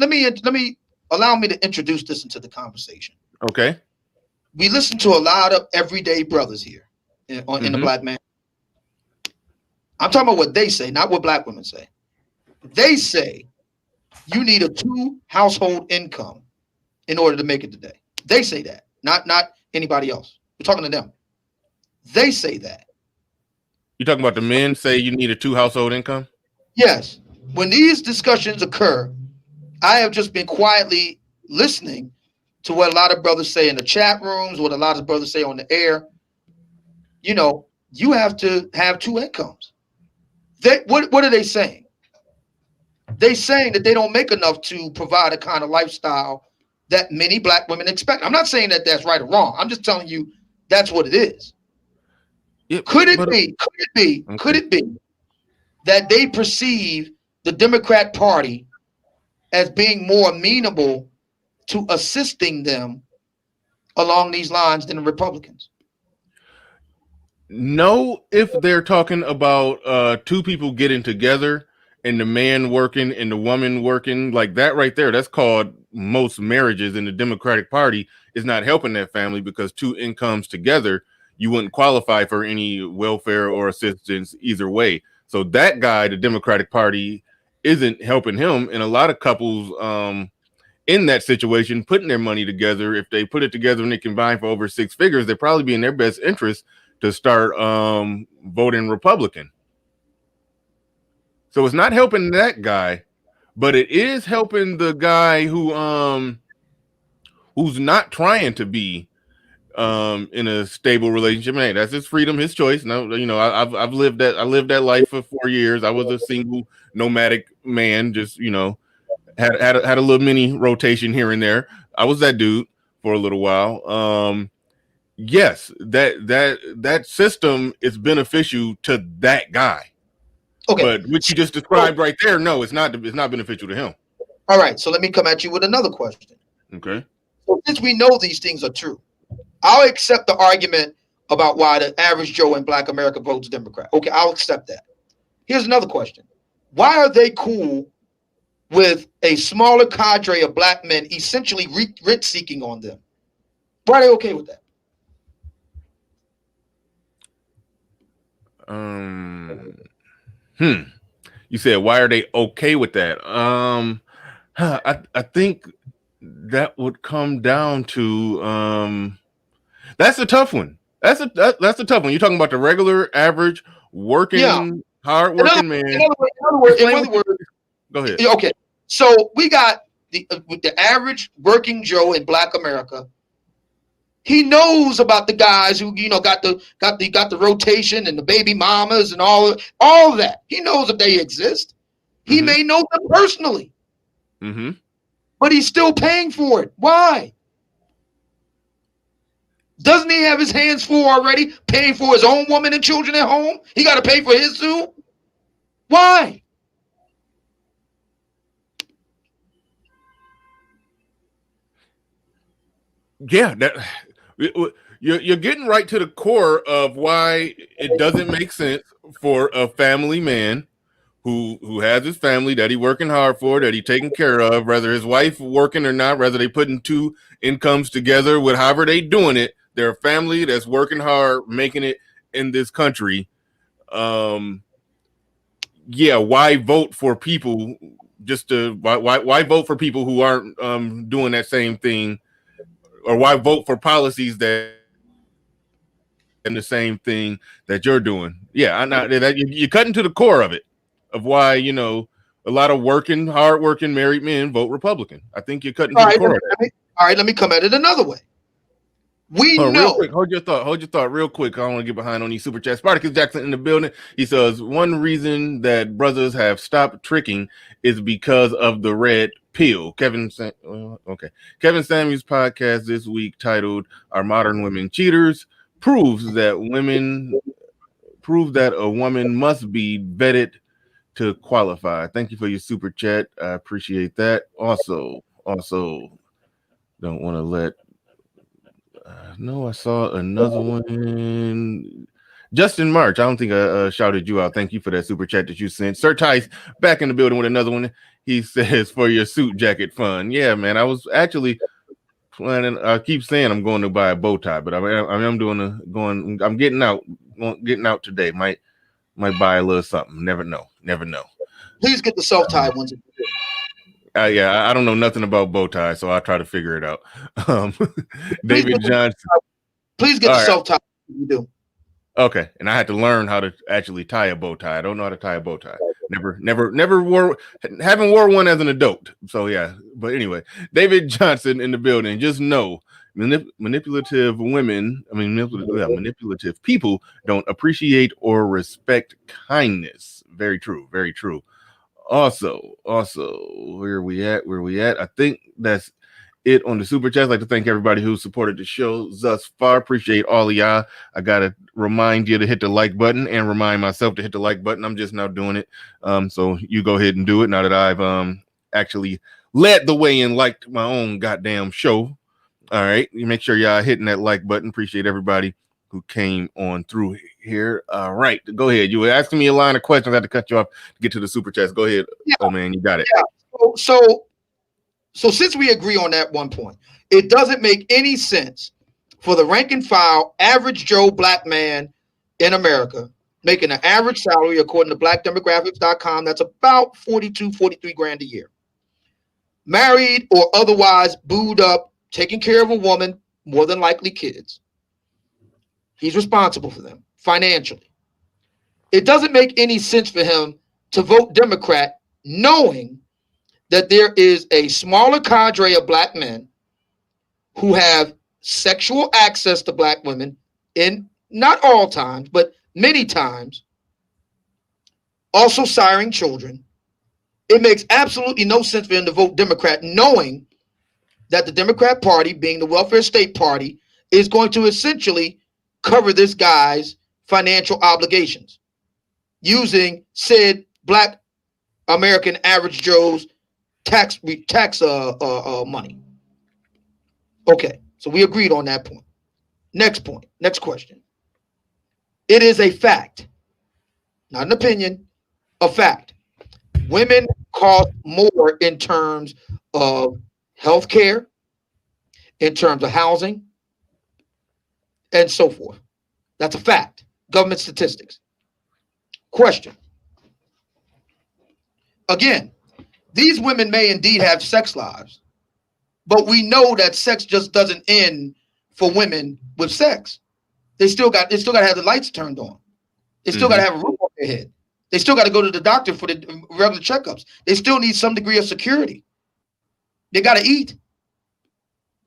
allow me to introduce this into the conversation. Okay. We listen to a lot of everyday brothers here in the Black man. I'm talking about what they say, not what Black women say. They say you need a 2 household income in order to make it today. They say that, not anybody else. We're talking to them. They say that. You talking about the men say you need a 2 household income? Yes. When these discussions occur, I have just been quietly listening to what a lot of brothers say in the chat rooms, what a lot of brothers say on the air. You have to have 2 incomes. What are they saying? They're saying that they don't make enough to provide a kind of lifestyle that many Black women expect. I'm not saying that that's right or wrong. I'm just telling you that's what it is. Could it be that they perceive the Democrat Party as being more amenable to assisting them along these lines than the Republicans? No, if they're talking about 2 people getting together and the man working and the woman working, like that right there, that's called most marriages in the Democratic Party is not helping that family because 2 incomes together, you wouldn't qualify for any welfare or assistance either way. So that guy, the Democratic Party, isn't helping him. And a lot of couples in that situation, putting their money together, if they put it together and they combine for over 6 figures, they'd probably be in their best interest to start voting Republican. So it's not helping that guy, but it is helping the guy who's not trying to be in a stable relationship. Hey, that's his freedom, his choice. No, I've lived that life for 4 years. I was a single nomadic man, just had a little mini rotation here and there. I was that dude for a little while. Yes, that system is beneficial to that guy. Okay, but what you just described right there, no, it's not beneficial to him. All right, so let me come at you with another question. Okay. So since we know these things are true, I'll accept the argument about why the average Joe in Black America votes Democrat. Okay, I'll accept that. Here's another question. Why are they cool with a smaller cadre of black men essentially rent seeking on them? Why are they okay with that? You said, why are they okay with that? I think that would come down to that's a tough one. That's a tough one. You're talking about the regular, average, Yeah. hard-working man. In other words, go ahead. Okay. So we got the average working Joe in Black America. He knows about the guys who got the rotation and the baby mamas and all of that. He knows that they exist. He may know them personally, but he's still paying for it. Why? Doesn't he have his hands full already, paying for his own woman and children at home? He got to pay for his too. Why? Yeah, you're getting right to the core of why it doesn't make sense for a family man who has his family that he working hard for, that he taking care of, whether his wife working or not, whether they putting two incomes together with however they doing it. They're a family that's working hard, making it in this country. Yeah, why vote for people why vote for people who aren't doing that same thing? Or why vote for policies that and the same thing that you're doing? Yeah, I know that you're cutting to the core of it, of why a lot of hard-working married men vote Republican. I think you're cutting to the core of it. All right, let me come at it another way. We know. Real quick, hold your thought real quick. I don't want to get behind on these super chats. Spartacus Jackson in the building. He says one reason that brothers have stopped tricking is because of the red pill. Kevin Samuels podcast this week titled "Are Modern Women Cheaters?" proves that a woman must be vetted to qualify. Thank you for your super chat. I appreciate that. Also, don't want to let. No, I saw another one. Justin March. I don't think I shouted you out. Thank you for that super chat that you sent. Sir Tice back in the building with another one. He says, for your suit jacket fun. Yeah, man. I was actually planning. I keep saying I'm going to buy a bow tie, but I'm getting out today. Might buy a little something. Never know. Please get the self-tie ones. Yeah, I don't know nothing about bow ties, so I'll try to figure it out. David Johnson. Please get the self-tie. You do. Okay, and I had to learn how to actually tie a bow tie. I don't know how to tie a bow tie. Haven't wore one as an adult. So yeah, but anyway, David Johnson in the building. Just know manipulative people don't appreciate or respect kindness. Very true. Very true. Also, where we at? I think that's it on the super chat. I'd like to thank everybody who supported the show thus far. Appreciate all of y'all. I gotta remind you to hit the like button and remind myself to hit the like button. I'm just now doing it. So you go ahead and do it now that I've actually led the way and liked my own goddamn show. All right, you make sure y'all hitting that like button. Appreciate everybody who came on through here. All right, go ahead. You were asking me a line of questions. I had to cut you off to get to the super chats. Go ahead. Yeah. Oh man, you got it. Yeah. So since we agree on that one point, it doesn't make any sense for the rank and file average Joe black man in America making an average salary according to blackdemographics.com. That's about 42, 43 grand a year. Married or otherwise booed up, taking care of a woman, more than likely kids. He's responsible for them financially. It doesn't make any sense for him to vote Democrat knowing that there is a smaller cadre of black men who have sexual access to black women in not all times, but many times, also siring children. It makes absolutely no sense for him to vote Democrat knowing that the Democrat Party, being the welfare state party, is going to essentially cover this guy's financial obligations using said black American average Joe's tax money. Okay, so we agreed on that point. Next question. It is a fact, not an opinion, a fact. Women cost more in terms of health care, in terms of housing, and so forth. That's a fact. Government statistics. Question. Again, these women may indeed have sex lives, but we know that sex just doesn't end for women with sex. They still got to have the lights turned on. They still got to have a roof on their head. They still got to go to the doctor for the regular checkups. They still need some degree of security. They got to eat.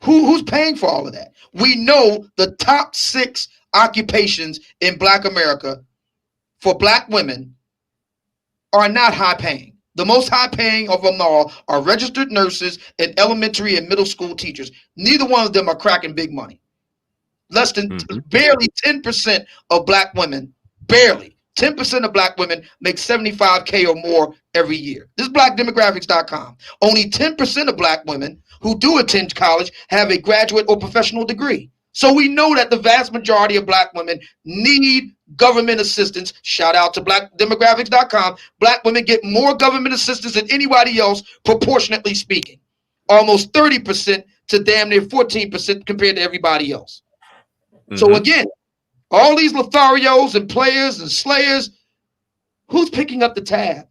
Who's paying for all of that? We know the top 6 occupations in Black America for Black women are not high paying. The most high paying of them all are registered nurses and elementary and middle school teachers. Neither one of them are cracking big money. Less than barely 10% of Black women, barely 10% of Black women make $75K or more every year. This is blackdemographics.com. Only 10% of Black women who do attend college have a graduate or professional degree. So we know that the vast majority of Black women need government assistance. Shout out to blackdemographics.com. Black women get more government assistance than anybody else, proportionately speaking. Almost 30% to damn near 14% compared to everybody else. So again, all these Lotharios and players and slayers, who's picking up the tab?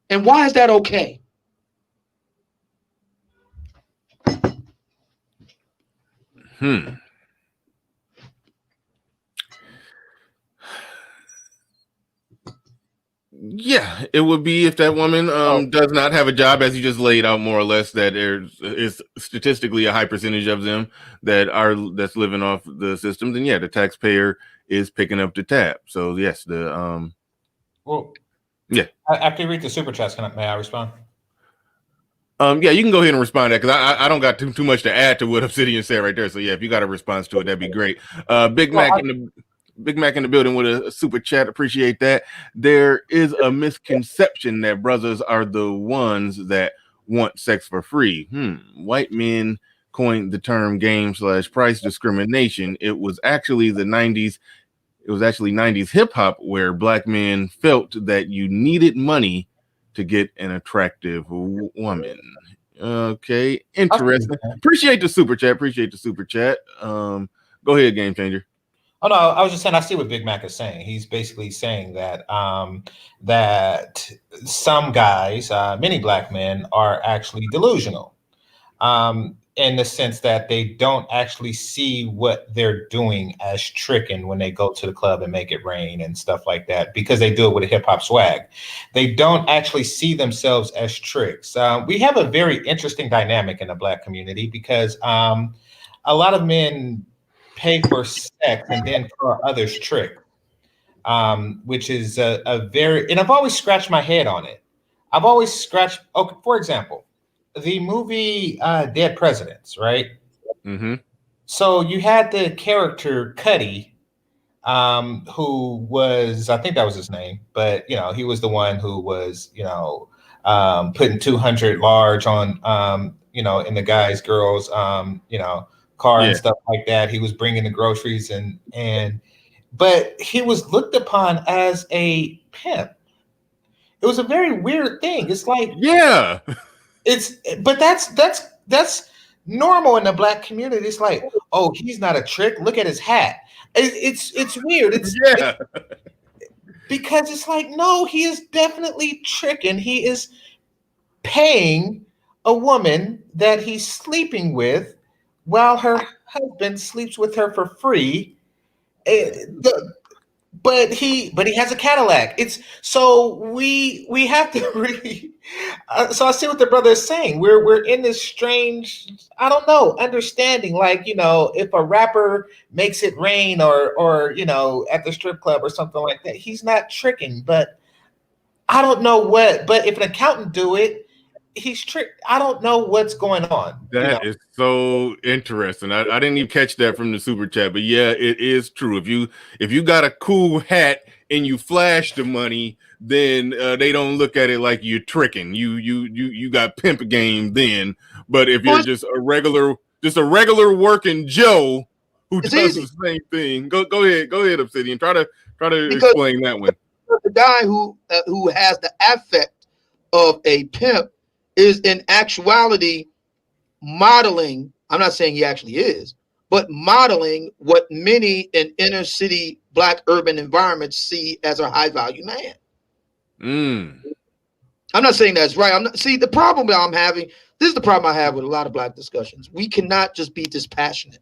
And why is that okay? Yeah, it would be if that woman does not have a job, as you just laid out more or less, that there is statistically a high percentage of them that's living off the system. Then yeah, the taxpayer is picking up the tab. So yes, after you read the super chats, may I respond? Yeah, you can go ahead and respond to that because I don't got too much to add to what Obsidian said right there. So yeah, if you got a response to it, that'd be great. Big Mac in the building with a super chat. Appreciate that. There is a misconception that brothers are the ones that want sex for free. White men coined the term game/price discrimination. It was actually the 90s. It was actually 90s hip hop where Black men felt that you needed money to get an attractive woman. Okay, interesting. Appreciate the super chat. Go ahead, Game Changer. Oh no, I was just saying I see what Big Mac is saying. He's basically saying that that some guys, many Black men, are actually delusional, in the sense that they don't actually see what they're doing as tricking when they go to the club and make it rain and stuff like that, because they do it with a hip hop swag. They don't actually see themselves as tricks. We have a very interesting dynamic in the Black community because a lot of men pay for sex and then for others trick, which is a very, and I've always scratched my head on it. Okay, for example, the movie Dead Presidents, right? So you had the character Cuddy, who was, I think that was his name, but he was the one who was, putting 200 large on, in the girls, car and stuff like that. He was bringing the groceries but he was looked upon as a pimp. It was a very weird thing. It's like, but that's normal in the Black community. It's like, oh, he's not a trick. Look at his hat. It's weird. It's because it's like, no, he is definitely tricking. He is paying a woman that he's sleeping with while her husband sleeps with her for free. But he has a Cadillac. It's so we have to really. So I see what the brother is saying. We're in this strange, I don't know, understanding. Like, if a rapper makes it rain or at the strip club or something like that, he's not tricking. But I don't know what. But if an accountant do it, he's tricked. I don't know what's going on. That is so interesting. I didn't even catch that from the super chat, but yeah, it is true. If you got a cool hat and you flash the money, then they don't look at it like you're tricking. You got pimp game then. But if you're just a regular working Joe who It's does easy. the same thing. Go ahead, Obsidian. Try to Because explain that one. the guy who has the affect of a pimp is in actuality modeling. I'm not saying he actually is, but modeling what many in inner city black urban environments see as a high value man. I'm not saying that's right. I'm not. See, the problem that I'm having. This is the problem I have with a lot of black discussions. We cannot just be dispassionate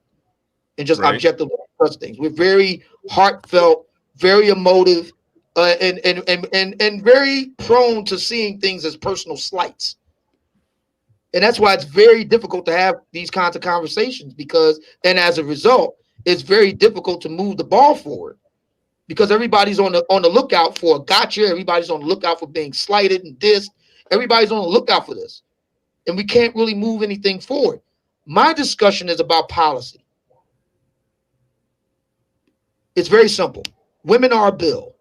and just Right. objectively discuss things. We're very heartfelt, very emotive, and very prone to seeing things as personal slights. And that's why it's very difficult to have these kinds of conversations and as a result, it's very difficult to move the ball forward because everybody's on the lookout for a gotcha. Everybody's on the lookout for being slighted and dissed. Everybody's on the lookout for this. And we can't really move anything forward. My discussion is about policy. It's very simple. Women are a bill.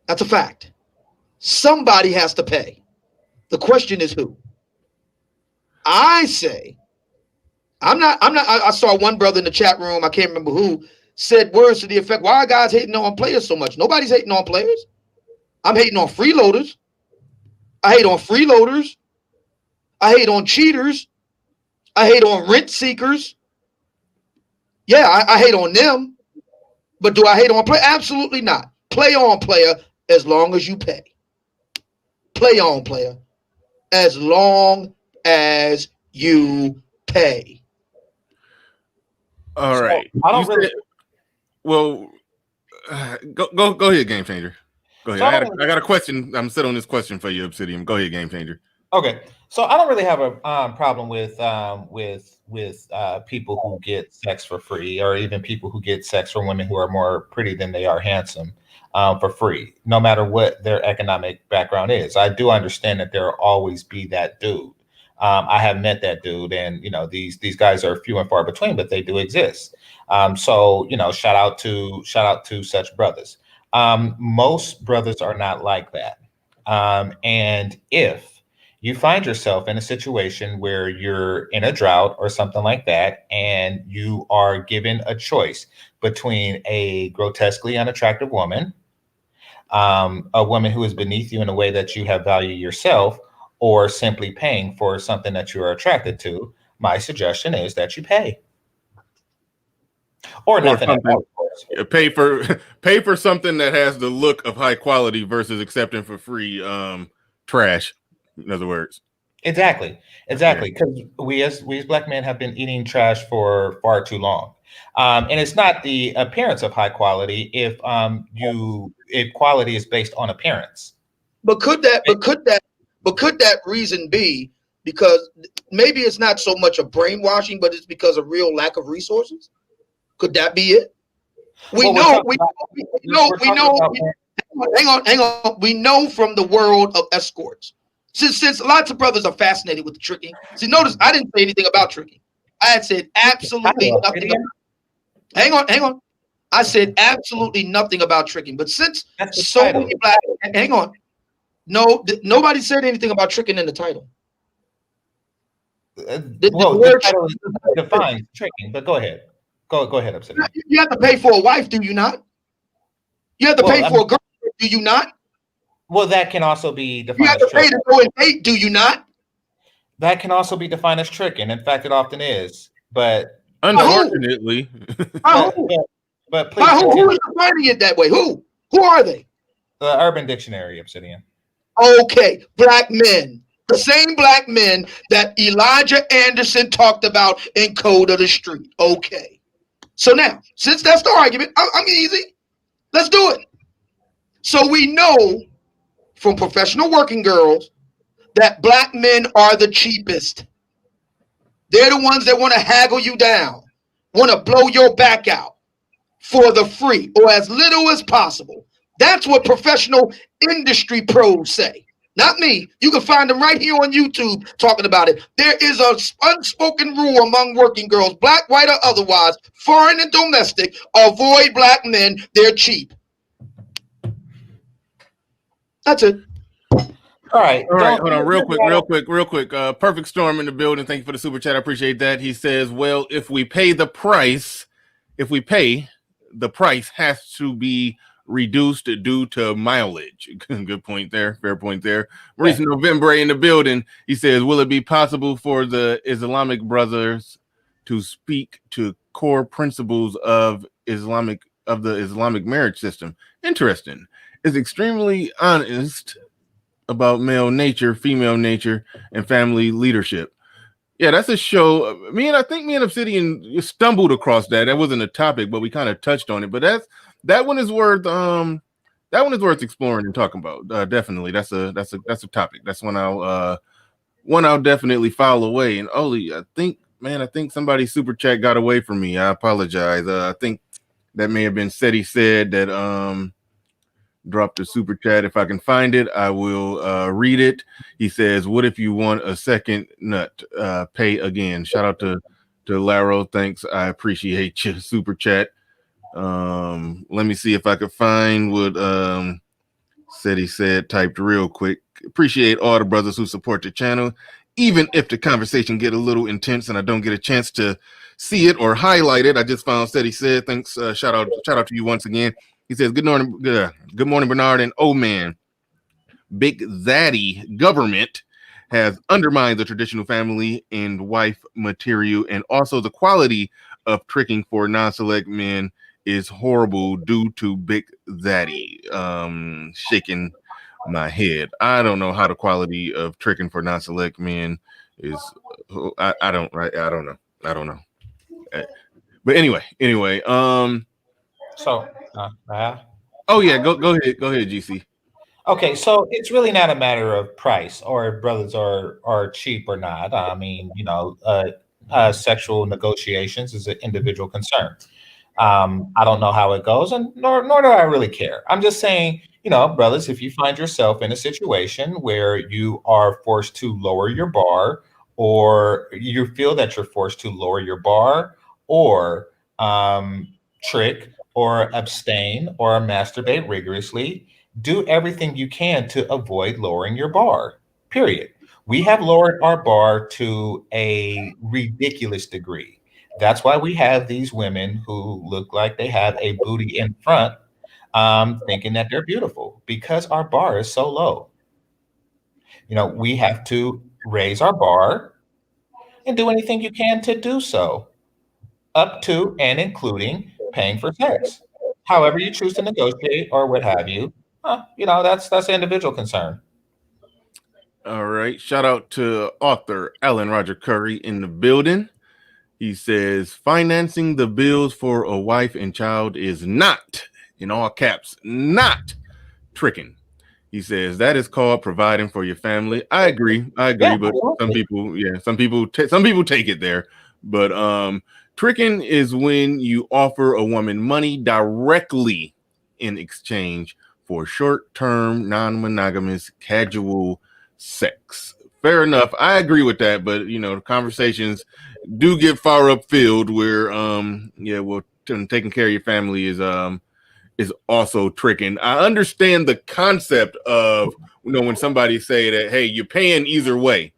That's a fact. Somebody has to pay. The question is who? I say, I saw one brother in the chat room, I can't remember who, said words to the effect, why are guys hating on players so much? Nobody's hating on players. I'm hating on freeloaders. I hate on freeloaders. I hate on cheaters. I hate on rent seekers. Yeah, I hate on them. But do I hate on play? Absolutely not. Play on, player, as long as you pay. Play on, player, as long as you pay. All right. I don't really. Well, go ahead, Game Changer. Go ahead. I got a question. I'm set on this question for you, Obsidian. Go ahead, Game Changer. Okay, so I don't really have a problem with people who get sex for free, or even people who get sex from women who are more pretty than they are handsome for free, no matter what their economic background is. I do understand that there will always be that dude. I have met that dude, and these guys are few and far between, but they do exist. So shout out to such brothers. Most brothers are not like that, and if you find yourself in a situation where you're in a drought or something like that, and you are given a choice between a grotesquely unattractive woman, a woman who is beneath you in a way that you have value yourself, or simply paying for something that you are attracted to, my suggestion is that you pay. Or nothing at all, of course. Pay for something that has the look of high quality versus accepting for free trash. In other words, exactly, because we as black men have been eating trash for far too long, and it's not the appearance of high quality if quality is based on appearance. But could that reason be because maybe it's not so much a brainwashing, but it's because of real lack of resources? Could that be it? We know. Hang on. We know from the world of escorts. Since lots of brothers are fascinated with the tricking. See, notice I didn't say anything about tricking. I had said absolutely nothing. Hang on. I said absolutely nothing about tricking. But since so many black, hang on. No, nobody said anything about tricking in the title. The word title defines tricking, but go ahead. Go ahead, Obsidian. You have to pay for a wife, do you not? You have to pay for a girl, do you not? Well, that can also be defined. You have to pay to go and date, do you not? That can also be defined as tricking. In fact, it often is. But unfortunately, but please, who is defining it that way? Who are they? The Urban Dictionary, Obsidian. Okay, black men. The same black men that Elijah Anderson talked about in Code of the Street. Okay. So now, since that's the argument, I'm easy. Let's do it. So we know from professional working girls that black men are the cheapest. They're the ones that want to haggle you down, want to blow your back out for the free or as little as possible. That's what professional industry pros say. Not me. You can find them right here on YouTube talking about it. There is an unspoken rule among working girls, black, white, or otherwise, foreign and domestic. Avoid black men. They're cheap. That's it. All right. All right, Don't hold on, real quick. Perfect Storm in the building. Thank you for the super chat. I appreciate that. He says, "Well, if we pay, the price has to be reduced due to mileage." Good point there. Fair point there. Maurice November in the building. He says, "Will it be possible for the Islamic brothers to speak to core principles of the Islamic marriage system?" Interesting. Is extremely honest about male nature, female nature, and family leadership. Yeah, that's a show. I think me and Obsidian stumbled across that. That wasn't a topic, but we kind of touched on it. But that one is worth exploring and talking about. Definitely, that's a topic. That's one I'll definitely file away. And Oli, I think somebody's super chat got away from me. I apologize. I think that may have been Seti said that dropped a super chat. If I can find it, I will read it. He says, "What if you want a second nut? Pay again." Shout out to Laro. Thanks. I appreciate your super chat. Let me see if I could find what Seti said typed real quick. Appreciate all the brothers who support the channel. Even if the conversation get a little intense and I don't get a chance to see it or highlight it, I just found Seti said. Thanks. Shout out to you once again. He says, good morning, Bernard and man. Big Zaddy government has undermined the traditional family and wife material, and also the quality of tricking for non-select men is horrible due to Big Zaddy. Shaking my head. I don't know how the quality of tricking for non-select men is. I don't know. But anyway. So, oh yeah, go ahead, GC. Okay, so it's really not a matter of price or if brothers are cheap or not. I mean, sexual negotiations is an individual concern. I don't know how it goes, and nor do I really care. I'm just saying, brothers, if you find yourself in a situation where you are forced to lower your bar, or you feel that you're forced to lower your bar, or trick, or abstain, or masturbate rigorously, do everything you can to avoid lowering your bar, period. We have lowered our bar to a ridiculous degree. That's why we have these women who look like they have a booty in front, thinking that they're beautiful, because our bar is so low. We have to raise our bar and do anything you can to do so, up to and including paying for sex. However you choose to negotiate or what have you, that's an individual concern. All right. Shout out to author Alan Roger Curry in the building. He says, financing the bills for a wife and child is not, in all caps, not tricking. He says that is called providing for your family. I agree, Yeah, but some people take it there. But tricking is when you offer a woman money directly in exchange for short-term, non-monogamous, casual sex. Fair enough. I agree with that, but the conversations do get far upfield where taking care of your family is also tricking. I understand the concept of when somebody say that, hey, you're paying either way,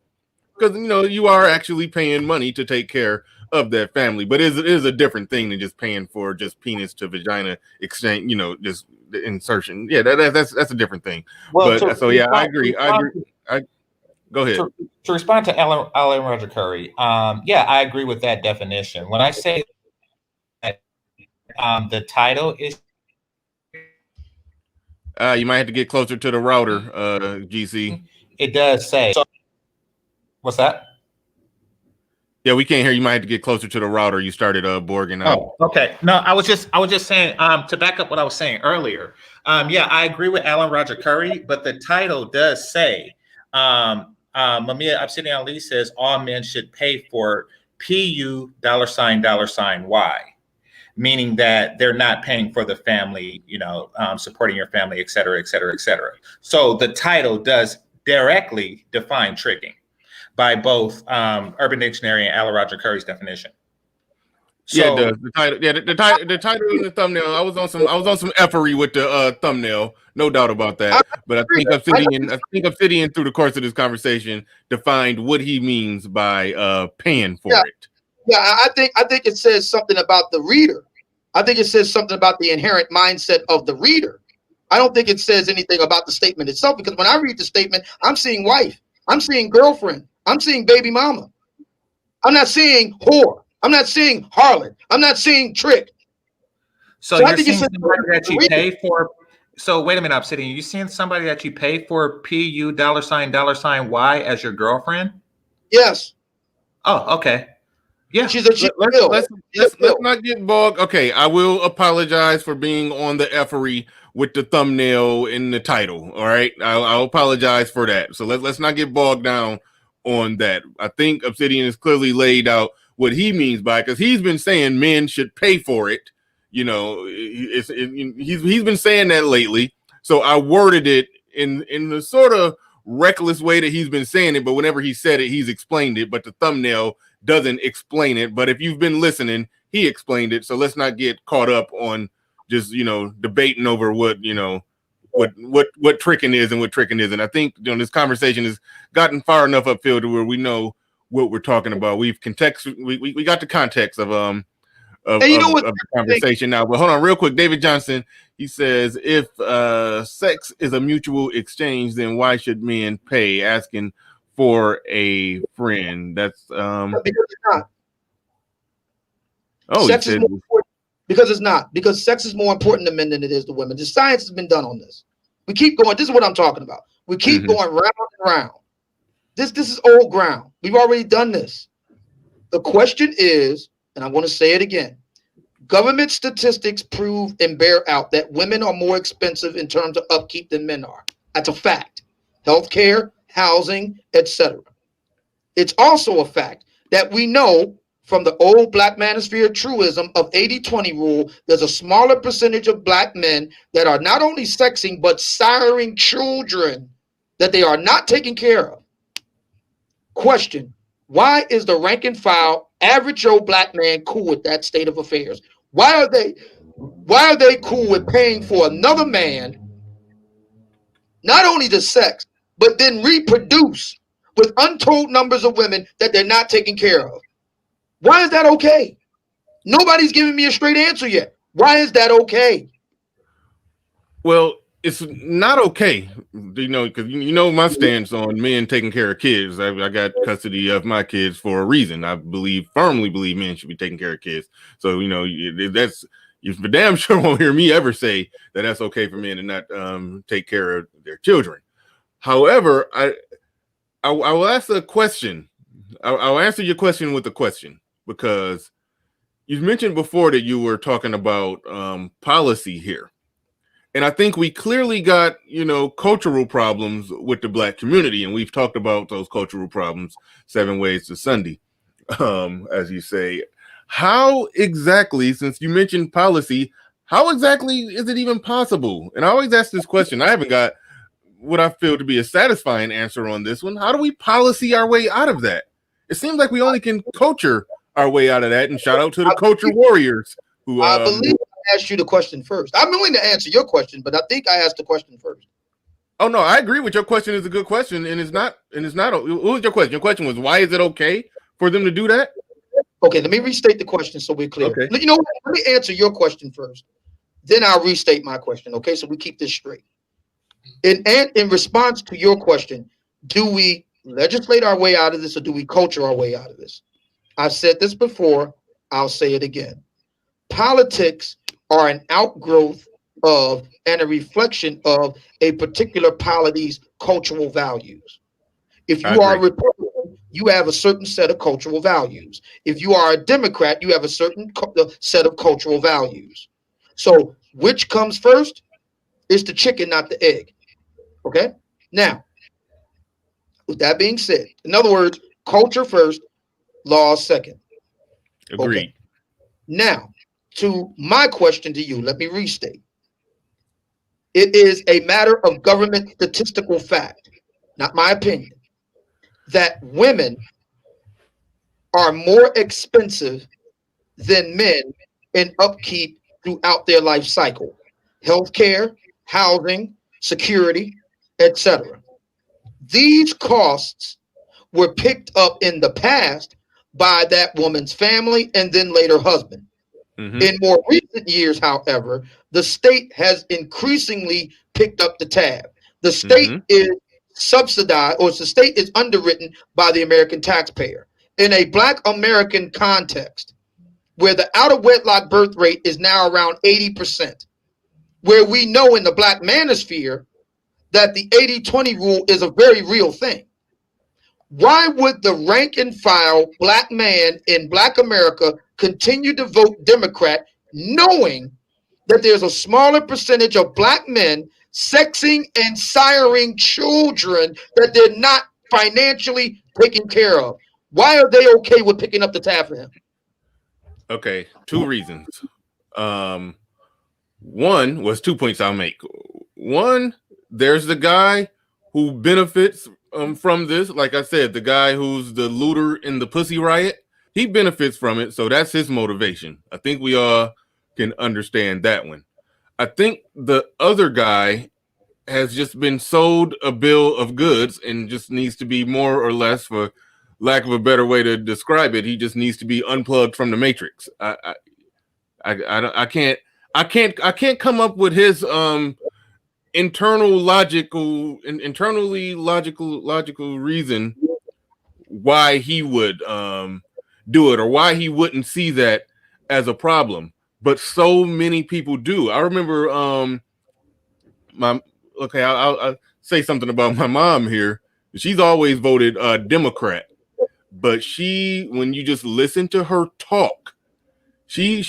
because you are actually paying money to take care of that family, but it is a different thing than just paying for just penis to vagina exchange, just the insertion. Yeah, that's a different thing. Well, I agree. Go ahead. To respond to Alan Roger Curry, I agree with that definition. When I say that the title is, you might have to get closer to the router, GC. It does say. So, what's that? Yeah, we can't hear. You might have to get closer to the router. You started borging out. Oh, okay. No, I was just saying, to back up what I was saying earlier. I agree with Alan Roger Curry, but the title does say, Mumia Obsidian Ali says all men should pay for PU $$Y, meaning that they're not paying for the family, supporting your family, et cetera, et cetera, et cetera. So the title does directly define tricking by both Urban Dictionary and Alan Roger Curry's definition. So, Yeah, the title. Yeah, the title and the thumbnail. I was on some effery with the thumbnail, no doubt about I that. But agree. I think Obsidian through the course of this conversation defined what he means by paying Yeah, for it. yeah. I think it says something about the reader. I think it says something about the inherent mindset of the reader. I don't think it says anything about the statement itself, because when I read the statement, I'm seeing wife, I'm seeing girlfriend, I'm seeing baby mama. I'm not seeing whore. I'm not seeing harlot. I'm not seeing trick. so So I you're think it seeing says somebody that the you reader. pay for. So wait a minute, Obsidian. You seeing somebody that you pay for PU $ Y as your girlfriend? Yes, Oh, okay. Yeah. she's a bill. She's a Let's bill. not get bogged. Okay, I will apologize for being on the effery with the thumbnail in the title. All right, I'll apologize for that. So let's not get bogged down on that. I think Obsidian has clearly laid out what he means by, because he's been saying men should pay for it. You know, he's been saying that lately. So I worded it in the sort of reckless way that he's been saying it, but whenever he said it, he's explained it. But the thumbnail doesn't explain it. But if you've been listening, he explained it. So let's not get caught up on just, debating over what tricking is and what tricking isn't. I think this conversation has gotten far enough upfield to where we know what we're talking about. We got the context of And you know what? the conversation now. But hold on real quick. David Johnson, he says, if sex is a mutual exchange, then why should men pay? Asking for a friend. That's Because it's not. oh, Sex he is said, more important. Because it's not. Because sex is more important to men than it is to women. The science has been done on this. We keep going. This is what I'm talking about. We keep going round and round. This is old ground. We've already done this. The question is, and I'm going to say it again, government statistics prove and bear out that women are more expensive in terms of upkeep than men are. That's a fact. Healthcare, housing, etc. It's also a fact that we know from the old Black manosphere truism of 80-20 rule, there's a smaller percentage of Black men that are not only sexing, but siring children that they are not taking care of. Question: why is the rank and file average Joe Black man cool with that state of affairs? Why are they cool with paying for another man not only to sex, but then reproduce with untold numbers of women that they're not taking care of? Why is that okay? Nobody's giving me a straight answer yet. Why is that okay? well, it's not okay, because my stance on men taking care of kids. I got custody of my kids for a reason. I firmly believe men should be taking care of kids. So that's, you for damn sure won't hear me ever say that that's okay for men to not take care of their children. However, I will ask a question. I'll answer your question with a question, because you mentioned before that you were talking about policy here. And I think we clearly got, cultural problems with the Black community. And we've talked about those cultural problems 7 ways to Sunday, as you say. How exactly, since you mentioned policy, how exactly is it even possible? And I always ask this question. I haven't got what I feel to be a satisfying answer on this one. How do we policy our way out of that? It seems like we only can culture our way out of that. And shout out to the culture warriors who I believe I asked you the question first. I'm willing to answer your question, but I think I asked the question first. Oh no, I agree with your question. Is a good question, and it's not. What was your question? Your question was, why is it okay for them to do that? Okay, let me restate the question so we're clear. Okay. You know what? Let me answer your question first. Then I'll restate my question. Okay, so we keep this straight. In response to your question, do we legislate our way out of this, or do we culture our way out of this? I've said this before. I'll say it again. Politics are an outgrowth of and a reflection of a particular polity's cultural values. If you are a Republican, you have a certain set of cultural values. If you are a Democrat, you have a certain set of cultural values. So which comes first? It's the chicken, not the egg. Okay? Now, with that being said, in other words, culture first, law second. Agreed. Okay. Now, to my question to you, let me restate. It is a matter of government statistical fact, not my opinion, that women are more expensive than men in upkeep throughout their life cycle: healthcare, housing, security, etc. These costs were picked up in the past by that woman's family and then later husband. Mhm. In more recent years, however, the state has increasingly picked up the tab. The state Mhm. is subsidized, or the state is underwritten by the American taxpayer. In a Black American context, where the out of wedlock birth rate is now around 80%, where we know in the Black manosphere that the 80-20 rule is a very real thing. Why would the rank and file Black man in Black America continue to vote Democrat, knowing that there's a smaller percentage of Black men sexing and siring children that they're not financially taking care of? Why are they okay with picking up the tab for him? Okay, two reasons. One was 2 points I'll make. One, there's the guy who benefits from this. Like I said, the guy who's the looter in the Pussy Riot, he benefits from it. So that's his motivation. I think we all can understand that one. I think the other guy has just been sold a bill of goods and just needs to be more or less, for lack of a better way to describe it, he just needs to be unplugged from the matrix. I can't come up with his internally logical reason why he would do it, or why he wouldn't see that as a problem. But so many people do. I remember I'll say something about my mom here. She's always voted Democrat, but when you just listen to her talk, she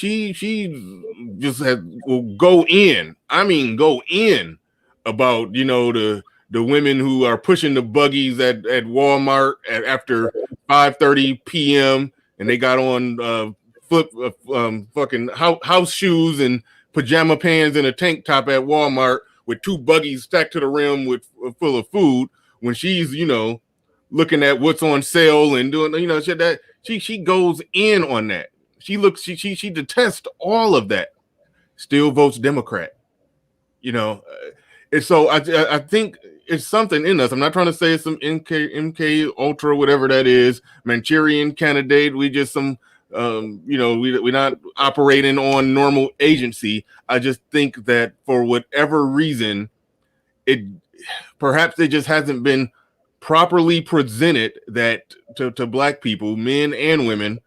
just will go in. I mean, go in about the women who are pushing the buggies at Walmart after 5:30 p.m. and they got on fucking house shoes and pajama pants and a tank top at Walmart with two buggies stacked to the rim with full of food, when she's looking at what's on sale and doing she goes in on that. She detests all of that, still votes Democrat. And so I think it's something in us. I'm not trying to say it's some MK Ultra, whatever that is, Manchurian candidate. We just we're not operating on normal agency. I just think that for whatever reason, perhaps it just hasn't been properly presented that to Black people, men and women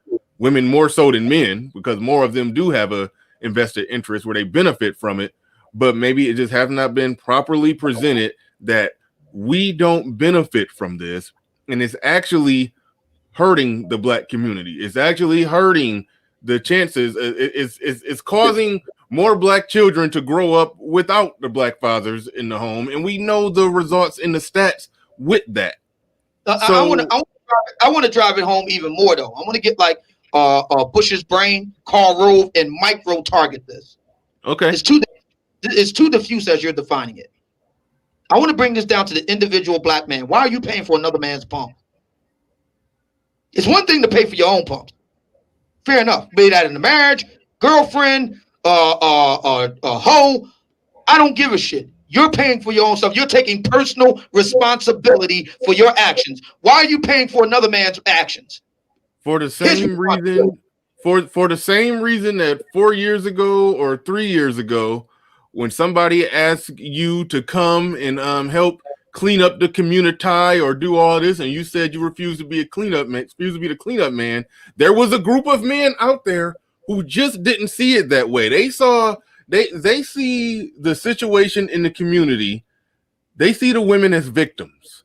more so than men, because more of them do have a invested interest where they benefit from it. But maybe it just has not been properly presented that we don't benefit from this, and it's actually hurting the Black community. It's actually hurting the chances. It's causing more Black children to grow up without the Black fathers in the home, and we know the results in the stats with that. I want to drive it home even more though. I want to get like Bush's brain, Karl Rove, and micro target this. Okay, it's too diffuse as you're defining it. I want to bring this down to the individual Black man. Why are you paying for another man's pump? It's one thing to pay for your own pumps. Fair enough. Be that in a marriage, girlfriend, hoe. I don't give a shit. You're paying for your own stuff. You're taking personal responsibility for your actions. Why are you paying for another man's actions? For the same reason, for the same reason that 4 years ago or 3 years ago, when somebody asked you to come and help clean up the community or do all this, and you said you refused to be a cleanup man, the cleanup man, there was a group of men out there who just didn't see it that way. They see the situation in the community. They see the women as victims.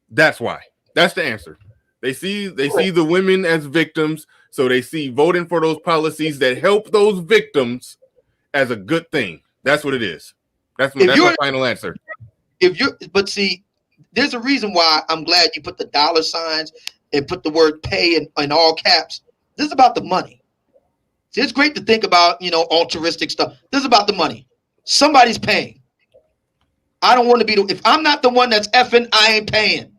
That's why. That's the answer. They see the women as victims, so they see voting for those policies that help those victims as a good thing. That's what it is. That's my final answer. But see, there's a reason why I'm glad you put the dollar signs and put the word pay in all caps. This is about the money. See, it's great to think about, altruistic stuff. This is about the money. Somebody's paying. I don't want to be if I'm not the one that's effing, I ain't paying.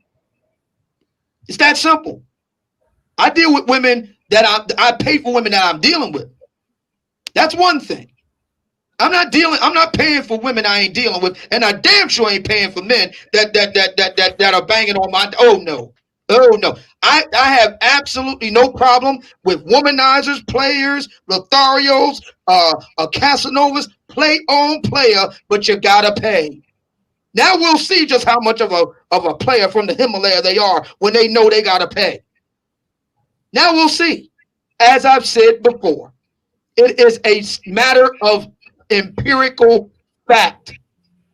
It's that simple. I deal with women that I pay for women that I'm dealing with. That's one thing. I'm not paying for women I ain't dealing with, and I damn sure ain't paying for men that are banging on my. Oh no. I have absolutely no problem with womanizers, players, Lotharios, Casanovas, play on player, but you gotta pay. Now we'll see just how much of a player from the Himalaya they are when they know they gotta pay. Now we'll see. As I've said before, it is a matter of empirical fact.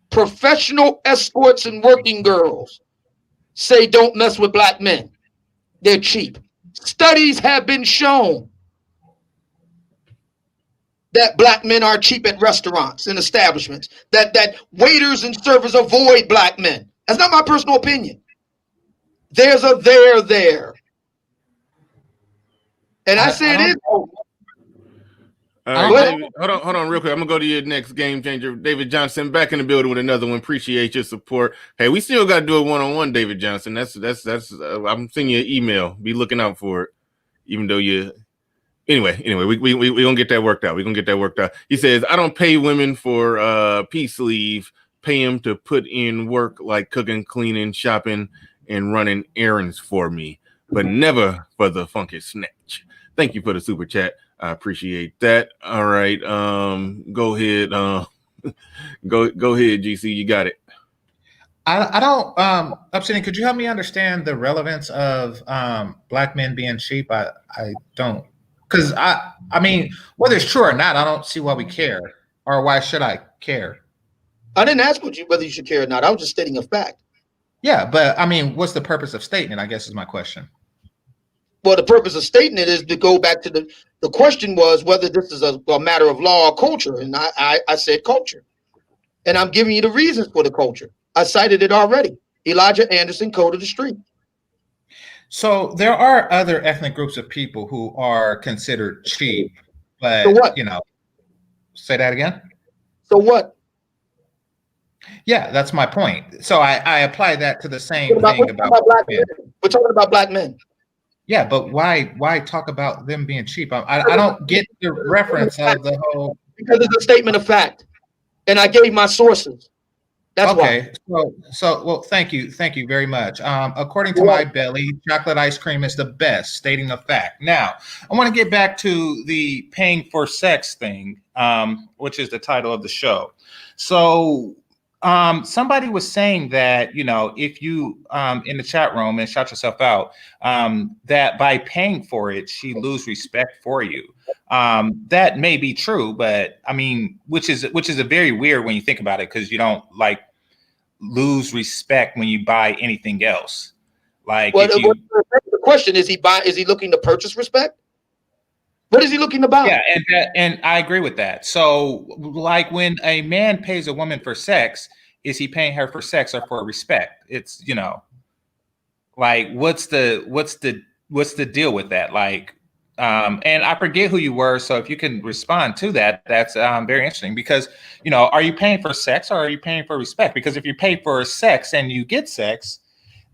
Professional escorts and working girls say don't mess with black men. They're cheap. Studies have been shown that black men are cheap at restaurants and establishments, that waiters and servers avoid black men. That's not my personal opinion. There's a there. And I say it is. All right, David, hold on real quick. I'm gonna go to your next game changer, David Johnson, back in the building with another one. Appreciate your support. Hey, we still got to do a one-on-one, David Johnson. That's I'm sending you an email. Be looking out for it. Even though you, anyway, we gonna get that worked out. We gonna get that worked out. He says, I don't pay women for peace leave. Pay them to put in work like cooking, cleaning, shopping, and running errands for me, but never for the funky snatch. Thank you for the super chat. I appreciate that. All right. Go ahead. Go ahead, GC. You got it. I don't, Obsidian, could you help me understand the relevance of black men being cheap? I don't, because I mean, whether it's true or not, I don't see why we care, or why should I care? I didn't ask whether you should care or not. I was just stating a fact. Yeah, but I mean, what's the purpose of stating it, I guess is my question. Well, the purpose of stating it is to go back to the question was whether this is a matter of law or culture. And I said culture. And I'm giving you the reasons for the culture. I cited it already. Elijah Anderson, Code of the Street. So there are other ethnic groups of people who are considered cheap, but So what? you know, say that again. So what? Yeah, that's my point. So I apply that to the same thing about black men. We're talking about black men. Yeah, but why talk about them being cheap? I don't get the reference of the whole. Because it's a statement of fact, and I gave my sources. That's okay. Why. So well, thank you very much. According to my belly, chocolate ice cream is the best, stating a fact. Now, I want to get back to the paying for sex thing, which is the title of the show. So. Somebody was saying that, you know, if you in the chat room, and shout yourself out, that by paying for it, she lose respect for you. That may be true, but I mean, which is a very weird when you think about it, because you don't like lose respect when you buy anything else. Like, well, the question is, is he looking to purchase respect? What is he looking to buy? Yeah, and I agree with that. So, like, when a man pays a woman for sex, is he paying her for sex or for respect? It's, you know, like, what's the deal with that? Like, and I forget who you were, so if you can respond to that, that's very interesting. Because, you know, are you paying for sex or are you paying for respect? Because if you pay for sex and you get sex,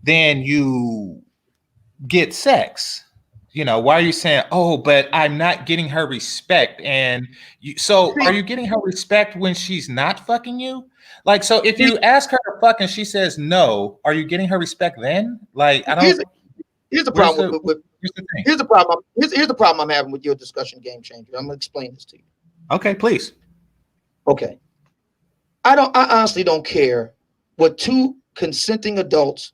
then you get sex. You know, why are you saying, oh, but I'm not getting her respect? And so are you getting her respect when she's not fucking you? Like, so if you ask her to fuck and she says no, are you getting her respect then? Like, I don't. Here's the problem. Here's the problem. Here's the problem I'm having with your discussion, Game Changer. I'm gonna explain this to you. Okay, please. Okay. I honestly don't care what two consenting adults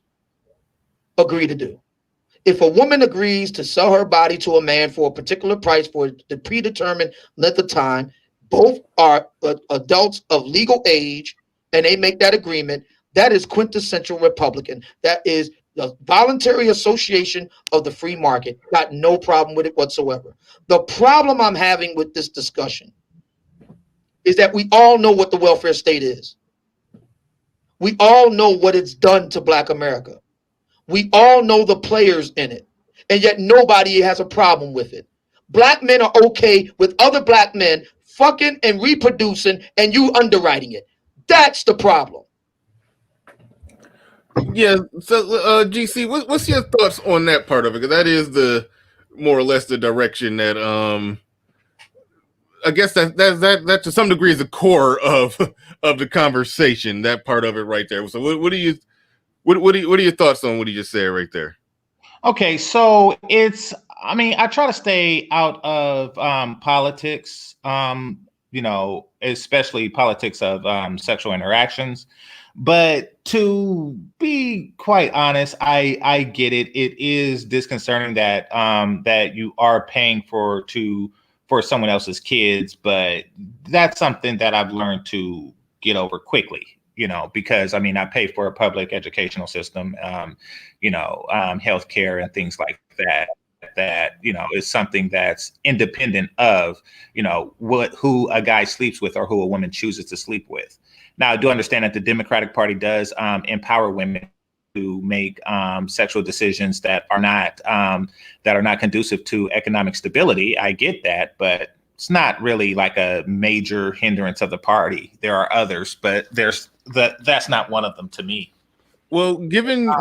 agree to do. If a woman agrees to sell her body to a man for a particular price for the predetermined length of time, both are adults of legal age, and they make that agreement, that is quintessential Republican. That is the voluntary association of the free market. Got no problem with it whatsoever. The problem I'm having with this discussion is that we all know what the welfare state is. We all know what it's done to Black America. We all know the players in it, and yet nobody has a problem with it. Black men are okay with other black men fucking and reproducing, and you underwriting it. That's the problem. Yeah. So, GC, what's your thoughts on that part of it? Because that is more or less the direction that I guess that to some degree is the core of the conversation. That part of it right there. So what are your thoughts on what he just said right there? Okay, so I mean, I try to stay out of politics, especially politics of sexual interactions. But to be quite honest, I get it. It is disconcerting that that you are paying for someone else's kids, but that's something that I've learned to get over quickly. Because I mean, I pay for a public educational system, healthcare and things like that. That is something that's independent of who a guy sleeps with or who a woman chooses to sleep with. Now, I do understand that the Democratic Party does empower women to make sexual decisions that are not conducive to economic stability. I get that, but it's not really like a major hindrance of the party. There are others, but that's not one of them to me. Well, given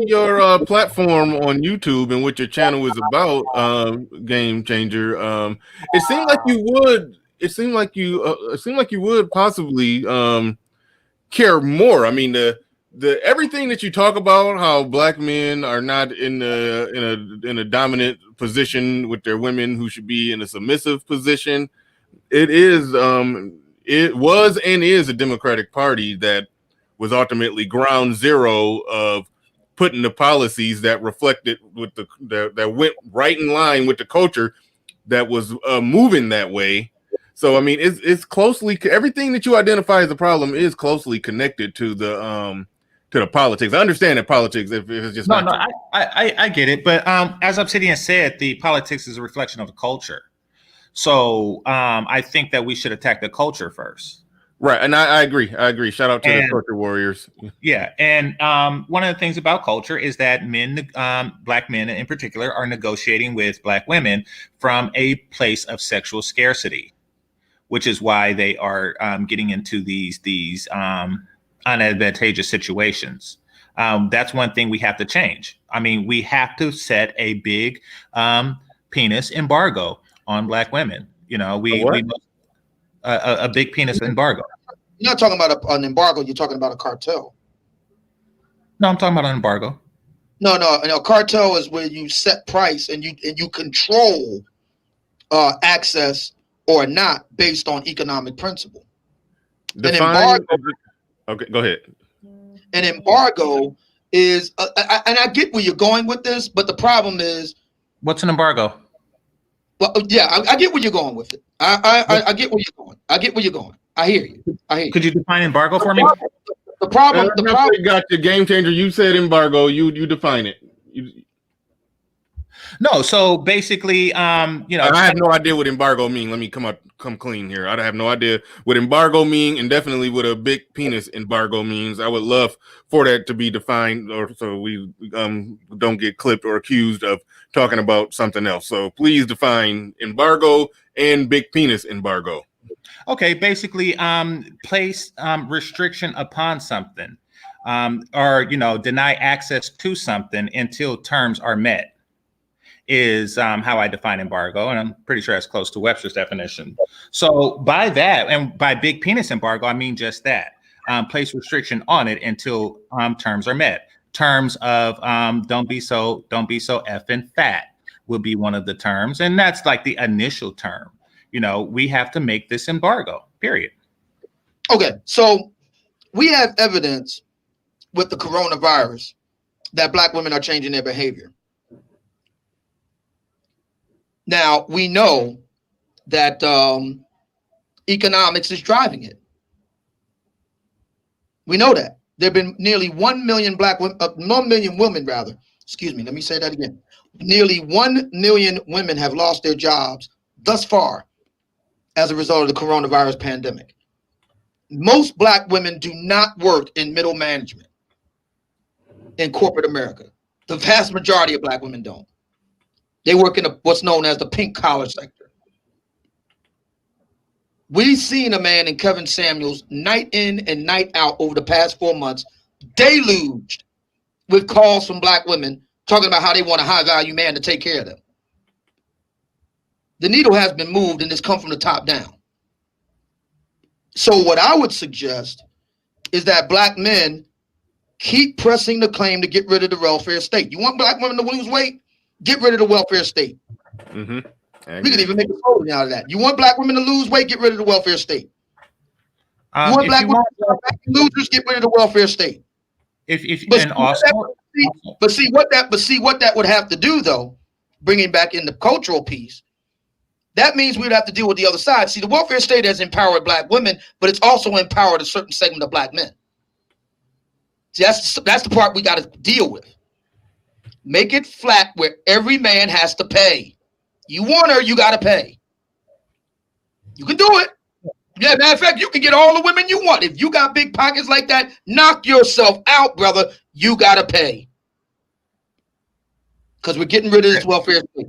your platform on YouTube and what your channel is about, Game Changer, it seemed like you would. It seemed like you would possibly care more. I mean, the everything that you talk about, how black men are not in a dominant position with their women who should be in a submissive position. It was and is a Democratic Party that was ultimately ground zero of putting the policies that reflected that went right in line with the culture that was moving that way. So I mean, it's closely, everything that you identify as a problem is closely connected to the politics. I understand that politics, if it's just no, not. I get it, but as Obsidian said, the politics is a reflection of the culture. So I think that we should attack the culture first. Right, and I agree. Shout out to the culture warriors. Yeah, and one of the things about culture is that men, black men in particular, are negotiating with black women from a place of sexual scarcity, which is why they are getting into these unadvantageous situations. That's one thing we have to change. I mean, we have to set a big penis embargo on black women. A big penis embargo. You're not talking about an embargo. You're talking about a cartel. No, I'm talking about an embargo. No. A cartel is where you set price and you control access or not based on economic principle. An embargo. Okay, go ahead. An embargo is, and I get where you're going with this, but the problem is, what's an embargo? Well, yeah, I get where you're going with it. I get where you're going. I get where you're going. I hear you. Could you define embargo for me? The problem. Got your Game Changer. You said embargo. You define it. No, so basically, I have no idea what embargo mean. Let me come clean here. I have no idea what embargo mean, and definitely what a big penis embargo means. I would love for that to be defined, or so we don't get clipped or accused of talking about something else. So please define embargo and big penis embargo. Okay, basically, place restriction upon something, or deny access to something until terms are met. Is how I define embargo, and I'm pretty sure that's close to Webster's definition. So by that, and by big penis embargo, I mean just that. Place restriction on it until terms are met. Terms of don't be so effing fat will be one of the terms, and that's like the initial term. We have to make this embargo, period. Okay, so we have evidence with the coronavirus that black women are changing their behavior. Now, we know that economics is driving it. We know that. There have been nearly 1 million black women, 1 million women rather. Excuse me, let me say that again. Nearly 1 million women have lost their jobs thus far as a result of the coronavirus pandemic. Most black women do not work in middle management in corporate America. The vast majority of black women don't. They work in what's known as the pink collar sector. We've seen a man in Kevin Samuels night in and night out over the past 4 months, deluged with calls from black women talking about how they want a high value man to take care of them. the needle has been moved and it's come from the top down. So what I would suggest is that black men keep pressing the claim to get rid of the welfare state. You want black women to lose weight? Get rid of the welfare state. Mm-hmm. We can even make a slogan out of that. You want black women to lose weight? Get rid of the welfare state. You want black women losers? Get rid of the welfare state. But see what that would have to do, though, bringing back in the cultural piece. That means we'd have to deal with the other side. See, the welfare state has empowered black women, but it's also empowered a certain segment of black men. See, that's the part we got to deal with. Make it flat where every man has to pay. You want her, you got to pay. You can do it. Yeah, matter of fact, you can get all the women you want. If you got big pockets like that, knock yourself out, brother. You got to pay. Because we're getting rid of this welfare state.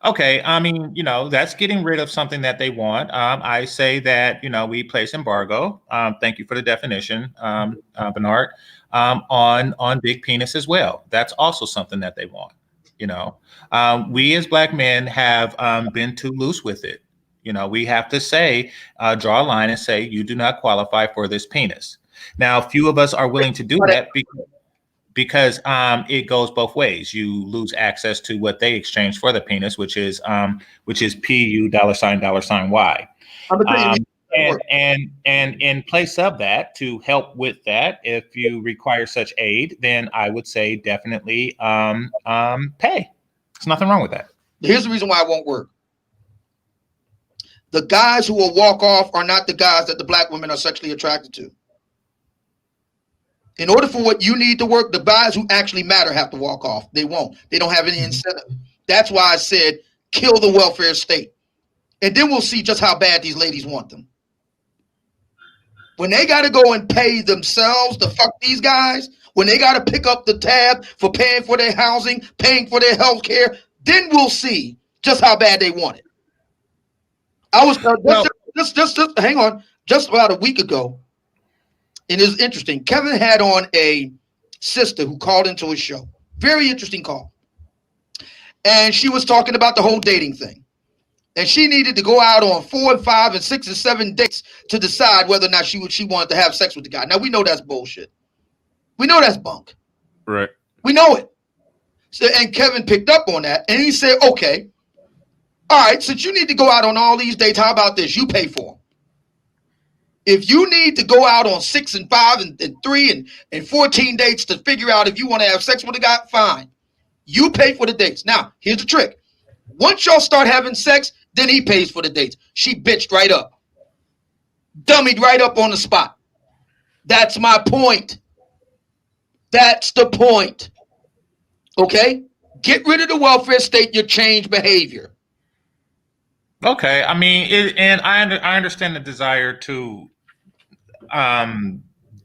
Okay, I mean, that's getting rid of something that they want. I say that, we place embargo. Thank you for the definition, Bernard, on big penis as well. That's also something that they want. We as black men have been too loose with it. We have to say, draw a line and say, you do not qualify for this penis. Now, few of us are willing to do that because it goes both ways. You lose access to what they exchange for the penis, which is PU $$Y. And in place of that, to help with that, if you require such aid, then I would say definitely pay. There's nothing wrong with that. Here's the reason why it won't work. The guys who will walk off are not the guys that the black women are sexually attracted to. In order for what you need to work, the guys who actually matter have to walk off. They won't. They don't have any incentive. That's why I said kill the welfare state. And then we'll see just how bad these ladies want them. When they got to go and pay themselves to fuck these guys, when they got to pick up the tab for paying for their housing, paying for their health care, then we'll see just how bad they want it. I was just hang on, just about a week ago. And it was interesting. Kevin had on a sister who called into his show. Very interesting call. And she was talking about the whole dating thing. And she needed to go out on 4 and 5 and 6 and 7 dates to decide whether or not she wanted to have sex with the guy. Now, we know that's bullshit. We know that's bunk. Right. We know it. So, and Kevin picked up on that. And he said, okay, all right, since you need to go out on all these dates, how about this? You pay for them. If you need to go out on 6 and 5 and 3 and 14 dates to figure out if you want to have sex with a guy, fine. You pay for the dates. Now, here's the trick. Once y'all start having sex, then he pays for the dates. She bitched right up. Dummied right up on the spot. That's my point. That's the point. Okay? Get rid of the welfare state, you change behavior. Okay. I mean, and I understand the desire to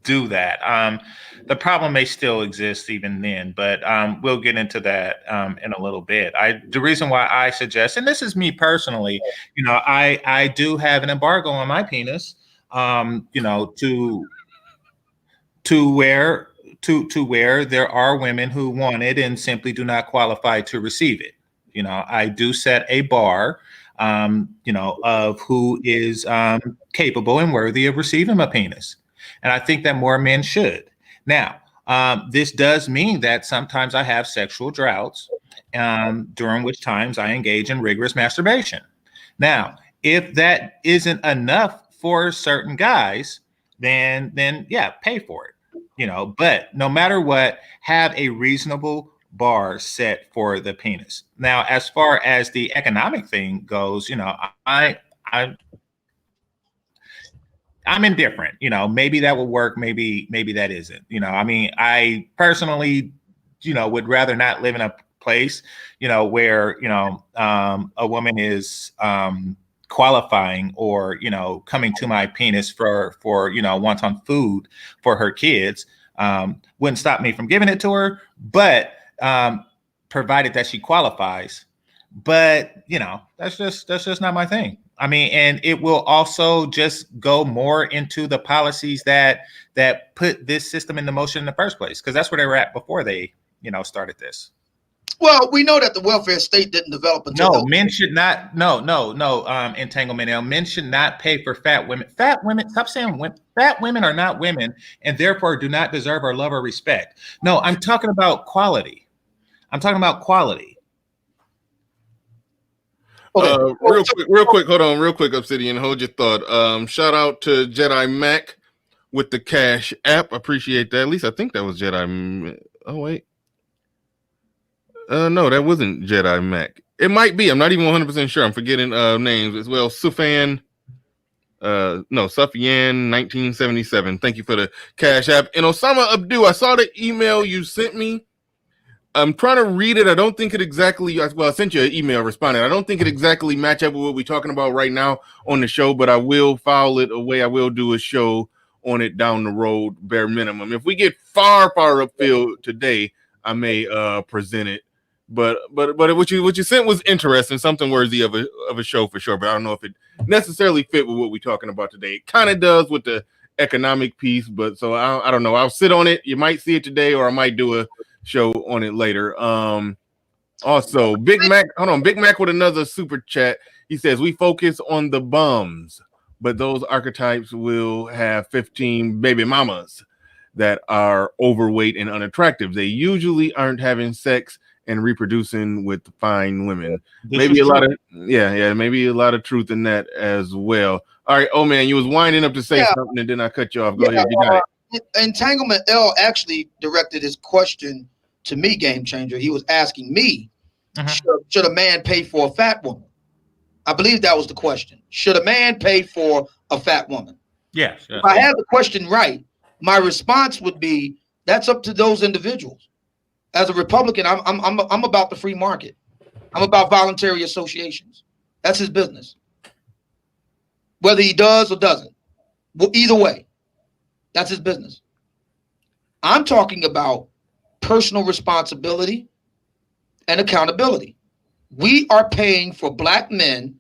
do that. The problem may still exist even then, but we'll get into that in a little bit. The reason why I suggest, and this is me personally, I do have an embargo on my penis, to where there are women who want it and simply do not qualify to receive it. I do set a bar, of who is capable and worthy of receiving a penis. And I think that more men should. Now, this does mean that sometimes I have sexual droughts, during which times I engage in rigorous masturbation. Now, if that isn't enough for certain guys, then yeah, pay for it. But no matter what, have a reasonable bar set for the penis. Now, as far as the economic thing goes, I'm indifferent. Maybe that will work. Maybe that isn't. I personally, would rather not live in a place, where a woman is qualifying or coming to my penis for wanton food for her kids. Wouldn't stop me from giving it to her, but provided that she qualifies. But that's just not my thing. And it will also just go more into the policies that put this system into motion in the first place, because that's where they were at before they started this. Well, we know that the welfare state didn't develop until No, men should not. No, entanglement. Now, men should not pay for fat women. Fat women. Stop saying women. Fat women are not women, and therefore do not deserve our love or respect. No, I'm talking about quality. I'm talking about quality. Okay. Real quick, hold on, real quick, Obsidian, hold your thought. Shout out to Jedi Mac with the Cash app. Appreciate that. At least I think that was Jedi. Oh wait, no, that wasn't Jedi Mac. It might be. I'm not even 100% sure. I'm forgetting names as well. Sufyan, Sufyan 1977. Thank you for the Cash app. And Osama Abdu, I saw the email you sent me. I'm trying to read it. I don't think it exactly. Well, I sent you an email responding. I don't think it exactly match up with what we're talking about right now on the show, but I will file it away. I will do a show on it down the road, bare minimum. If we get far upfield today, I may present it. But what you sent was interesting, something worthy of a show for sure. But I don't know if it necessarily fit with what we're talking about today. It kind of does with the economic piece, but so I don't know. I'll sit on it. You might see it today, or I might do a show on it later. Also, Big Mac with another super chat. He says we focus on the bums, but those archetypes will have 15 baby mamas that are overweight and unattractive. They usually aren't having sex and reproducing with fine women. Maybe a lot of truth in that as well. All right, oh man, you was winding up to say something and then I cut you off. Go ahead, you got it. Entanglement L actually directed his question to me, Game Changer. He was asking me, should a man pay for a fat woman? I believe that was the question. Should a man pay for a fat woman? Yes. If I had the question right, my response would be, that's up to those individuals. As a Republican, I'm about the free market. I'm about voluntary associations. That's his business. Whether he does or doesn't. Well, either way, that's his business. I'm talking about personal responsibility and accountability. We are paying for black men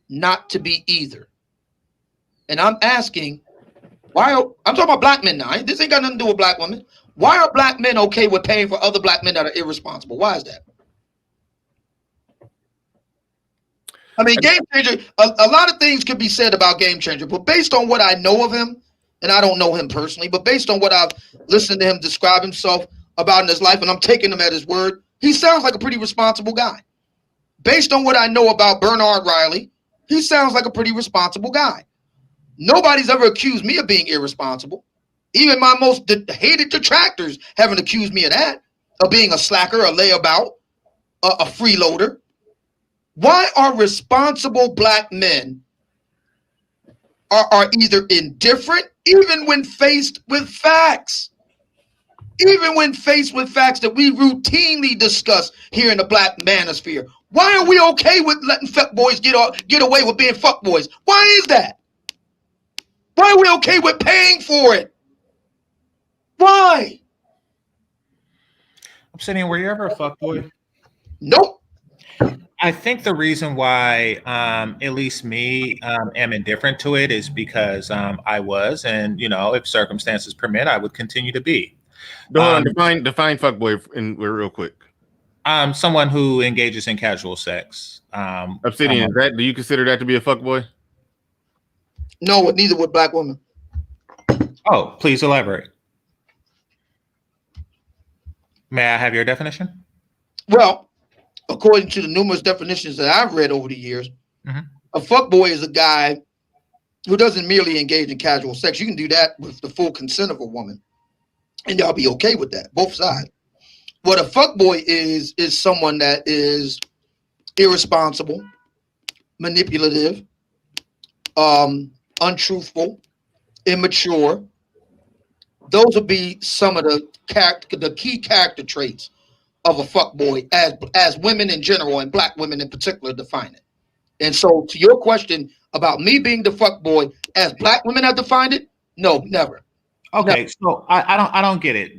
not to be either. And I'm asking, I'm talking about black men now. This ain't got nothing to do with black women. Why are black men okay with paying for other black men that are irresponsible? Why is that? I mean, Game Changer, a lot of things could be said about Game Changer, but based on what I know of him, and I don't know him personally, but based on what I've listened to him describe himself about in his life, and I'm taking him at his word, he sounds like a pretty responsible guy. Based on what I know about Bernard Riley, he sounds like a pretty responsible guy. Nobody's ever accused me of being irresponsible. Even my most hated detractors haven't accused me of that, of being a slacker, a layabout, a freeloader. Why are responsible black men are either indifferent, even when faced with facts? Even when faced with facts that we routinely discuss here in the black manosphere. Why are we okay with letting fuckboys get away with being fuckboys? Why is that? Why are we okay with paying for it? Why? Obsidian, were you ever a fuckboy? Nope. I think the reason why, at least me, am indifferent to it is because I was, and if circumstances permit, I would continue to be. Define fuckboy real quick. Someone who engages in casual sex. Obsidian, do you consider that to be a fuckboy? No, neither would black women. Oh, please elaborate. May I have your definition? Well, according to the numerous definitions that I've read over the years, a fuckboy is a guy who doesn't merely engage in casual sex. You can do that with the full consent of a woman, and y'all be okay with that, both sides. What a fuckboy is someone that is irresponsible, manipulative, untruthful, immature. Those would be some of the key character traits of a fuckboy as women in general and black women in particular define it. And so to your question about me being the fuckboy as black women have defined it, no, never. Okay, never. so I don't get it.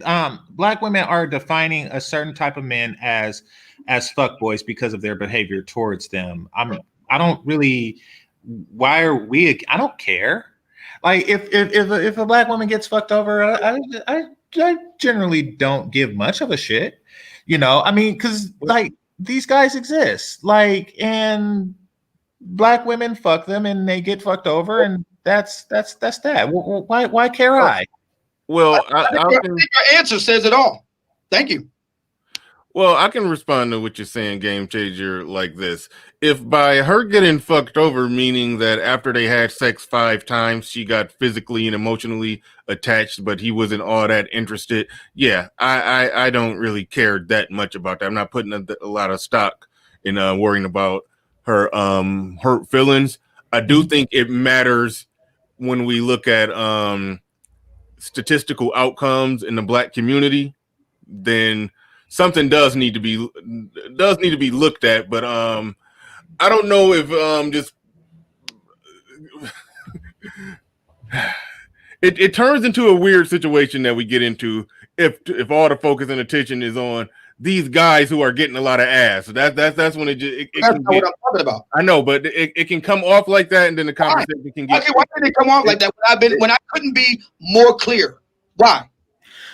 Black women are defining a certain type of men as fuckboys because of their behavior towards them. I don't really. Why are we? I don't care. Like if a black woman gets fucked over, I generally don't give much of a shit. You know, I mean, because like these guys exist, like, and black women fuck them and they get fucked over, and that's that. Why care I? Well, I think your answer says it all. Thank you. Well, I can respond to what you're saying, Game Changer, like this. If by her getting fucked over, meaning that after they had sex 5 times, she got physically and emotionally attached, but he wasn't all that interested, yeah, I don't really care that much about that. I'm not putting a lot of stock in worrying about her hurt feelings. I do think it matters when we look at statistical outcomes in the black community. Then something does need to be looked at, but I don't know if just it turns into a weird situation that we get into if all the focus and attention is on these guys who are getting a lot of ass. That's when it That's can not get, what I'm talking about. I know, but it can come off like that, and then the conversation can get. Okay, why did it come off like that when I couldn't be more clear? Why?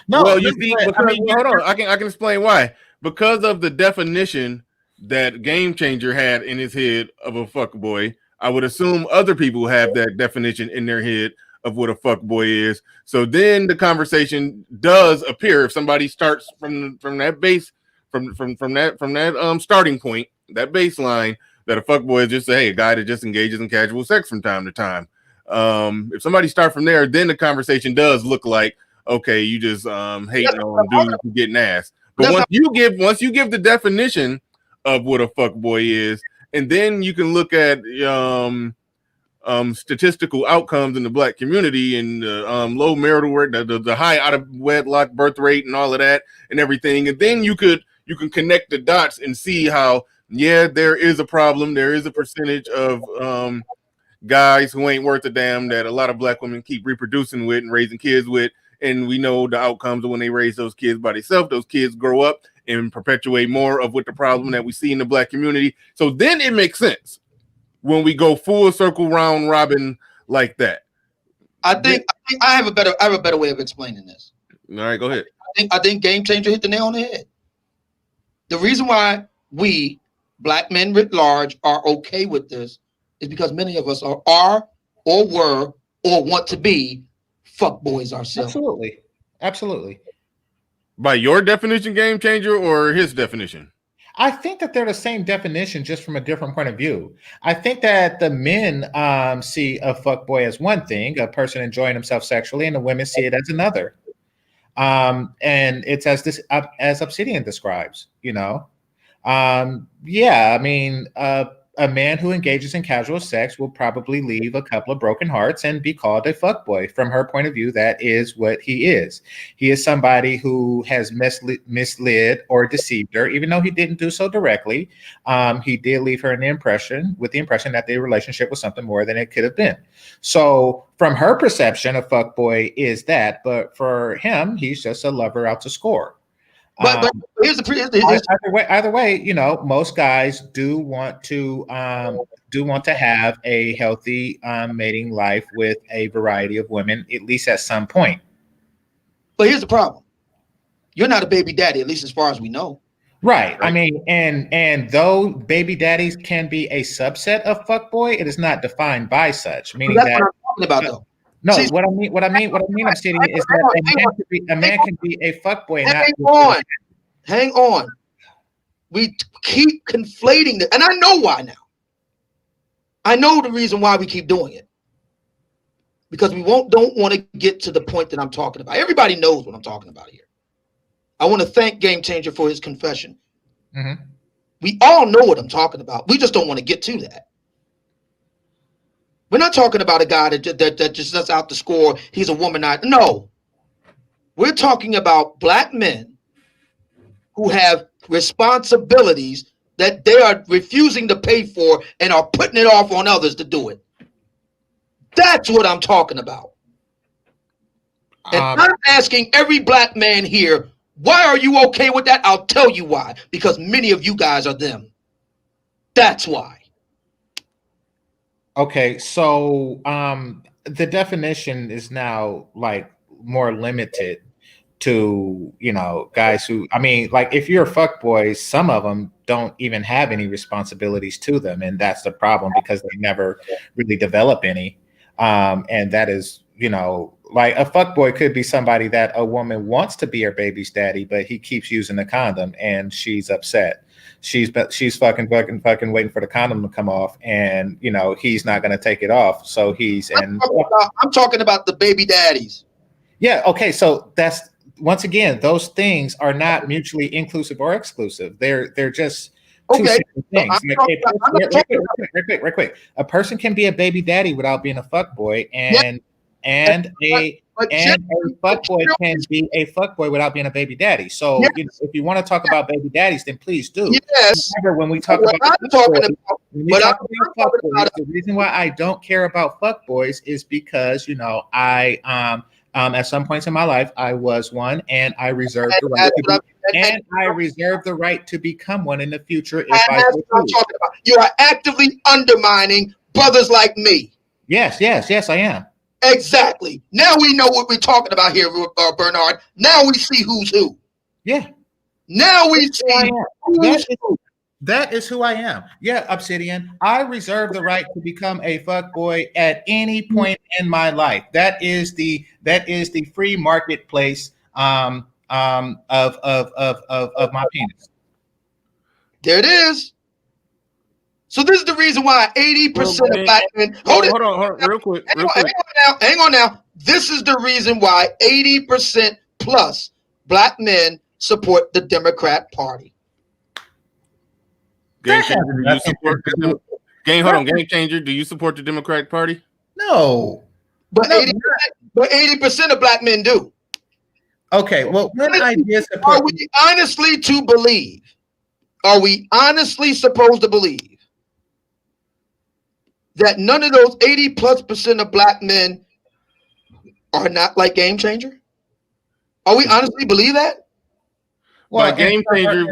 No, well, you see, because, I mean, hold on, I can explain why. Because of the definition that Game Changer had in his head of a fuckboy, I would assume other people have that definition in their head of what a fuckboy is. So then the conversation does appear if somebody starts from that base, from that starting point, that baseline, that a fuckboy is just a guy that just engages in casual sex from time to time. If somebody starts from there, then the conversation does look like, okay, you just hating on dudes who getting ass. But once you give the definition of what a fuckboy is, and then you can look at statistical outcomes in the black community and low marital rate, the high out of wedlock birth rate, and all of that, and everything, and then you can connect the dots and see how there is a problem. There is a percentage of guys who ain't worth a damn that a lot of black women keep reproducing with and raising kids with. And we know the outcomes of when they raise those kids by themselves. Those kids grow up and perpetuate more of what the problem that we see in the black community. So then it makes sense when we go full circle round robin like that. I think I have a better way of explaining this. All right, go ahead. I think Game Changer hit the nail on the head. The reason why we black men writ large are okay with this is because many of us are or were or want to be fuckboys ourselves. Absolutely. By your definition, Game Changer, or his definition? I think that they're the same definition, just from a different point of view. I think that the men see a fuckboy as one thing, a person enjoying himself sexually, and the women see it as another. And it's as Obsidian describes, you know. I mean, a man who engages in casual sex will probably leave a couple of broken hearts and be called a fuckboy. From her point of view, that is what he is. He is somebody who has misled or deceived her, even though he didn't do so directly. He did leave her the impression that the relationship was something more than it could have been. So from her perception, a fuckboy is that, but for him, he's just a lover out to score. But here's either way, you know, most guys do want to have a healthy mating life with a variety of women, at least at some point. But here's the problem: you're not a baby daddy, at least as far as we know. Right. I mean, and though baby daddies can be a subset of fuckboy, it is not defined by such. Meaning that's that what I'm talking about, though. No, see, what I mean, I'm stating is that a man can be a fuckboy. Hang on. We keep conflating it, and I know why now. I know the reason why we keep doing it, because we don't want to get to the point that I'm talking about. Everybody knows what I'm talking about here. I want to thank Game Changer for his confession. Mm-hmm. We all know what I'm talking about. We just don't want to get to that. We're not talking about a guy that just lets out the score. He's a womanizer. No. We're talking about black men who have responsibilities that they are refusing to pay for and are putting it off on others to do it. That's what I'm talking about. And I'm asking every black man here, why are you okay with that? I'll tell you why. Because many of you guys are them. That's why. Okay, so the definition is now like more limited to, you know, guys who, I mean, like if you're a fuckboy, some of them don't even have any responsibilities to them. And that's the problem because they never really develop any. And that is, you know, like a fuckboy could be somebody that a woman wants to be her baby's daddy, but he keeps using the condom and she's upset. She's fucking waiting for the condom to come off, and you know he's not going to take it off. So I'm talking about the baby daddies. Yeah. Okay. So that's once again, those things are not mutually inclusive or exclusive. They're just two separate things. Right quick. A person can be a baby daddy without being a fuckboy, and a fuckboy can be a fuckboy without being a baby daddy. So you know, if you want to talk about baby daddies, then please do. Yes. Remember, when we talk about fuckboys, the reason why I don't care about fuckboys is because, you know, I at some points in my life I was one, and I reserve the right to become one in the future if I that's what I'm talking about. You are actively undermining brothers like me. Yes, I am. Exactly. Now we know what we're talking about here, Bernard. Now we see who's who. Yeah. Now we see who's who. That is who I am. Yeah, Obsidian. I reserve the right to become a fuckboy at any point in my life. That is the free marketplace of my penis. There it is. So this is the reason why 80% of black men. Hold on, real quick. Hang on now. This is the reason why 80% plus black men support the Democrat Party. Game changer, do you support Game changer, do you support the Democratic Party? No. But 80% of black men do. Okay, well, are we honestly to believe? Are we honestly supposed to believe that none of those 80+% of black men are not like Game Changer? Are we honestly believe that? Well, by Game Changer,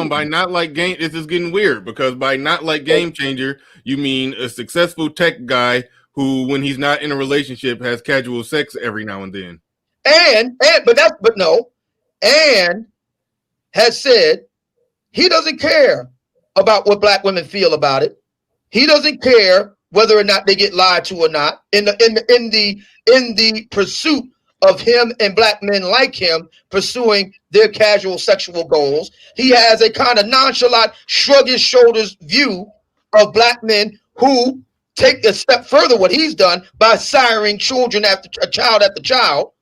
by not like Game, this is getting weird because by not like Game Changer, you mean a successful tech guy who, when he's not in a relationship, has casual sex every now and then. And has said he doesn't care about what black women feel about it. He doesn't care whether or not they get lied to or not. In the pursuit of him and black men like him pursuing their casual sexual goals, he has a kind of nonchalant, shrug his shoulders view of black men who take a step further what he's done by siring children after child after child.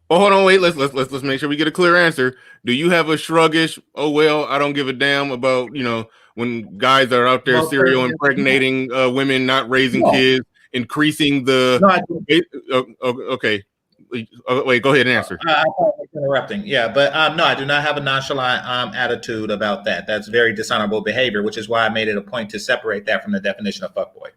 Oh, hold on, wait. Let's make sure we get a clear answer. Do you have a shruggish? Oh well, I don't give a damn about, you know, when guys are out there serial impregnating women, not raising kids, increasing the. Okay. Wait, go ahead and answer. I was interrupting. Yeah, but no, I do not have a nonchalant attitude about that. That's very dishonorable behavior, which is why I made it a point to separate that from the definition of fuckboy.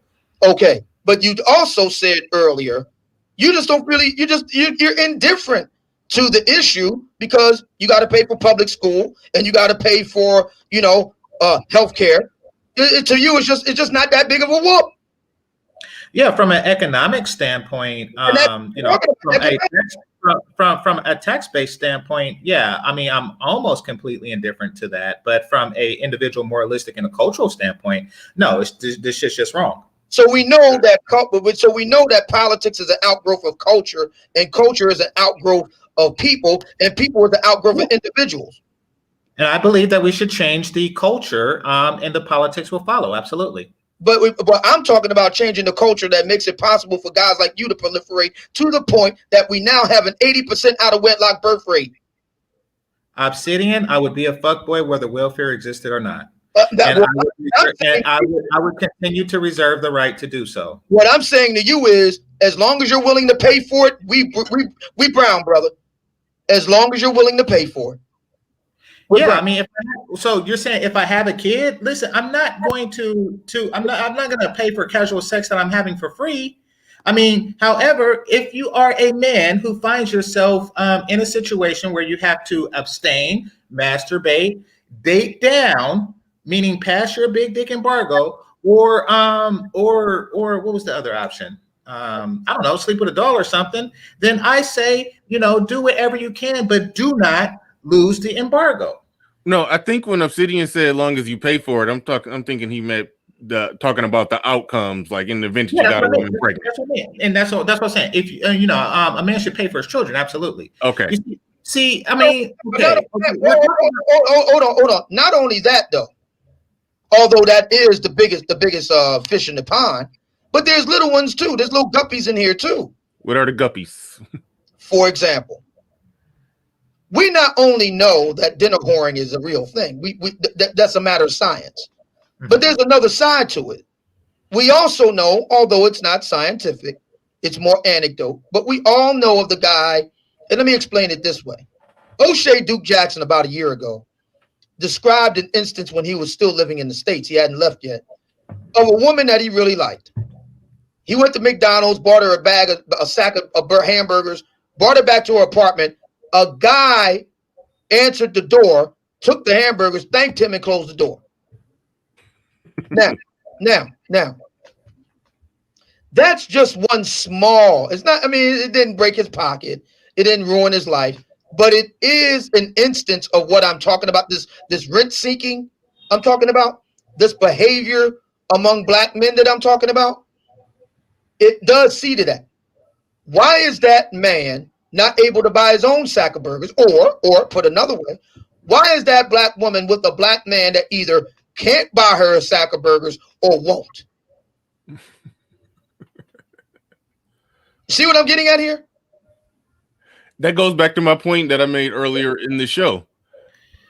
Okay, but you also said earlier, you just don't really, you're indifferent to the issue because you got to pay for public school and you got to pay for, you know, healthcare. To you, it's just not that big of a whoop. Yeah, from an economic standpoint, you know, from a tax-based standpoint, yeah, I mean, I'm almost completely indifferent to that. But from a individual moralistic and a cultural standpoint, no, this shit's just wrong. So we know that politics is an outgrowth of culture, and culture is an outgrowth of people, and people are the outgrowth of individuals. And I believe that we should change the culture, and the politics will follow. Absolutely. But I'm talking about changing the culture that makes it possible for guys like you to proliferate to the point that we now have an 80% out of wedlock birth rate. Obsidian, I would be a fuckboy whether welfare existed or not. I would continue to reserve the right to do so. What I'm saying to you is, as long as you're willing to pay for it, we brown, brother. As long as you're willing to pay for it. I mean, so you're saying if I have a kid, listen, I'm not going I'm not going to pay for casual sex that I'm having for free. I mean, however, if you are a man who finds yourself in a situation where you have to abstain, masturbate, date down, meaning pass your big dick embargo, or what was the other option? I don't know, sleep with a doll or something, then I say, do whatever you can, but do not lose the embargo. No, I think when Obsidian said "as long as you pay for it," I'm thinking he meant talking about the outcomes, like in the event that you got a woman pregnant. That's what I mean, and that's what I'm saying. If a man should pay for his children, absolutely. Okay. See, I mean, okay. Hold on. Not only that, though, although that is the biggest fish in the pond, but there's little ones too. There's little guppies in here too. What are the guppies? For example, we not only know that dinner whoring is a real thing. That's a matter of science. But there's another side to it. We also know, although it's not scientific, it's more anecdote, but we all know of the guy, and let me explain it this way. O'Shea Duke Jackson, about a year ago, described an instance when he was still living in the States, he hadn't left yet, of a woman that he really liked. He went to McDonald's, bought her a sack of hamburgers, brought her back to her apartment. A guy answered the door, took the hamburgers, thanked him, and closed the door. Now, that's just one small. It's not. I mean, it didn't break his pocket. It didn't ruin his life. But it is an instance of what I'm talking about. This rent seeking. I'm talking about this behavior among black men that I'm talking about. It does see to that. Why is that man not able to buy his own sack of burgers? Or put another way, why is that black woman with a black man that either can't buy her a sack of burgers or won't? See what I'm getting at here? That goes back to my point that I made earlier in the show.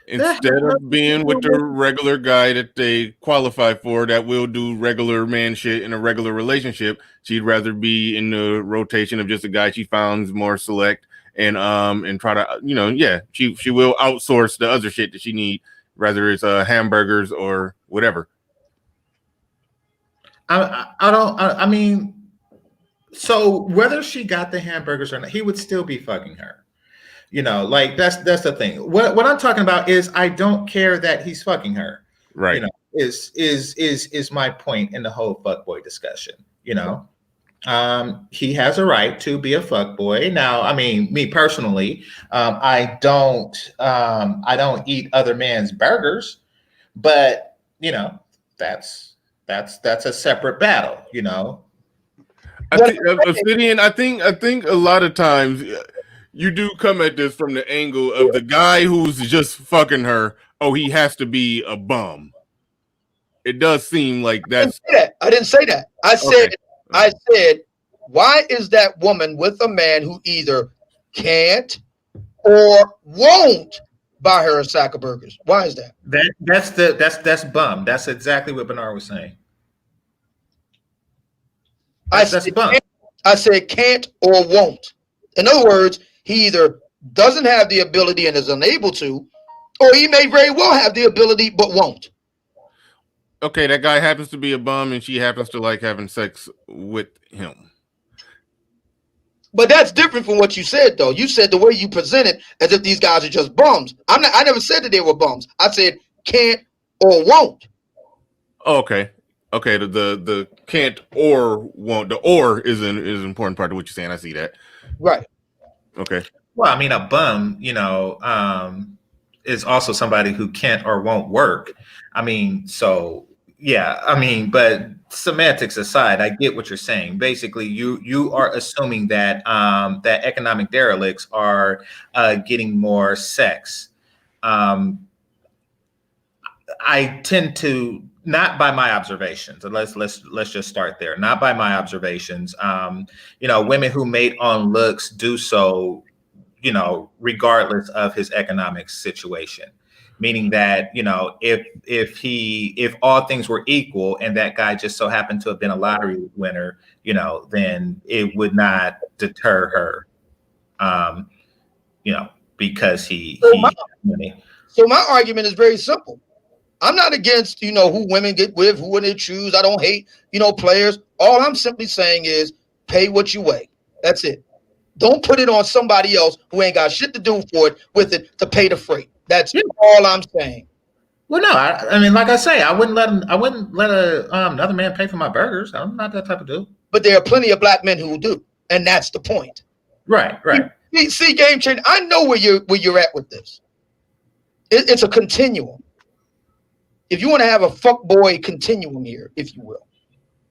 Instead of being with the regular guy that they qualify for that will do regular man shit in a regular relationship, she'd rather be in the rotation of just a guy she finds more select and try to, she will outsource the other shit that she need, whether it's hamburgers or whatever. I mean, so whether she got the hamburgers or not, he would still be fucking her. Like that's the thing. What I'm talking about is I don't care that he's fucking her. Right. Is my point in the whole fuckboy discussion. He has a right to be a fuckboy. Now, I mean, me personally, I don't eat other men's burgers, but that's a separate battle. I think Obsidian. I think a lot of times you do come at this from the angle of the guy who's just fucking her. Oh, he has to be a bum. It does seem like that's. I didn't say that. I said, why is that woman with a man who either can't or won't buy her a sack of burgers? Why is that? That's bum. That's exactly what Bernard was saying. That's bum. I said can't or won't. In other words, he either doesn't have the ability and is unable to, or he may very well have the ability but won't. Okay, that guy happens to be a bum and she happens to like having sex with him. But that's different from what you said, though. You said the way you present it as if these guys are just bums. I never said that they were bums. I said can't or won't. Okay. Okay, the can't or won't. The or is an important part of what you're saying. I see that. Right. Okay. Well, I mean, a bum, is also somebody who can't or won't work. I mean, so yeah, I mean, but semantics aside, I get what you're saying. Basically, you are assuming that that economic derelicts are getting more sex. I tend to, not by my observations. Let's just start there. Not by my observations. Women who mate on looks do so, regardless of his economic situation. Meaning that, if all things were equal and that guy just so happened to have been a lottery winner, then it would not deter her, because he money. So my argument is very simple. I'm not against, who women get with, who women choose. I don't hate, players. All I'm simply saying is pay what you weigh. That's it. Don't put it on somebody else who ain't got shit to do with it to pay the freight. That's all I'm saying. Well, no, I mean, like I say, I wouldn't let another man pay for my burgers. I'm not that type of dude. but there are plenty of black men who do, and that's the point. Right. See, game changer. I know where you're at with this. It's a continuum. If you want to have a fuckboy continuum here, if you will,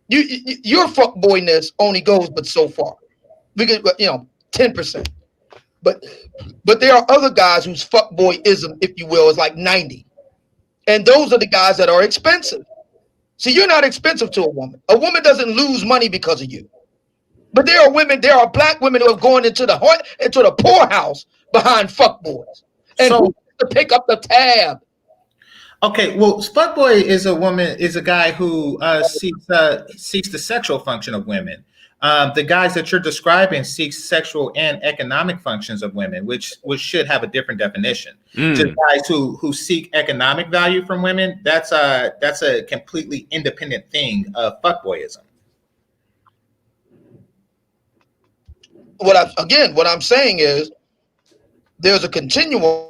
your fuckboyness only goes but so far. Because 10%. But there are other guys whose fuckboyism, if you will, is like 90. And those are the guys that are expensive. See, you're not expensive to a woman. A woman doesn't lose money because of you. But there are black women who have gone into the poorhouse behind fuckboys. And who to pick up the tab? Okay, well, fuckboy is a guy who seeks the sexual function of women. The guys that you're describing seek sexual and economic functions of women, which should have a different definition. Just guys who seek economic value from women, that's a completely independent thing of fuckboyism. What I'm saying is there's a continuum.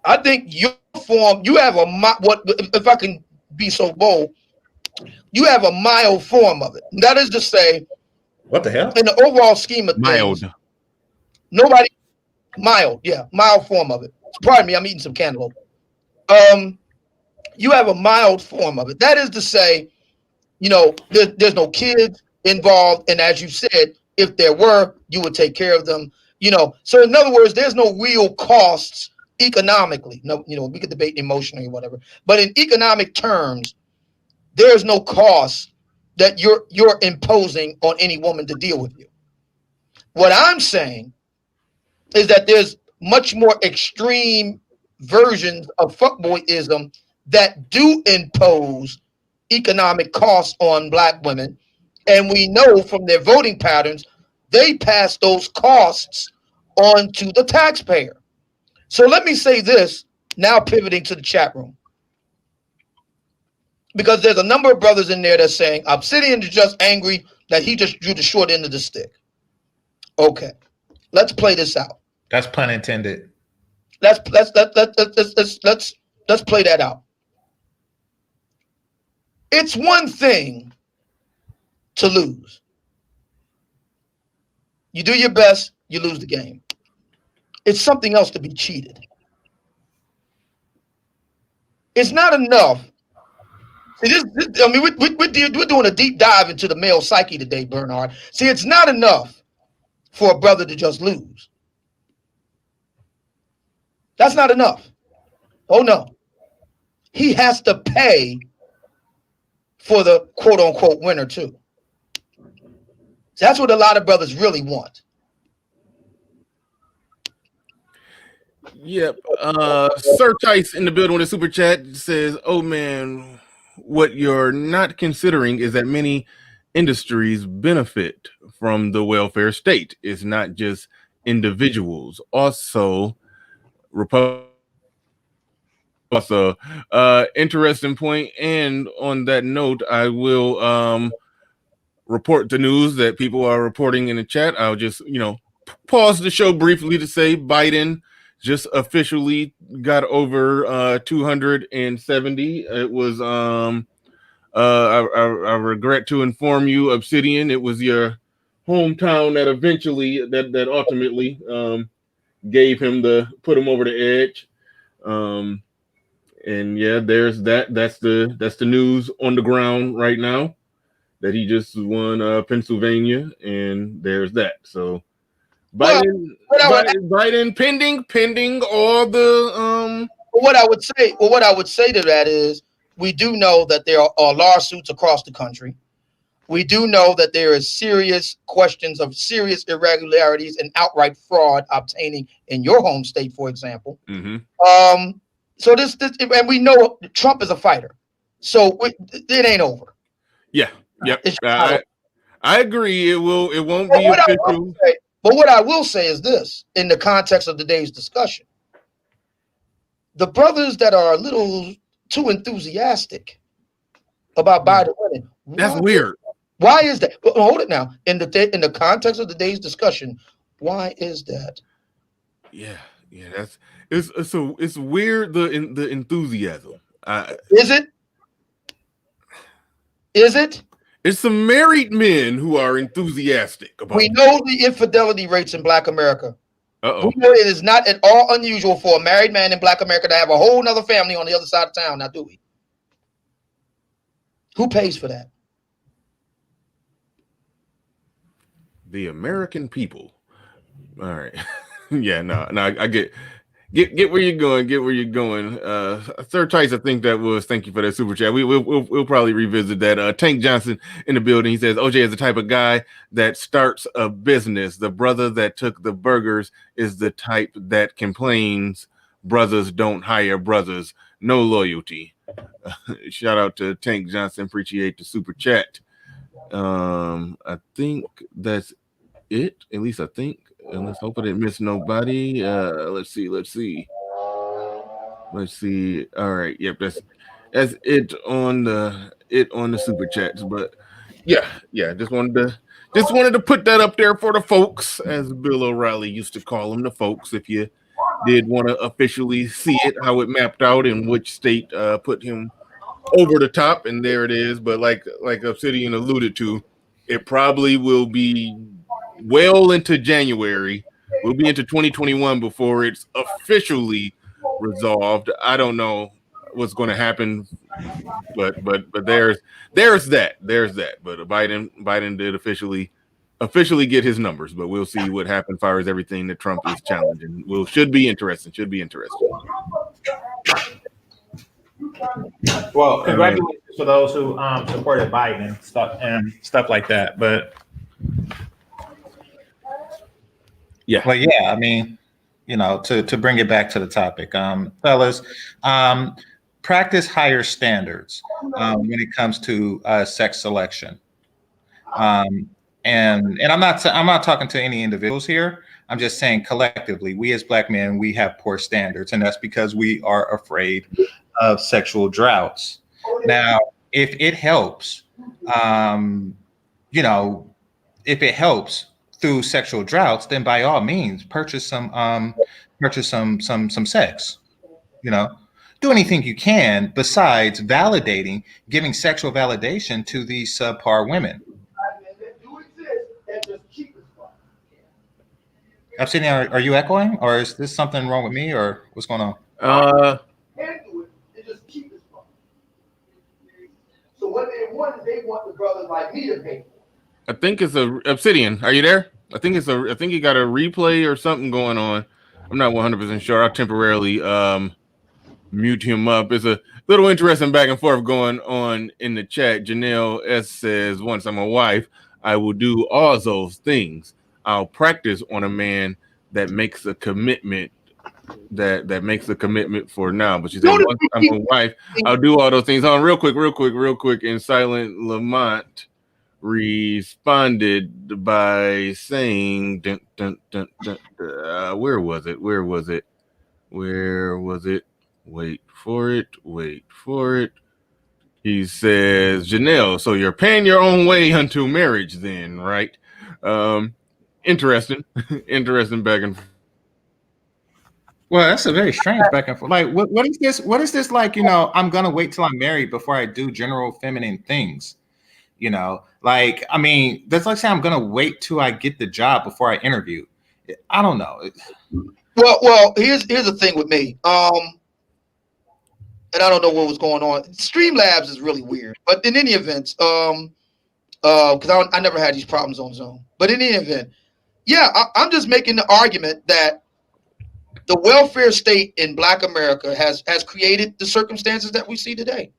I think your form, you have if I can be so bold, you have a mild form of it. That is to say, what the hell? In the overall scheme of things, mild form of it. Pardon me, I'm eating some cantaloupe. You have a mild form of it. That is to say, there's no kids involved, and as you said, if there were, you would take care of them. So in other words, there's no real costs economically. No, we could debate emotionally or whatever, but in economic terms, there's no cost that you're imposing on any woman to deal with you. What I'm saying is that there's much more extreme versions of fuckboyism that do impose economic costs on black women, and we know from their voting patterns they pass those costs on to the taxpayer. So let me say this, now pivoting to the chat room, because there's a number of brothers in there that's saying Obsidian is just angry that he just drew the short end of the stick. Okay, let's play this out. That's pun intended. Let's play that out. It's one thing to lose. You do your best, you lose the game. It's something else to be cheated. It's not enough. See, we're doing a deep dive into the male psyche today, Bernard. See, it's not enough for a brother to just lose. That's not enough. Oh, no. He has to pay for the quote-unquote winner, too. That's what a lot of brothers really want. Yep. Sir Tice in the building with a super chat says, "Oh man, what you're not considering is that many industries benefit from the welfare state. It's not just individuals. Also, interesting point. And on that note, I will report the news that people are reporting in the chat. I'll just, pause the show briefly to say Biden just officially got over 270. It was I regret to inform you, Obsidian, it was your hometown that ultimately gave him put him over the edge. And yeah, there's that. That's the news on the ground right now, that he just won Pennsylvania, and there's that. So Biden pending all the What I would say to that is, we do know that there are lawsuits across the country. We do know that there is serious questions of serious irregularities and outright fraud obtaining in your home state, for example. Mm-hmm. So this, and we know Trump is a fighter, so it ain't over. Yeah. Yep. I agree. It won't be official. But what I will say is this, in the context of today's discussion, the brothers that are a little too enthusiastic about Biden winning. That's weird. Why is that? Well, hold it now. In the context of today's discussion, why is that? Yeah, it's weird, the enthusiasm. Is it? It's some married men who are enthusiastic about We know the infidelity rates in Black America. Uh-oh. We know it is not at all unusual for a married man in Black America to have a whole nother family on the other side of town. Now, do we? Who pays for that? The American people. All right. Yeah, no, I get where you're going. Get where you're going. Sir Tice, I think that was. Thank you for that super chat. We'll probably revisit that. Tank Johnson in the building. He says OJ is the type of guy that starts a business. The brother that took the burgers is the type that complains brothers don't hire brothers. No loyalty. Shout out to Tank Johnson. Appreciate the super chat. I think that's it. At least I think. And let's hope I didn't miss nobody. Let's see. All right. Yep, that's it on the super chats. But yeah. Just wanted to put that up there for the folks, as Bill O'Reilly used to call them, the folks. If you did want to officially see it, how it mapped out and which state put him over the top, and there it is. But like Obsidian alluded to, it probably will be well into January. We'll be into 2021 before it's officially resolved. I don't know what's going to happen, but there's that. But Biden did officially get his numbers, but we'll see what happens as far as everything that Trump is challenging. Should be interesting. Well, congratulations for those who supported Biden and stuff like that. But yeah, well, yeah, I mean, to bring it back to the topic, fellas, practice higher standards when it comes to sex selection. And I'm not talking to any individuals here. I'm just saying collectively, we as Black men, we have poor standards, and that's because we are afraid of sexual droughts. Now, if it helps, if it helps through sexual droughts, then by all means, purchase some sex. Do anything you can besides giving sexual validation to these subpar women. Obsidian, are you echoing, or is this something wrong with me, or what's going on? So what they want is they want the brothers like me to pay for. I think it's a Obsidian. Are you there? I think you got a replay or something going on. I'm not 100% sure. I'll temporarily mute him up. It's a little interesting back and forth going on in the chat. Janelle S says, once I'm a wife, I will do all those things. I'll practice on a man that makes a commitment that makes a commitment for now. But she said, once I'm a wife, I'll do all those things. Hold on, real quick. And Silent Lamont responded by saying, where was it? Wait for it. He says, Janelle, so you're paying your own way until marriage then, right? Interesting back and forth. Well, that's a very strange back and forth. Like, what is this? What is this like? I'm gonna wait till I'm married before I do general feminine things. Like, I mean, that's like saying I'm gonna wait till I get the job before I interview. I don't know. Well, here's the thing with me. And I don't know what was going on. Streamlabs is really weird, but in any event, because I never had these problems on Zoom. But in any event, yeah, I'm just making the argument that the welfare state in Black America has created the circumstances that we see today.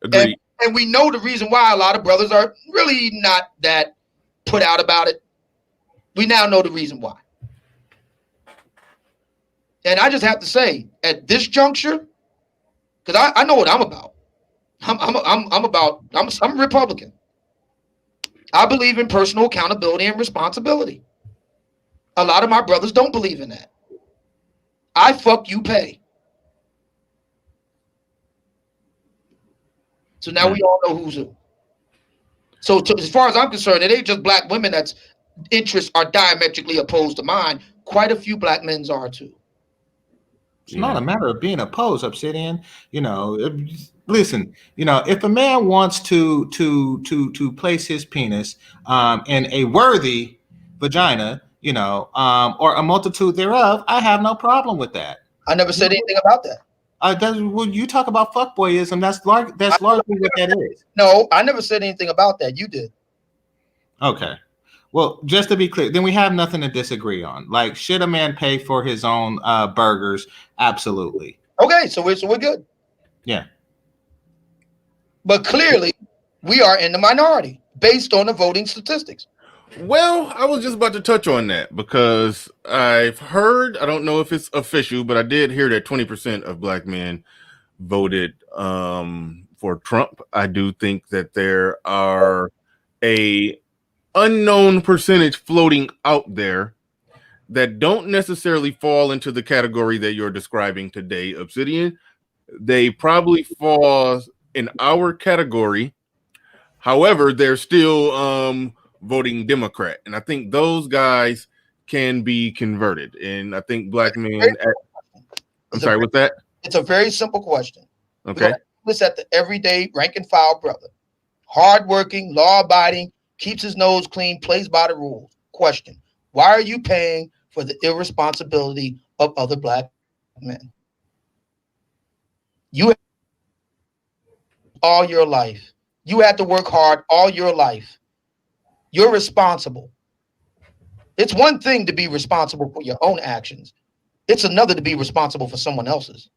Agreed. And we know the reason why a lot of brothers are really not that put out about it. We now know the reason why. And I just have to say, at this juncture, because I know what I'm about. I'm Republican. I believe in personal accountability and responsibility. A lot of my brothers don't believe in that. I fuck you pay. So now we all know who's who. So as far as I'm concerned, it ain't just Black women that's interests are diametrically opposed to mine. Quite a few Black men's are too. It's not a matter of being opposed, Obsidian. listen, if a man wants to place his penis in a worthy vagina, or a multitude thereof, I have no problem with that. I never said anything about that. When you talk about fuckboyism, that's largely what that is. No, I never said anything about that. You did. Okay. Well, just to be clear, then we have nothing to disagree on. Like, should a man pay for his own burgers? Absolutely. Okay, so we're good. Yeah. But clearly, we are in the minority based on the voting statistics. Well, I was just about to touch on that because I've heard, I don't know if it's official, but I did hear that 20% of black men voted for Trump. I do think that there are a unknown percentage floating out there that don't necessarily fall into the category that you're describing today, Obsidian. They probably fall in our category. However, they're still voting Democrat. And I think those guys can be converted. And I think black men... I'm sorry, what's that? It's a very simple question. Okay. It's at the everyday rank and file brother. Hardworking, law-abiding, keeps his nose clean, plays by the rules. Question: why are you paying for the irresponsibility of other black men? You all your life. You had to work hard all your life. You're responsible. It's one thing to be responsible for your own actions. It's another to be responsible for someone else's.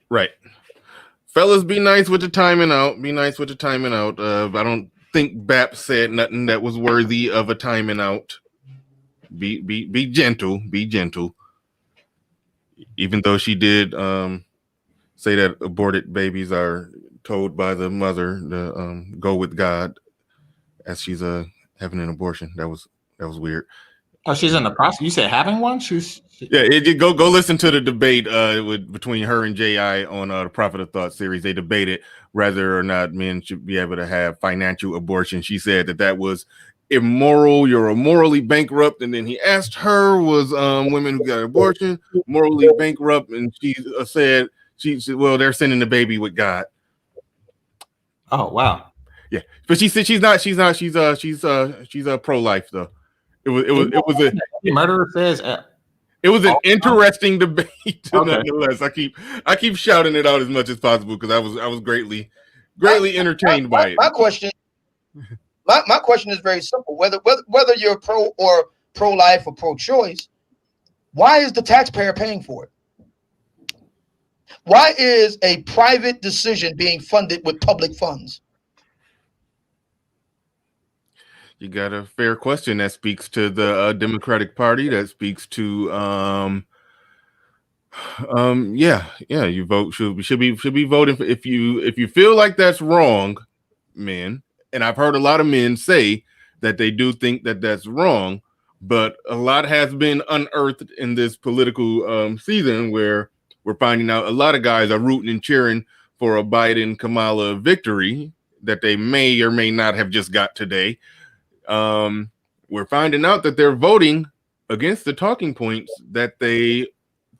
Right. Fellas, be nice with the timing out. Be nice with the timing out. I don't think BAP said nothing that was worthy of a timing out. Be gentle. Be gentle. Even though she did say that aborted babies are told by the mother to go with God as she's having an abortion. That was weird. Oh, she's in the process. You said having one? Go listen to the debate between her and J.I. on the Prophet of Thought series. They debated whether or not men should be able to have financial abortion. She said that was immoral. You're morally bankrupt. And then he asked her, was women who got abortion morally bankrupt? And she said, well, they're sending the baby with God. Oh, wow. Yeah, but she said she's pro-life though. It was a murderer says. It was an interesting debate, nonetheless. I keep shouting it out as much as possible because I was greatly entertained by it. My question is very simple: whether you're pro-life or pro-choice, why is the taxpayer paying for it? Why is a private decision being funded with public funds? You got a fair question that speaks to the Democratic Party. That speaks to you vote should be voting for, if you feel like that's wrong, men. And I've heard a lot of men say that they do think that that's wrong, but a lot has been unearthed in this political season where we're finding out a lot of guys are rooting and cheering for a Biden-Kamala victory that they may or may not have just got today. We're finding out that they're voting against the talking points that they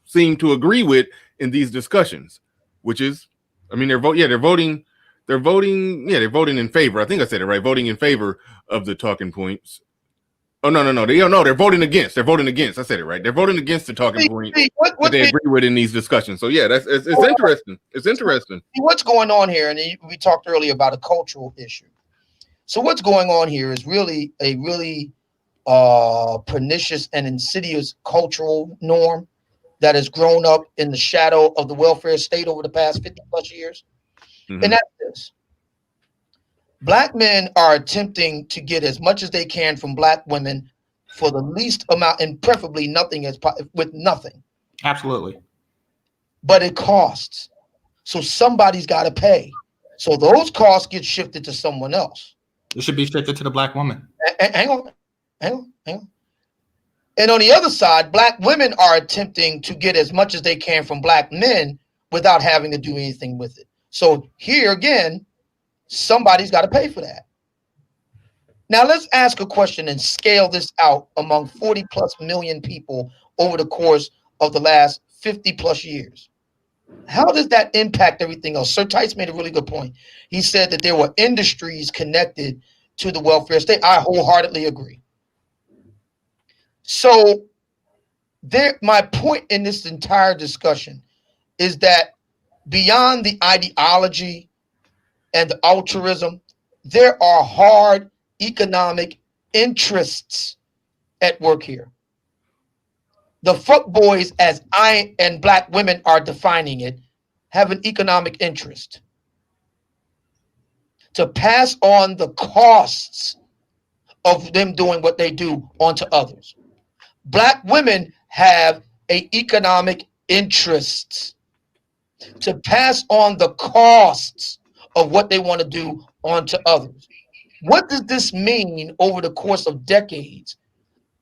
seem to agree with in these discussions, which is, I mean, they're voting in favor. I think I said it right. Voting in favor of the talking points. Oh, no. They're voting against. I said it right. They're voting against the talking point that they agree with in these discussions. So yeah, it's interesting. It's interesting. What's going on here? And we talked earlier about a cultural issue. So what's going on here is really a pernicious and insidious cultural norm that has grown up in the shadow of the welfare state over the past 50 plus years. Mm-hmm. And that's this. Black men are attempting to get as much as they can from black women for the least amount, and preferably nothing with nothing. Absolutely. But it costs. So somebody's got to pay. So those costs get shifted to someone else. It should be shifted to the black woman. Hang on. And on the other side, black women are attempting to get as much as they can from black men without having to do anything with it. So here again, somebody's got to pay for that. Now let's ask a question and scale this out among 40 plus million people over the course of the last 50 plus years. How does that impact everything else? Sir Tice made a really good point. He said that there were industries connected to the welfare state. I wholeheartedly agree. So my point in this entire discussion is that beyond the ideology and the altruism, there are hard economic interests at work here. The fuck boys, as I and black women are defining it, have an economic interest to pass on the costs of them doing what they do onto others. Black women have an economic interest to pass on the costs of what they want to do onto others. What does this mean over the course of decades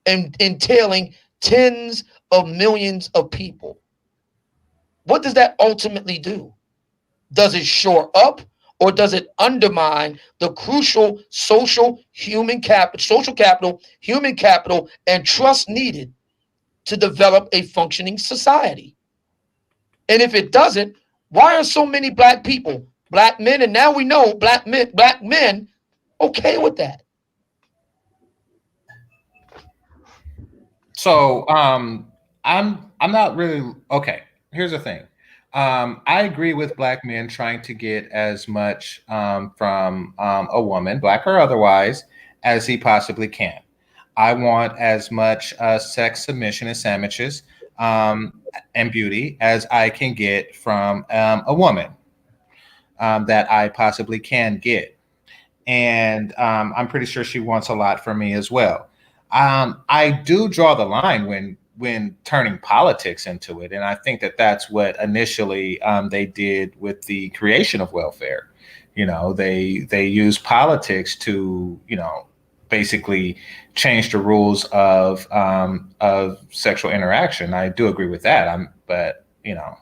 and entailing tens of millions of people? What does that ultimately do? Does it shore up or does it undermine the crucial social capital, human capital, and trust needed to develop a functioning society? And if it doesn't, why are so many black people, black men, and now we know black men okay with that? So I'm not really okay. Here's the thing. I agree with black men trying to get as much from a woman, black or otherwise, as he possibly can. I want as much sex, submission, and sandwiches and beauty as I can get from a woman that I possibly can get. And I'm pretty sure she wants a lot from me as well. I do draw the line when turning politics into it, and I think that that's what initially they did with the creation of welfare. You know, they use politics to, you know, basically change the rules of sexual interaction. I do agree with that. But you know,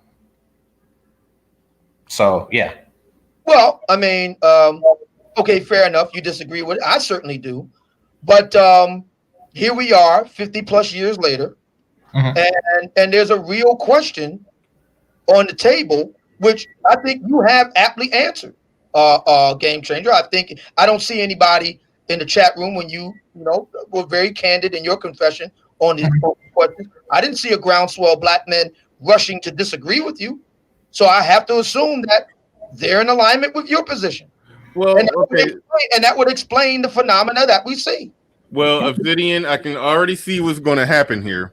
so yeah. Well, I mean, okay, fair enough. You disagree with it. I certainly do. But here we are 50 plus years later. Mm-hmm. And there's a real question on the table, which I think you have aptly answered, Game Changer. I don't see anybody in the chat room when you were very candid in your confession on these questions. I didn't see a groundswell of black men rushing to disagree with you. So I have to assume that they're in alignment with your position. Well, and that would explain the phenomena that we see. Well, Obsidian, I can already see what's going to happen here.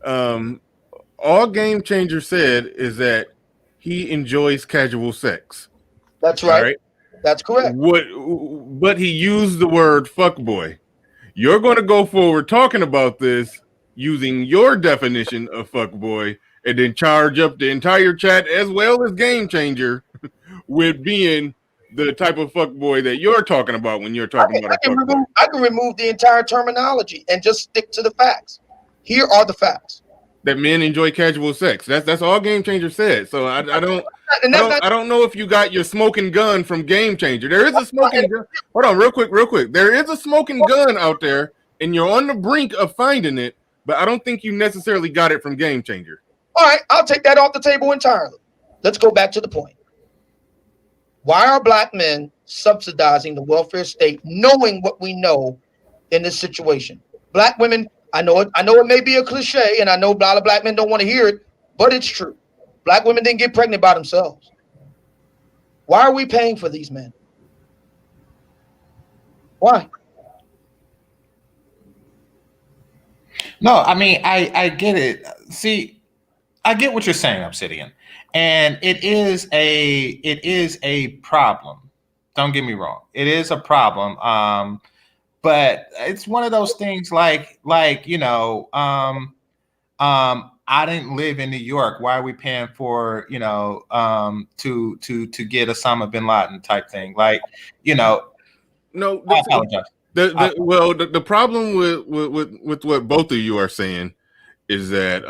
All Game Changer said is that he enjoys casual sex. That's right. That's correct. But he used the word fuckboy. You're going to go forward talking about this using your definition of fuckboy and then charge up the entire chat as well as Game Changer with being the type of fuckboy that you're talking about when you're talking about a fuckboy. I can remove the entire terminology and just stick to the facts. Here are the facts. That men enjoy casual sex. That's all Game Changer said. So I don't know if you got your smoking gun from Game Changer. There is a smoking gun. Hold on, real quick. There is a smoking gun out there, and you're on the brink of finding it, but I don't think you necessarily got it from Game Changer. All right, I'll take that off the table entirely. Let's go back to the point. Why are black men subsidizing the welfare state, knowing what we know in this situation? Black women, I know it may be a cliche, and I know a lot of black men don't want to hear it, but it's true. Black women didn't get pregnant by themselves. Why are we paying for these men? Why? No, I mean, I get it. See, I get what you're saying, Obsidian. And it is a problem. Don't get me wrong. It is a problem. But it's one of those things like I didn't live in New York. Why are we paying for, to get Osama bin Laden type thing? Like, No, I apologize. The problem with what both of you are saying is that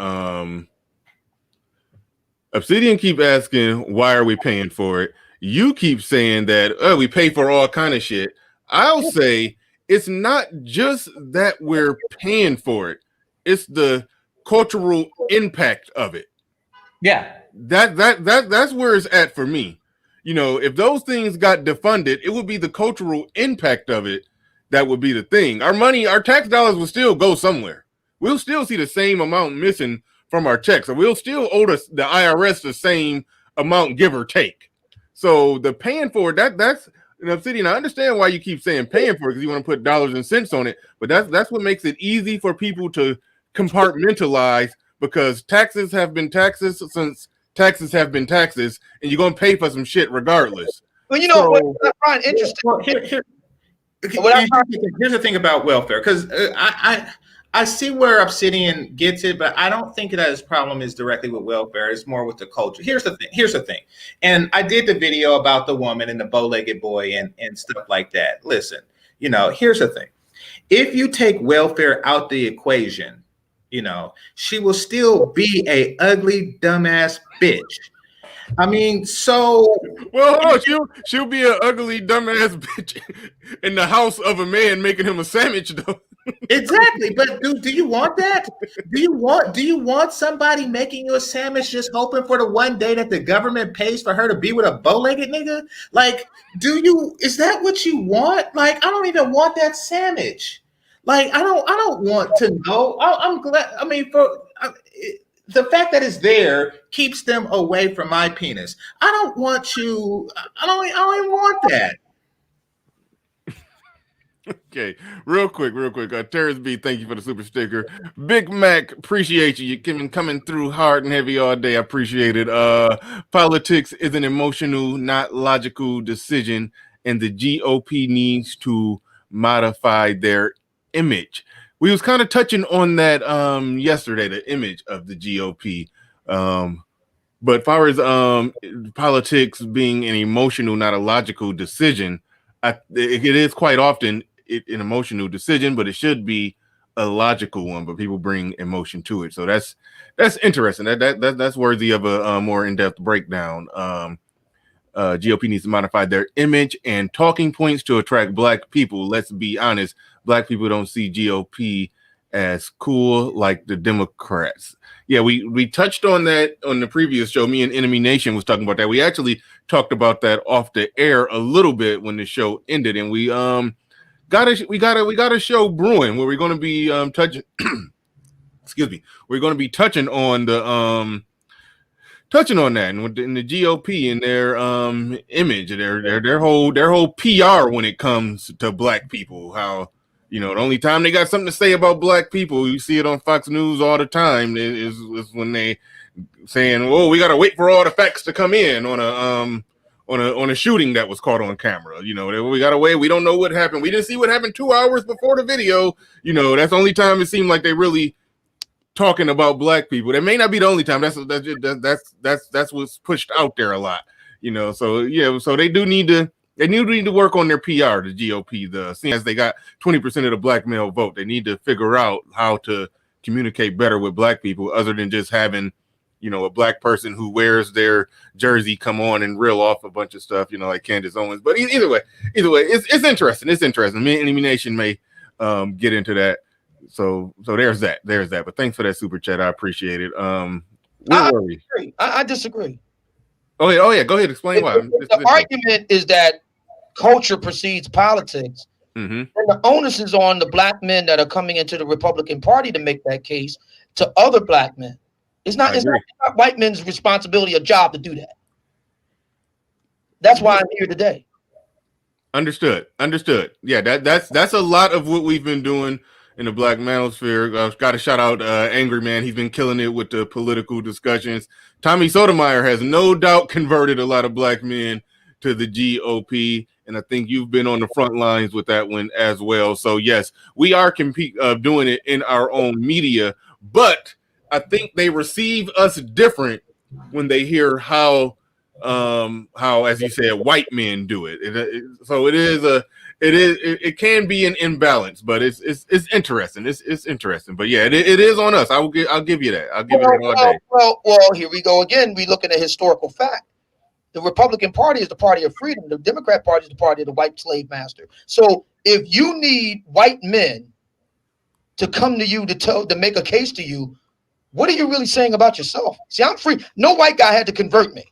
Obsidian keep asking, why are we paying for it? You keep saying that we pay for all kind of shit. I'll say it's not just that we're paying for it. It's the cultural impact of it. Yeah. That's where it's at for me. You know, if those things got defunded, it would be the cultural impact of it that would be the thing. Our money, our tax dollars will still go somewhere. We'll still see the same amount missing from our checks, or we'll still owe the IRS the same amount, give or take. So the paying for it, that's an Obsidian. I understand why you keep saying paying for it, because you want to put dollars and cents on it, but that's what makes it easy for people to compartmentalize, because taxes have been taxes since taxes have been taxes, and you're gonna pay for some shit regardless. Well, you know what I find interesting. Well, here's the thing about welfare, because I see where Obsidian gets it, but I don't think that his problem is directly with welfare. It's more with the culture. Here's the thing. And I did the video about the woman and the bow-legged boy and stuff like that. Listen, you know, here's the thing. If you take welfare out the equation, you know, she will still be a ugly, dumbass bitch. I mean, so well, she'll be an ugly, dumbass bitch in the house of a man making him a sandwich, though. Exactly, but do you want that? Do you want somebody making you a sandwich just hoping for the one day that the government pays for her to be with a bow-legged nigga? Like, is that what you want? Like, I don't even want that sandwich. Like, I don't want to know. I'm glad. I mean, the fact that it's there keeps them away from my penis. I don't want you. I don't even want that. Okay, real quick. Terrence B, thank you for the super sticker. Big Mac, appreciate you. You coming through hard and heavy all day. I appreciate it. Politics is an emotional, not logical decision, and the GOP needs to modify their image. We was kind of touching on that yesterday, the image of the GOP. But as far as politics being an emotional, not a logical decision, it is quite often an emotional decision, but it should be a logical one. But people bring emotion to it, so that's interesting. That's worthy of a more in-depth breakdown. GOP needs to modify their image and talking points to attract Black people. Let's be honest, Black people don't see GOP as cool like the Democrats. Yeah, we touched on that on the previous show. Me and Enemy Nation was talking about that. We actually talked about that off the air a little bit when the show ended, and we got a show brewing where we're going to be touching. Excuse me. We're going to be touching on the touching on that and in the GOP and their image, their whole PR when it comes to Black people. How, you know, the only time they got something to say about Black people, you see it on Fox News all the time, is when they saying, "Oh, we got to wait for all the facts to come in on a shooting that was caught on camera." You know, we got to wait. We don't know what happened. We didn't see what happened 2 hours before the video. You know, that's the only time it seemed like they really talking about Black people. That may not be the only time. That's what's pushed out there a lot. You know, so yeah, so they need to work on their PR, the GOP, seeing as they got 20% of the Black male vote. They need to figure out how to communicate better with Black people, other than just having, you know, a Black person who wears their jersey come on and reel off a bunch of stuff, you know, like Candace Owens. But either way, it's interesting. It's interesting. Me and Enemy Nation may get into that. So there's that. But thanks for that super chat. I appreciate it. Where were we? I disagree. Oh yeah. Go ahead. Explain why. The argument is that culture precedes politics, and the onus is on the Black men that are coming into the Republican Party to make that case to other Black men. It's not white men's responsibility or job to do that. That's why I'm here today. Understood. Yeah, that's a lot of what we've been doing in the Black manosphere. Got to shout out Angry Man. He's been killing it with the political discussions. Tommy Sotomayor has no doubt converted a lot of Black men to the GOP, and I think you've been on the front lines with that one as well. So yes, we are doing it in our own media, but I think they receive us different when they hear how, as you said, white men do it. So it can be an imbalance, but it's interesting. It's interesting. But yeah, it is on us. I'll give you that. I'll give it all day. Well, here we go again. We look at a historical fact. The Republican Party is the party of freedom. The Democrat Party is the party of the white slave master. So if you need white men to come to you to make a case to you, what are you really saying about yourself? See, I'm free. No white guy had to convert me.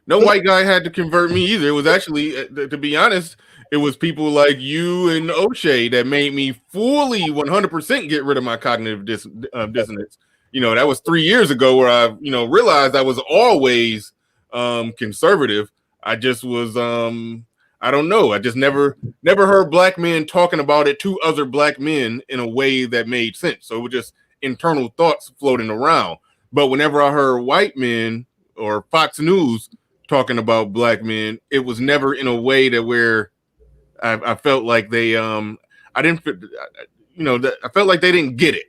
No white guy had to convert me either. It was actually, to be honest, it was people like you and O'Shea that made me fully 100% get rid of my cognitive dissonance. You know, that was 3 years ago where I, you know, realized I was always conservative. I just was, I don't know. I just never heard black men talking about it to other black men in a way that made sense. So it was just internal thoughts floating around. But whenever I heard white men or Fox News talking about black men, it was never in a way that where I felt like they I didn't, you know, I felt like they didn't get it.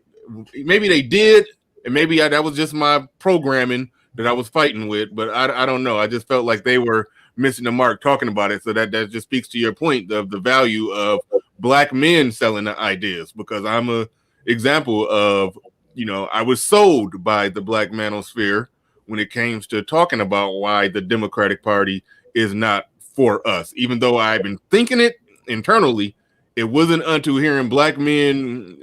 Maybe they did, and maybe that was just my programming that I was fighting with, but I don't know. I just felt like they were missing the mark talking about it. So that just speaks to your point of the value of black men selling the ideas, because I'm a example of, you know, I was sold by the black manosphere when it came to talking about why the Democratic Party is not for us. Even though I've been thinking it internally, it wasn't until hearing black men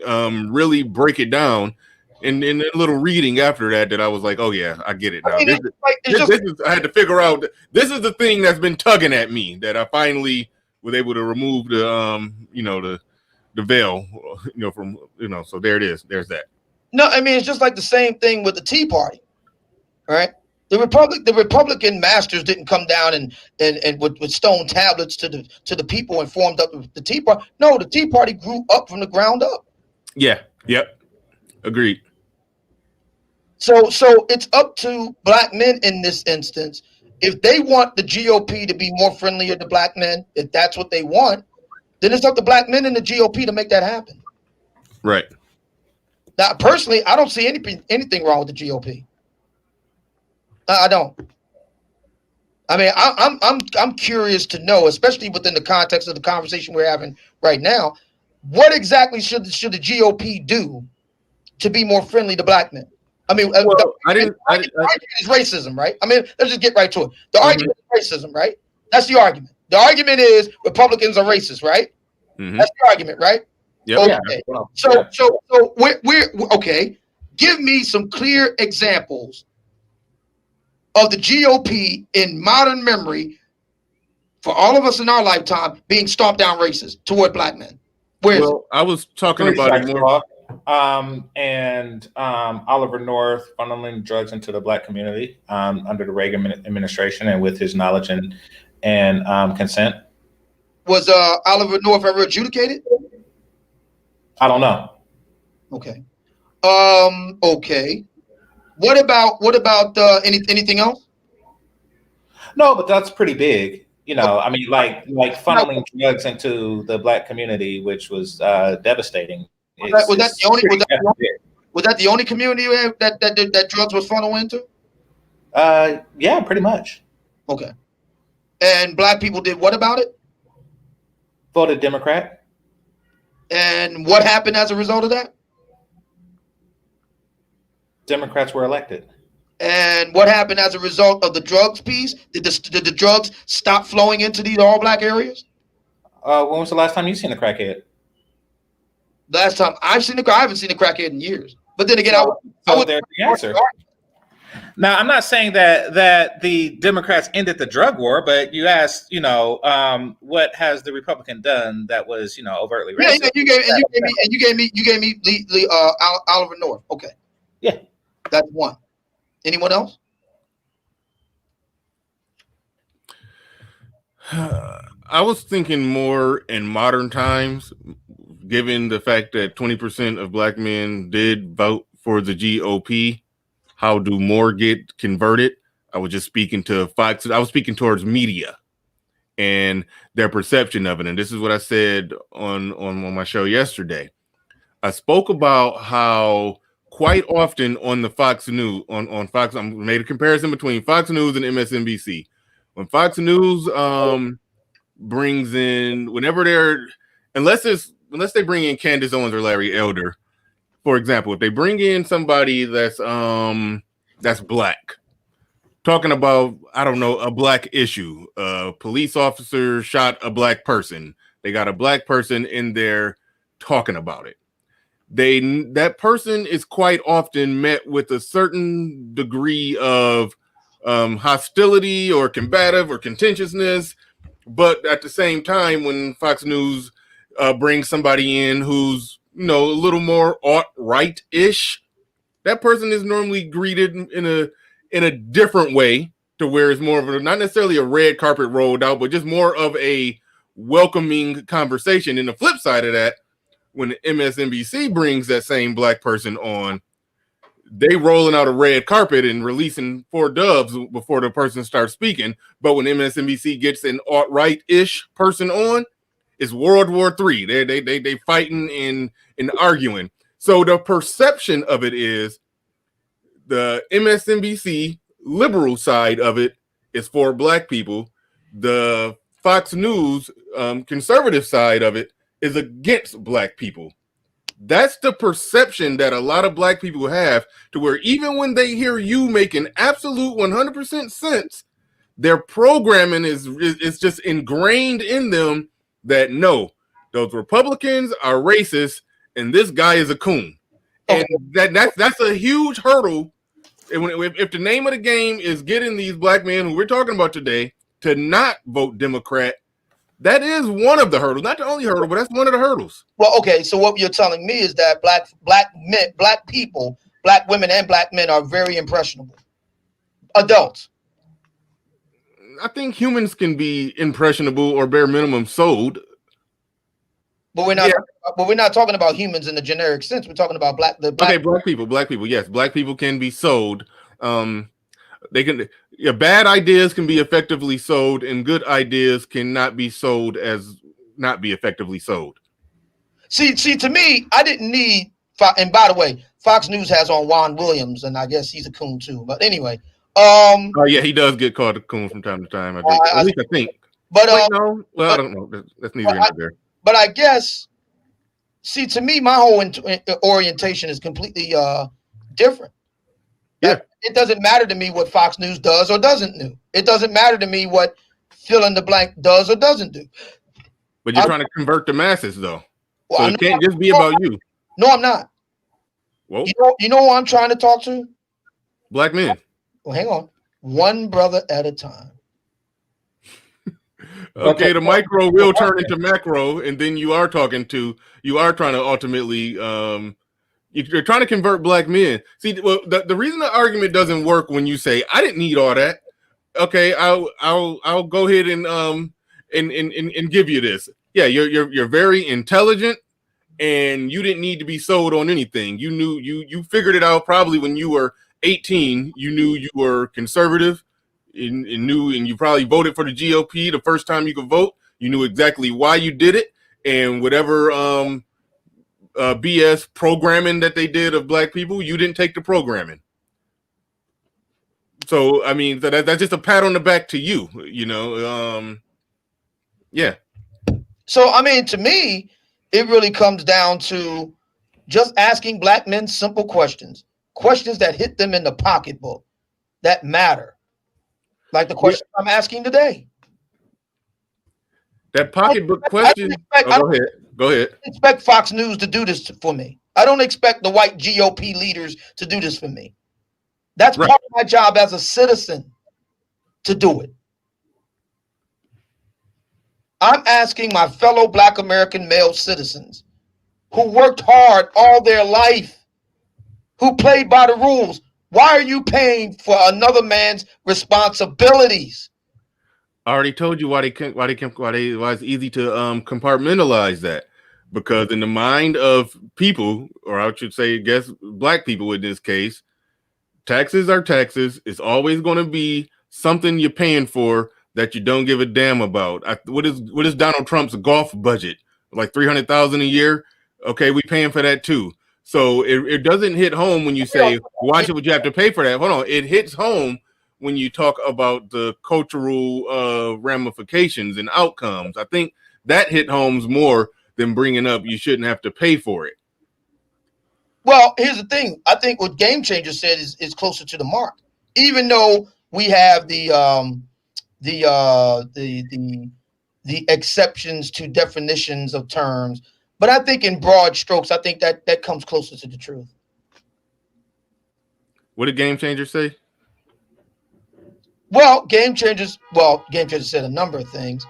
really break it down and in a little reading after that I was like, oh yeah, I get it now. I mean, I had to figure out, this is the thing that's been tugging at me, that I finally was able to remove the you know, the veil, you know, from, you know, so there it is. There's that. No, I mean, it's just like the same thing with the Tea Party. Right? The Republican masters didn't come down and with stone tablets to the people and formed up the Tea Party. No, the Tea Party grew up from the ground up. Yeah. Yep. Agreed. So it's up to black men in this instance. If they want the GOP to be more friendlier to black men, if that's what they want, then it's up to black men in the GOP to make that happen. Right. Now, personally, I don't see anything wrong with the GOP. I don't. I mean, I'm curious to know, especially within the context of the conversation we're having right now, what exactly should the GOP do to be more friendly to black men? I mean, well, the argument is racism, right? I mean, let's just get right to it. The argument is racism, right? That's the argument. The argument is Republicans are racist, right? That's the argument, right? Yep. Okay. Yeah. So we're okay. Give me some clear examples of the GOP in modern memory, for all of us in our lifetime, being stomped down racist toward black men. Well, I was talking about it more. And Oliver North funneling drugs into the black community under the Reagan administration and with his knowledge and consent. Was Oliver North ever adjudicated? I don't know. Okay. Okay. What about anything else? No, but that's pretty big. You know, I mean, like funneling drugs into the black community, which was devastating. Was that the only community that drugs was funneled into? Yeah, pretty much. Okay. And black people did what about it? Voted Democrat. And what happened as a result of that? Democrats were elected. And what happened as a result of the drugs piece? Did the drugs stop flowing into these all black areas? When was the last time you seen a crackhead? Last time I haven't seen a crackhead in years. But then again, there's the answer. Now, I'm not saying that the Democrats ended the drug war, but you asked, you know, what has the Republican done that was, you know, overtly racist? Yeah, you gave me Oliver North. Okay. Yeah. That's one. Anyone else? I was thinking more in modern times, given the fact that 20% of black men did vote for the GOP. How do more get converted? I was just speaking to Fox. I was speaking towards media and their perception of it. And this is what I said on my show yesterday. I spoke about how quite often on the Fox News, on Fox, I made a comparison between Fox News and MSNBC. When Fox News brings in, unless they bring in Candace Owens or Larry Elder, for example, if they bring in somebody that's black, talking about, I don't know, a black issue, a police officer shot a black person, they got a black person in there talking about it. that person is quite often met with a certain degree of hostility or combative or contentiousness. But at the same time, when Fox News brings somebody in who's a little more alt-right-ish, that person is normally greeted in a different way, to where it's more of not necessarily a red carpet rolled out, but just more of a welcoming conversation. And the flip side of that, when MSNBC brings that same black person on, they rolling out a red carpet and releasing 4 doves before the person starts speaking. But when MSNBC gets an alt-right-ish person on, it's World War III. They fighting and arguing. So the perception of it is the MSNBC liberal side of it is for black people. The Fox News conservative side of it is against black people. That's the perception that a lot of black people have, to where even when they hear you making absolute 100% sense, their programming is just ingrained in them that no, those Republicans are racist and this guy is a coon. And that's a huge hurdle. And if the name of the game is getting these black men who we're talking about today to not vote Democrat, that is one of the hurdles. Not the only hurdle, but that's one of the hurdles. Well, okay, so what you're telling me is that black men, black people, black women and black men are very impressionable. Adults. I think humans can be impressionable or bare minimum sold. But we're not. Yeah. But we're not talking about humans in the generic sense. We're talking about black people. Black people. Yes, black people can be sold. They can. Bad ideas can be effectively sold, and good ideas cannot be sold as not be effectively sold. See, to me, I didn't need. And by the way, Fox News has on Juan Williams, and I guess he's a coon too. But anyway, oh yeah, he does get called a coon from time to time. At least I think. But no, well, I don't know. That's neither here nor there. But I guess, see, to me, my whole orientation is completely different. Yeah. It doesn't matter to me what Fox News does or doesn't do. It doesn't matter to me what fill in the blank does or doesn't do. But you're trying to convert the masses, though. Well, so it can't just be about you. No, I'm not. Well, you know who I'm trying to talk to? Black men. Well, hang on. One brother at a time. Okay, the micro will turn into macro, and then you are trying to ultimately you're trying to convert black men. See, well, the reason the argument doesn't work when you say I didn't need all that. Okay, I'll go ahead and give you this. Yeah, you're very intelligent, and you didn't need to be sold on anything. You knew you figured it out probably when you were 18. You knew you were conservative. And you probably voted for the GOP the first time you could vote. You knew exactly why you did it, and whatever BS programming that they did of black people, you didn't take the programming. So I mean, that's just a pat on the back to you. Yeah. So I mean, to me, it really comes down to just asking black men simple questions that hit them in the pocketbook, that matter. Like the question I'm asking today. That pocketbook question. Go ahead. I don't expect Fox News to do this for me. I don't expect the white GOP leaders to do this for me. That's right. Part of my job as a citizen to do it. I'm asking my fellow Black American male citizens who worked hard all their life, who played by the rules. Why are you paying for another man's responsibilities? I already told you why it's easy to compartmentalize that, because in the mind of people, or I should say, I guess black people in this case, taxes are taxes. It's always going to be something you're paying for that you don't give a damn about. What is Donald Trump's golf budget? Like $300,000 a year? Okay, we paying for that too. So it doesn't hit home when you say, why should you have to pay for that? Hold on. It hits home when you talk about the cultural ramifications and outcomes. I think that hit homes more than bringing up you shouldn't have to pay for it. Well, here's the thing. I think what Game Changer said is closer to the mark. Even though we have the exceptions to definitions of terms, But I think in broad strokes, I think that comes closer to the truth. What did Game Changer say? Well, Game Changers said a number of things,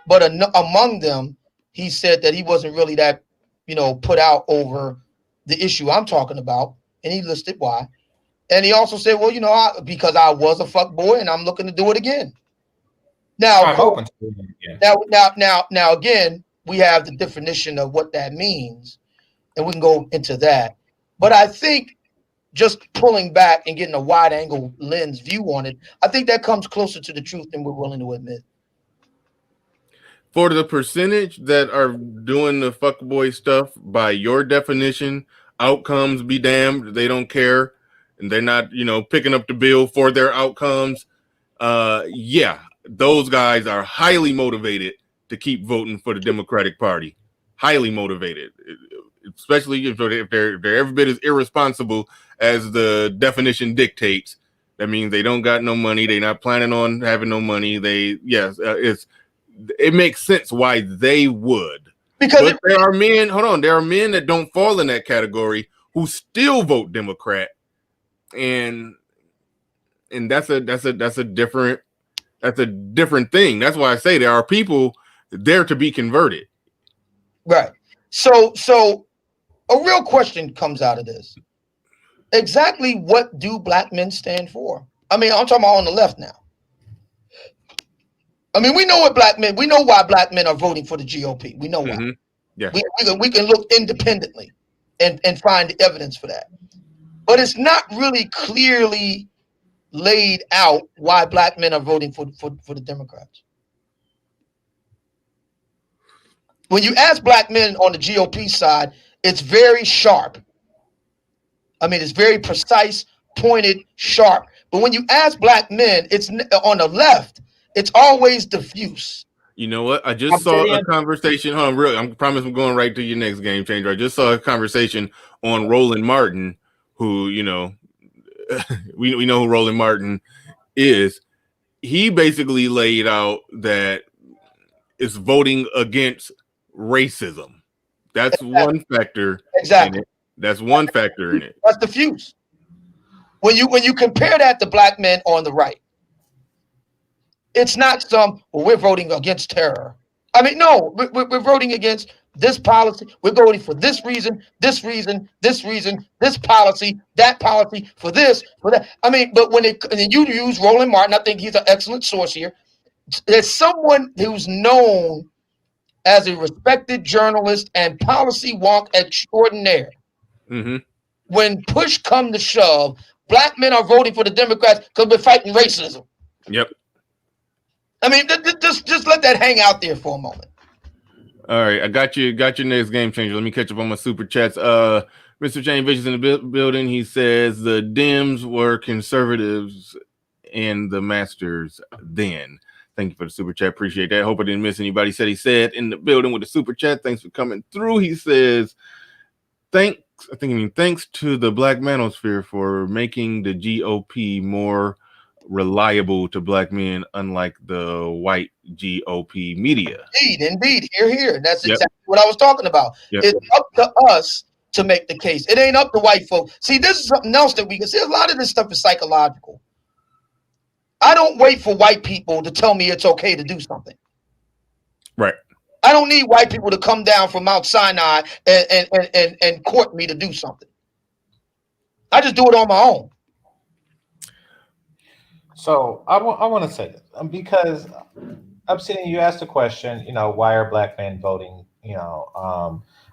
but among them, he said that he wasn't really that, put out over the issue I'm talking about, and he listed why. And he also said, well, because I was a fuck boy and I'm looking to do it again. Now, I'm open to doing it again. Now, again, we have the definition of what that means, and we can go into that. But I think just pulling back and getting a wide angle lens view on it, I think that comes closer to the truth than we're willing to admit. For the percentage that are doing the fuckboy stuff, by your definition, outcomes be damned. They don't care, and they're not, picking up the bill for their outcomes. Yeah, those guys are highly motivated to keep voting for the Democratic Party. Highly motivated, especially if they're every bit as irresponsible as the definition dictates. That means they don't got no money. They're not planning on having no money. It makes sense why they would. But there are men. Hold on, there are men that don't fall in that category who still vote Democrat, and that's a different thing. That's why I say there are people there to be converted. Right. So a real question comes out of this. Exactly what do black men stand for? I mean, I'm talking about on the left now. I mean, we know why black men are voting for the GOP. We know why. Mm-hmm. Yeah. We can look independently and find evidence for that. But it's not really clearly laid out why black men are voting for the Democrats. When you ask black men on the GOP side, it's very sharp. I mean, it's very precise, pointed, sharp. But when you ask black men, it's on the left, it's always diffuse. You know what? I just saw a conversation. Hold on, really, I promise I'm going right to your next Game Changer. I just saw a conversation on Roland Martin, who, we know who Roland Martin is. He basically laid out that it's voting against racism. That's one factor. Exactly. That's one factor in it. That's diffuse. When you compare that to black men on the right, it's not we're voting against terror. I mean, no, we're voting against this policy. We're voting for this reason, this policy, that policy, for this, for that. I mean, but when you use Roland Martin, I think he's an excellent source here. There's someone who's known as a respected journalist and policy wonk extraordinaire. Mm-hmm. When push come to shove, black men are voting for the Democrats because we're fighting racism. Yep. I mean, just let that hang out there for a moment. All right, I got your next Game Changer. Let me catch up on my super chats. Mr. Jane Vicious in the building. He says the Dems were conservatives and the masters then. Thank you for the super chat. Appreciate that. Hope I didn't miss anybody. He said in the building with the super chat. Thanks for coming through. He says, thanks to the Black Manosphere for making the GOP more reliable to black men, unlike the white GOP media. Indeed. Here. That's exactly what I was talking about. Yep. It's up to us to make the case. It ain't up to white folks. See, this is something else that we can see. A lot of this stuff is psychological. I don't wait for white people to tell me it's okay to do something. Right. I don't need white people to come down from Mount Sinai and court me to do something. I just do it on my own. So I want to say this because Obsidian, you asked a question, why are black men voting,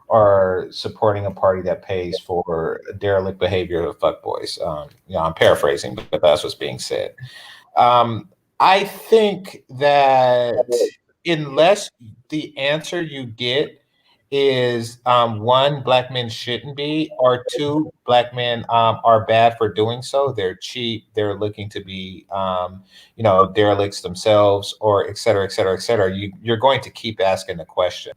or supporting a party that pays for derelict behavior of fuckboys? I'm paraphrasing, but that's what's being said. I think that unless the answer you get is one, black men shouldn't be, or two, black men are bad for doing so. They're cheap. They're looking to be, derelicts themselves, or et cetera, et cetera, et cetera. You're going to keep asking the question.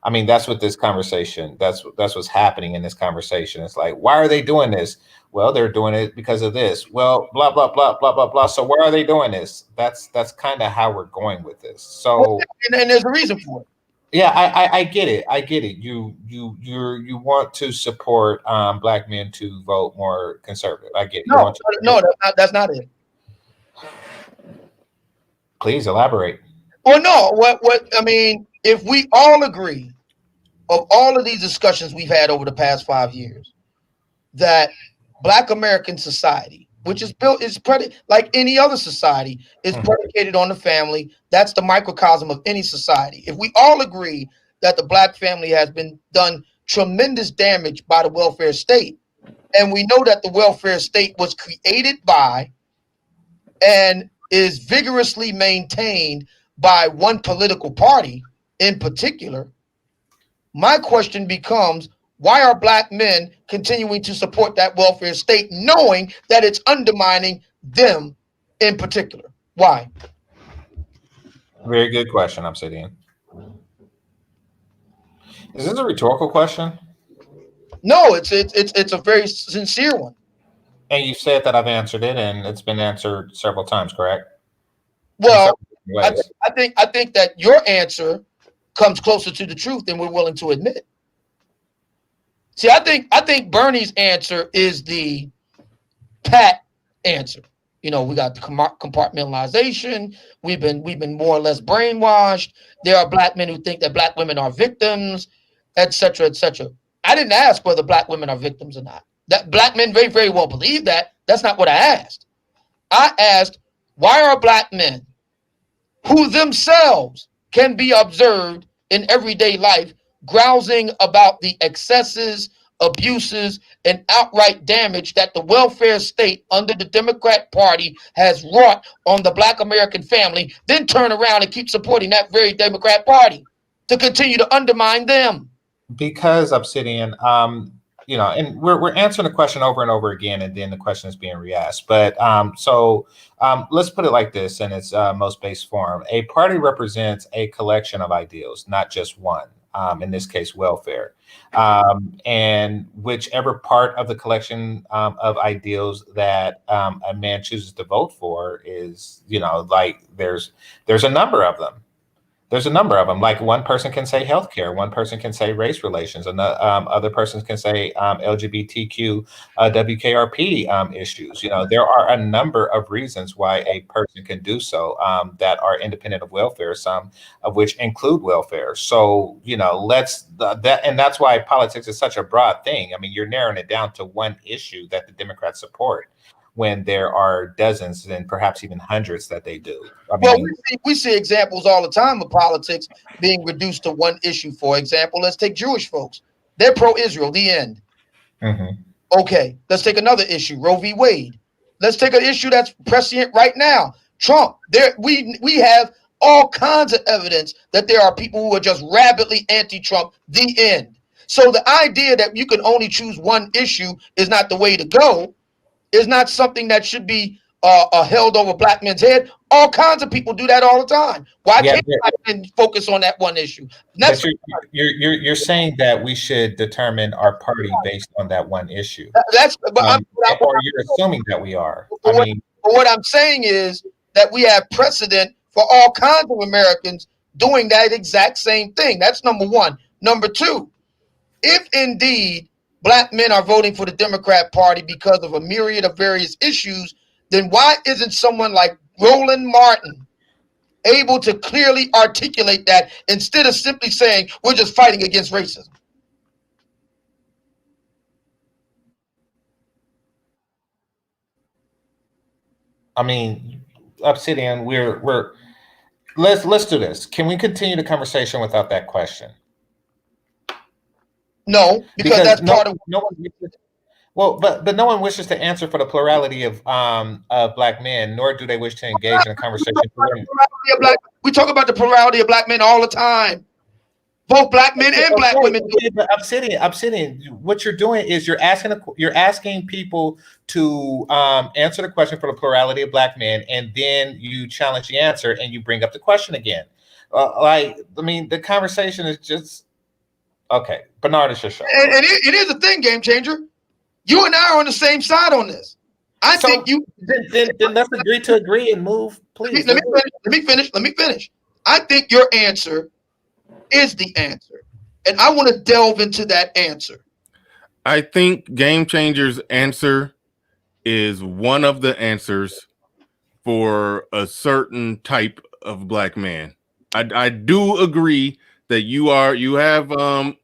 I mean, that's what this conversation, that's what's happening in this conversation. It's like, why are they doing this? Well, they're doing it because of this. Well, blah, blah, blah, blah, blah, blah. So why are they doing this? That's kind of how we're going with this. So, and there's a reason for it. Yeah, I get it. I get it. You want to support black men to vote more conservative. I get it. You No, want to, no, that's not it. please elaborate. Or no, what I mean, if we all agree of all of these discussions we've had over the past 5 years, that Black American society, which is built, is like any other society, is predicated on the family. That's the microcosm of any society. If we all agree that the Black family has been done tremendous damage by the welfare state, and we know that the welfare state was created by and is vigorously maintained by one political party in particular, my question becomes, why are Black men continuing to support that welfare state, knowing that it's undermining them in particular? Why? Very good question, Obsidian. Is this a rhetorical question? No, it's a very sincere one. And you said that I've answered it, and it's been answered several times, correct? Well, I think that your answer comes closer to the truth than we're willing to admit. See, I think Bernie's answer is the pat answer. You know, we got the compartmentalization. We've been more or less brainwashed. There are Black men who think that Black women are victims, etc., etc. I didn't ask whether Black women are victims or not. That Black men very, very well believe that. That's not what I asked. I asked, why are Black men who themselves can be observed in everyday life grousing about the excesses, abuses, and outright damage that the welfare state under the Democrat Party has wrought on the Black American family, then turn around and keep supporting that very Democrat Party to continue to undermine them? Because Obsidian, and we're answering the question over and over again, and then the question is being re-asked. But let's put it like this in its most base form: a party represents a collection of ideals, not just one. In this case, welfare, and whichever part of the collection of ideals that a man chooses to vote for is, like there's a number of them. There's a number of them. Like one person can say healthcare, one person can say race relations, and other persons can say LGBTQ, WKRP issues. There are a number of reasons why a person can do so that are independent of welfare, some of which include welfare. So, and that's why politics is such a broad thing. I mean, you're narrowing it down to one issue that the Democrats support, when there are dozens and perhaps even hundreds that they do. We see examples all the time of politics being reduced to one issue. For example, let's take Jewish folks. They're pro-Israel, the end. Okay, let's take another issue, Roe v. Wade. Let's take an issue that's prescient right now, Trump. We have all kinds of evidence that there are people who are just rabidly anti-Trump, the end. So the idea that you can only choose one issue is not the way to go. Is not something that should be held over Black men's head. All kinds of people do that all the time. Why can't Black men focus on that one issue? You're saying that we should determine our party based on that one issue. Or you're assuming that we are. What I'm saying is that we have precedent for all kinds of Americans doing that exact same thing. That's number one. Number two, if indeed Black men are voting for the Democrat Party because of a myriad of various issues, then why isn't someone like Roland Martin able to clearly articulate that instead of simply saying we're just fighting against racism? I mean, Obsidian, let's do this. Can we continue the conversation without that question? No, because that's part of but no one wishes to answer for the plurality of Black men, nor do they wish to engage in a conversation. We talk about the plurality of Black men all the time. Both Black men and Black women. But Obsidian, what you're doing is you're asking people to answer the question for the plurality of Black men, and then you challenge the answer and you bring up the question again. The conversation is just. Okay, Bernard, it's your show. And it is a thing, game changer. You and I are on the same side on this. Then let's agree to agree and move, please. Let me finish. I think your answer is the answer? And I want to delve into that answer. I think Game Changer's answer is one of the answers for a certain type of black man. I do agree that you have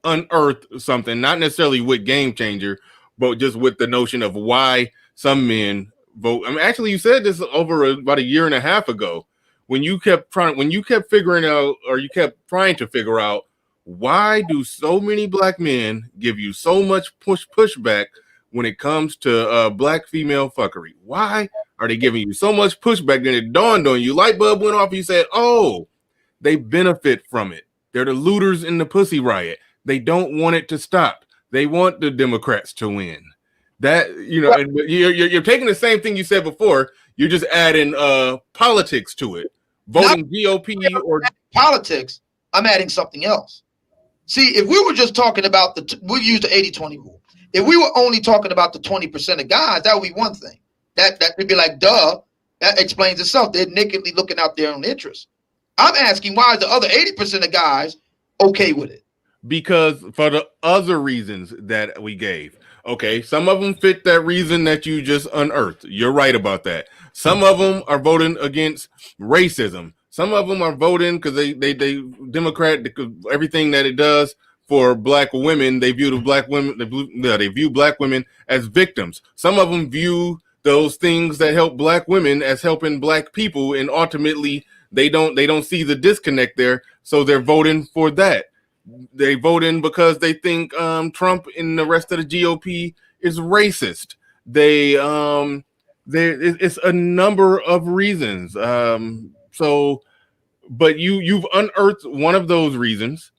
unearthed something, not necessarily with Game Changer, but just with the notion of why some men vote. I mean, actually, you said this about a year and a half ago when you kept figuring out, or you kept trying to figure out, why do so many black men give you so much pushback when it comes to black female fuckery? Why are they giving you so much pushback? Then it dawned on you, light bulb went off. You said, oh, they benefit from it. They're the looters in the pussy riot. They don't want it to stop. They want the Democrats to win. That, and you're taking the same thing you said before. You're just adding politics to it. Voting GOP or politics. I'm adding something else. See, if we were just talking about we use the 80-20 rule. If we were only talking about the 20% of guys, that would be one thing. That would be like, duh, that explains itself. They're nakedly looking out their own interests. I'm asking, why is the other 80% of guys okay with it? Because for the other reasons that we gave. Okay, some of them fit that reason that you just unearthed. You're right about that. Some of them are voting against racism. Some of them are voting because they Democrat, everything that it does for black women. They view black women as victims. Some of them view those things that help black women as helping black people, and ultimately they don't see the disconnect there, so they're voting for that. They vote in because they think Trump and the rest of the GOP is racist. It's a number of reasons. But you've unearthed one of those reasons,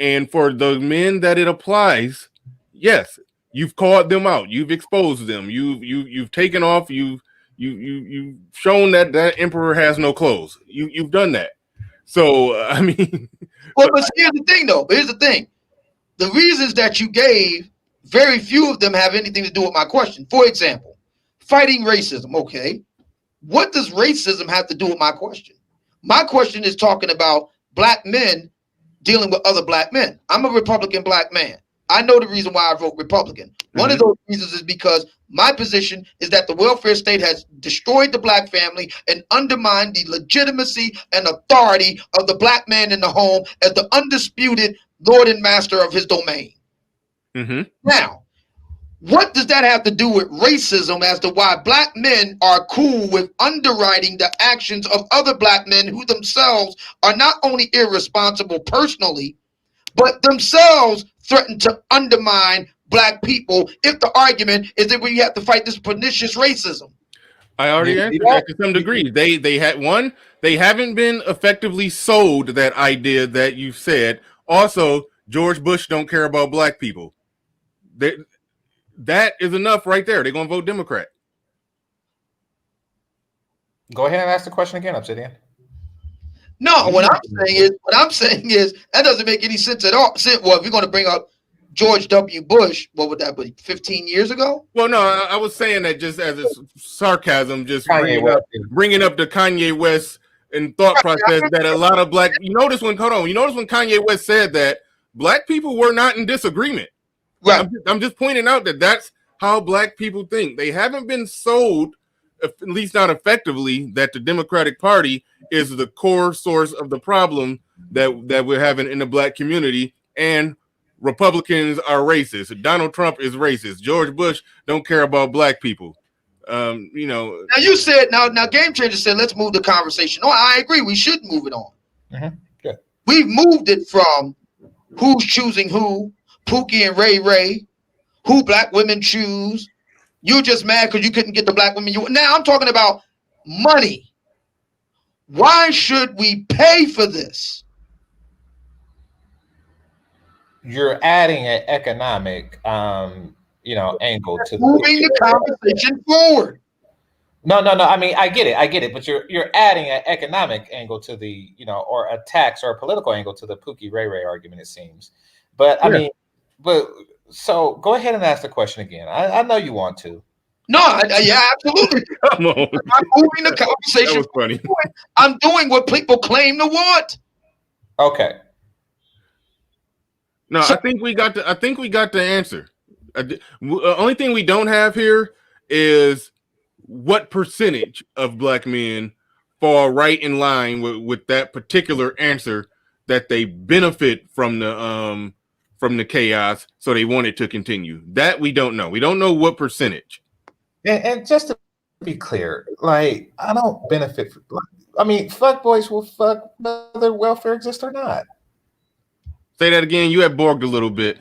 and for the men that it applies, yes, you've called them out. You've exposed them. You've taken off. You've shown that emperor has no clothes. You've done that. So I mean. Well, but here's the thing, though. Here's the thing. The reasons that you gave, very few of them have anything to do with my question. For example, fighting racism. Okay. What does racism have to do with my question? My question is talking about black men dealing with other black men. I'm a Republican black man. I know the reason why I vote Republican. One of those reasons is because my position is that the welfare state has destroyed the black family and undermined the legitimacy and authority of the black man in the home as the undisputed lord and master of his domain. Now, what does that have to do with racism as to why black men are cool with underwriting the actions of other black men who themselves are not only irresponsible personally, but themselves threaten to undermine black people if the argument is that we have to fight this pernicious racism? I already answered that to some degree. They haven't been effectively sold that idea that you said. Also, George Bush don't care about black people. That is enough right there. They're gonna vote Democrat. Go ahead and ask the question again, Obsidian. No, what I'm saying is that doesn't make any sense at all. Well, if you're going to bring up George W. Bush, what would that be? 15 years ago? Well, no, I was saying that just as a sarcasm, just bringing up the Kanye West and thought process that a lot of black. You notice when Kanye West said that black people were not in disagreement. Right. I'm just pointing out that that's how black people think. They haven't been sold, at least not effectively, that the Democratic Party is the core source of the problem that we're having in the black community, and Republicans are racist. Donald Trump is racist. George Bush don't care about black people. Now you said now Game Changer said let's move the conversation on. I agree, we should move it on. Good. We've moved it from who's choosing who, Pookie and Ray Ray, who black women choose. You just mad because you couldn't get the black women. Now I'm talking about money. Why should we pay for this? You're adding an economic, angle to moving the conversation forward. No. I mean, I get it, but you're adding an economic angle to the, or a tax or a political angle to the Pookie Ray Ray argument, it seems. But I mean, so go ahead and ask the question again. I know you want to. No, yeah, absolutely. Come on. I'm moving the conversation. That was funny. I'm doing what people claim to want. Okay. No, So I think we got the answer. Only thing we don't have here is what percentage of black men fall right in line with that particular answer, that they benefit from the chaos, so they want it to continue. That we don't know. We don't know what percentage. And just to be clear, like I don't benefit from. I mean, fuck boys will fuck whether welfare exists or not. Say that again. You had borged a little bit.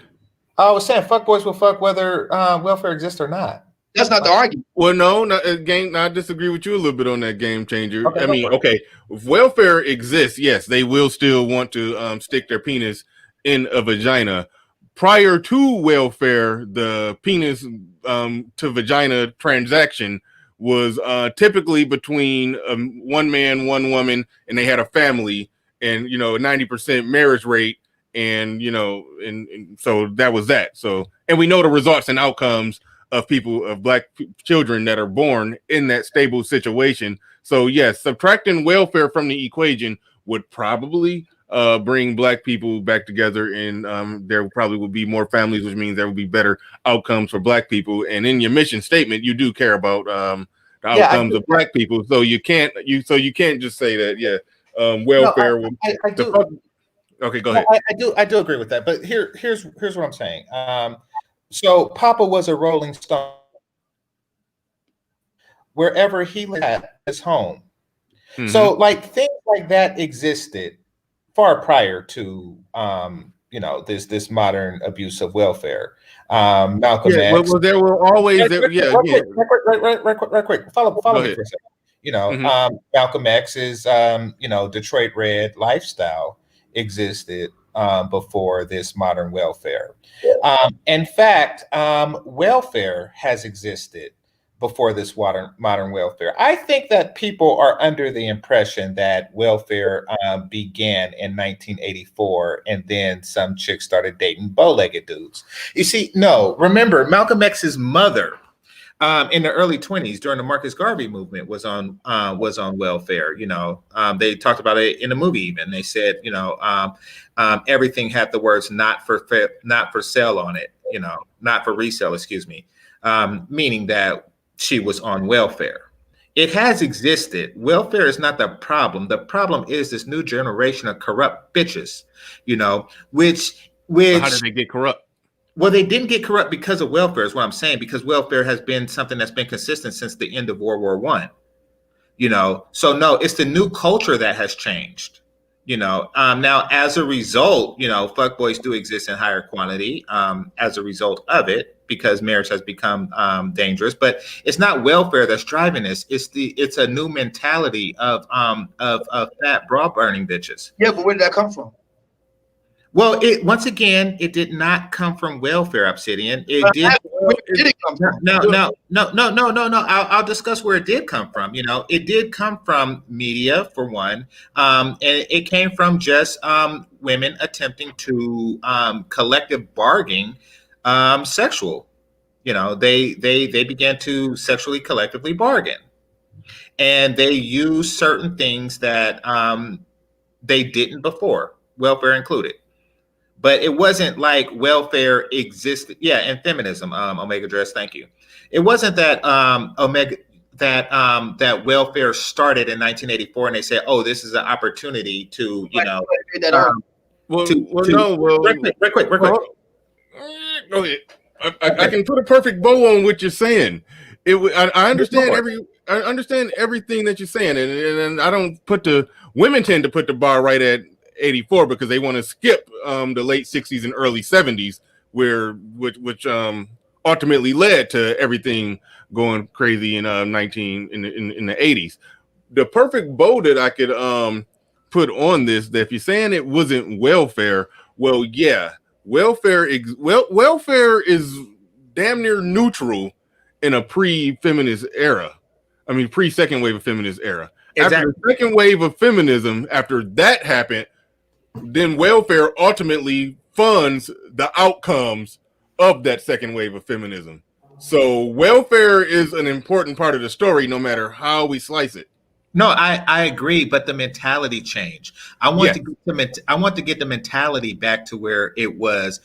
I was saying fuck boys will fuck whether welfare exists or not. that's not the argument. Well, no, I disagree with you a little bit on that, game changer. Okay, I mean, okay, if welfare exists, yes, they will still want to stick their penis in a vagina. Prior to welfare, the penis to vagina transaction was typically between one man, one woman, and they had a family, and 90% marriage rate, and and so that was that. So, and we know the results and outcomes of black children that are born in that stable situation. So yes, subtracting welfare from the equation would probably bring black people back together, and there probably would be more families, which means there would be better outcomes for black people. And in your mission statement, you do care about the outcomes of black people, so you can't just say that welfare will. I do. Okay, go ahead. I do agree with that, but here's what I'm saying. So Papa was a Rolling Stone. Wherever he lived at his home. Mm-hmm. So like things like that existed far prior to this modern abuse of welfare. Malcolm X. Well, there were always right quick. Follow me for a second. Malcolm X's Detroit Red lifestyle existed before this modern welfare. In fact, welfare has existed before this modern welfare. I think that people are under the impression that welfare began in 1984, and then some chicks started dating bow-legged dudes. You see, no. Remember, Malcolm X's mother in the early 20s during the Marcus Garvey movement was on welfare. They talked about it in the movie. Even they said, everything had the words "not for sale" on it. Not for resale. Excuse me, meaning that she was on welfare. It has existed. Welfare is not the problem. The problem is this new generation of corrupt bitches. Which how did they get corrupt? Well, they didn't get corrupt because of welfare, is what I'm saying, because welfare has been something that's been consistent since the end of World War I. So no, it's the new culture that has changed. Now as a result, fuckboys do exist in higher quantity as a result of it, because marriage has become dangerous. But it's not welfare that's driving this. It's a new mentality of fat bra burning bitches. Yeah, but where did that come from? Well, once again, it did not come from welfare, Obsidian. Where did it come from? No. I'll discuss where it did come from. It did come from media, for one, and it came from just women attempting to collective bargain sexual. They began to sexually collectively bargain, and they used certain things that they didn't before, welfare included. But it wasn't like welfare existed. Yeah, and feminism, Omega Dress, thank you. It wasn't that that welfare started in 1984 and they said, "Oh, this is an opportunity to, Real quick. Go ahead. I can put a perfect bow on what you're saying. I understand everything that you're saying, and I don't women tend to put the bar right at 84 because they want to skip the late 60s and early 70s, which ultimately led to everything going crazy in the 80s. The perfect bow that I could put on this, that if you're saying it wasn't welfare, well, yeah, welfare is damn near neutral in a pre-feminist era. I mean, pre-second wave of feminist era. Exactly. After the second wave of feminism, after that happened, then welfare ultimately funds the outcomes of that second wave of feminism. So welfare is an important part of the story, no matter how we slice it. No, I agree, but the mentality change. I want Yeah, to get I want to get the mentality back to where it was,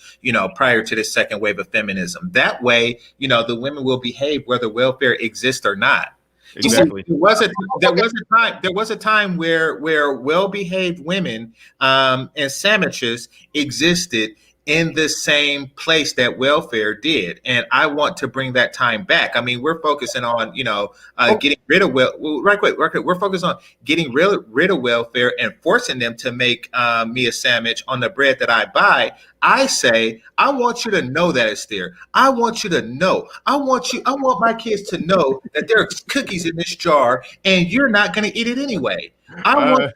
prior to the second wave of feminism. That way, the women will behave whether welfare exists or not. You see, exactly. there was a time where well-behaved women and sandwiches existed in the same place that welfare did, and I want to bring that time back. I mean, we're focusing on getting rid of right quick. We're focused on getting rid of welfare and forcing them to make me a sandwich on the bread that I buy. I say, I want you to know that it's there. I want you to know. I want my kids to know that there are cookies in this jar and you're not going to eat it anyway. I want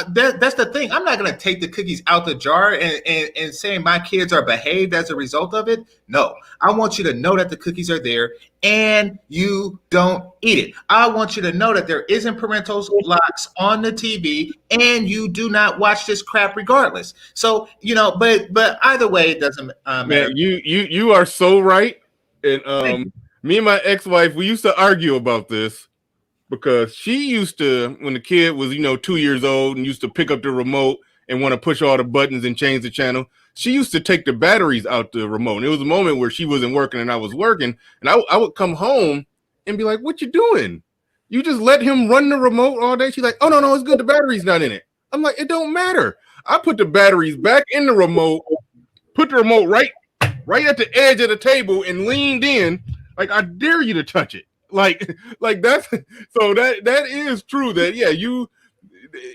that's the thing. I'm not going to take the cookies out the jar and saying my kids are behaved as a result of it. No, I want you to know that the cookies are there and you don't eat it. I want you to know that there isn't parental locks on the TV and you do not watch this crap regardless. So, but either way, it doesn't matter. Man, you are so right. And me and my ex-wife, we used to argue about this because she used to, when the kid was, 2 years old and used to pick up the remote and want to push all the buttons and change the channel, she used to take the batteries out the remote. And it was a moment where she wasn't working and I was working, and I would come home and be like, "What you doing? You just let him run the remote all day?" She's like, "Oh, no, it's good. The battery's not in it." I'm like, "It don't matter. I put the batteries back in the remote, put the remote right at the edge of the table and leaned in. Like, I dare you to touch it." Like that's so that is true. That you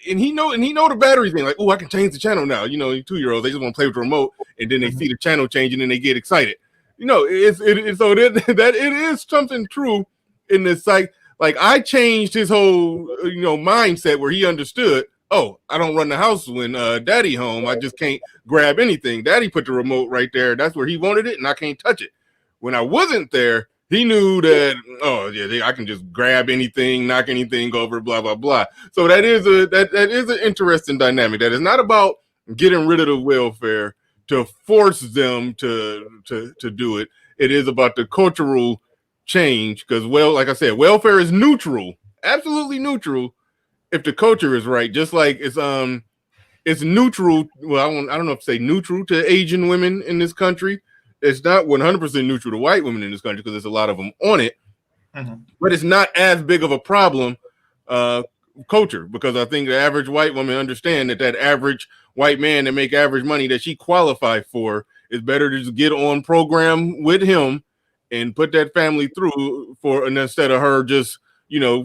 and he know the batteries being like, "Oh, I can change the channel now." 2-year-olds, they just want to play with the remote, and then they see the channel changing and they get excited. It's so that it is something true in this psych. Like, I changed his whole mindset where he understood. Oh, I don't run the house when daddy home. I just can't grab anything. Daddy put the remote right there. That's where he wanted it, and I can't touch it. When I wasn't there, he knew that, oh yeah, I can just grab anything, knock anything over, blah blah blah. So that is an interesting dynamic. That is not about getting rid of the welfare to force them to do it. It is about the cultural change, because, like I said, welfare is neutral, absolutely neutral, if the culture is right. Just like it's neutral. Well, I don't know if to say neutral to Asian women in this country. It's not 100% neutral to white women in this country because there's a lot of them on it, but it's not as big of a problem culture, because I think the average white woman understand that average white man that make average money that she qualified for is better to just get on program with him and put that family through and instead of her just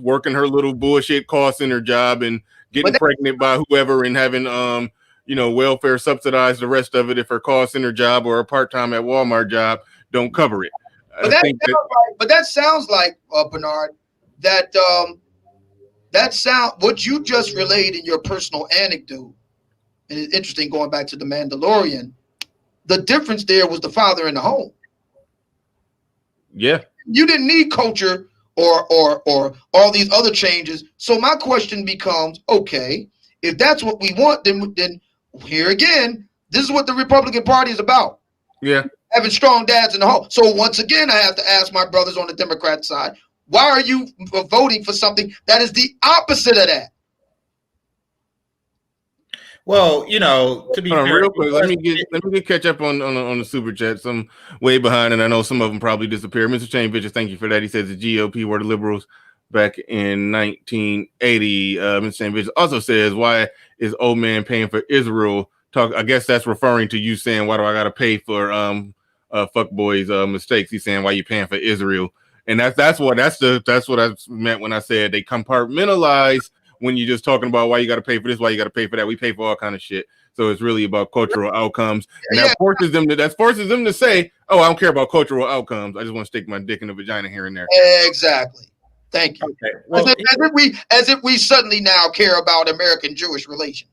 working her little bullshit call center job and getting pregnant by whoever and having welfare subsidize the rest of it if her call center job or a part-time at Walmart job don't cover it. But that sounds like Bernard, that what you just relayed in your personal anecdote, and it's interesting going back to the Mandalorian. The difference there was the father in the home. Yeah, you didn't need culture or all these other changes. So my question becomes, okay, if that's what we want, then here again, this is what the Republican Party is about. Yeah. Having strong dads in the home. So once again, I have to ask my brothers on the Democrat side, why are you voting for something that is the opposite of that? Well, to be fair, real quick, let me get catch up on the super chat. Some way behind, and I know some of them probably disappeared. Mr. Chain Bitches, thank you for that. He says the GOP were the liberals back in 1980. Mr. Chain Bitches also says, why is old man paying for Israel? I guess that's referring to you saying, why do I got to pay for fuck boys mistakes? He's saying, why you paying for Israel? And that's what I meant when I said they compartmentalize. When you're just talking about why you got to pay for this, why you got to pay for that, we pay for all kind of shit. So it's really about cultural outcomes, and that forces them to say, "Oh, I don't care about cultural outcomes. I just want to stick my dick in the vagina here and there." Exactly. Thank you. Okay. Well, as if we suddenly now care about American-Jewish relations.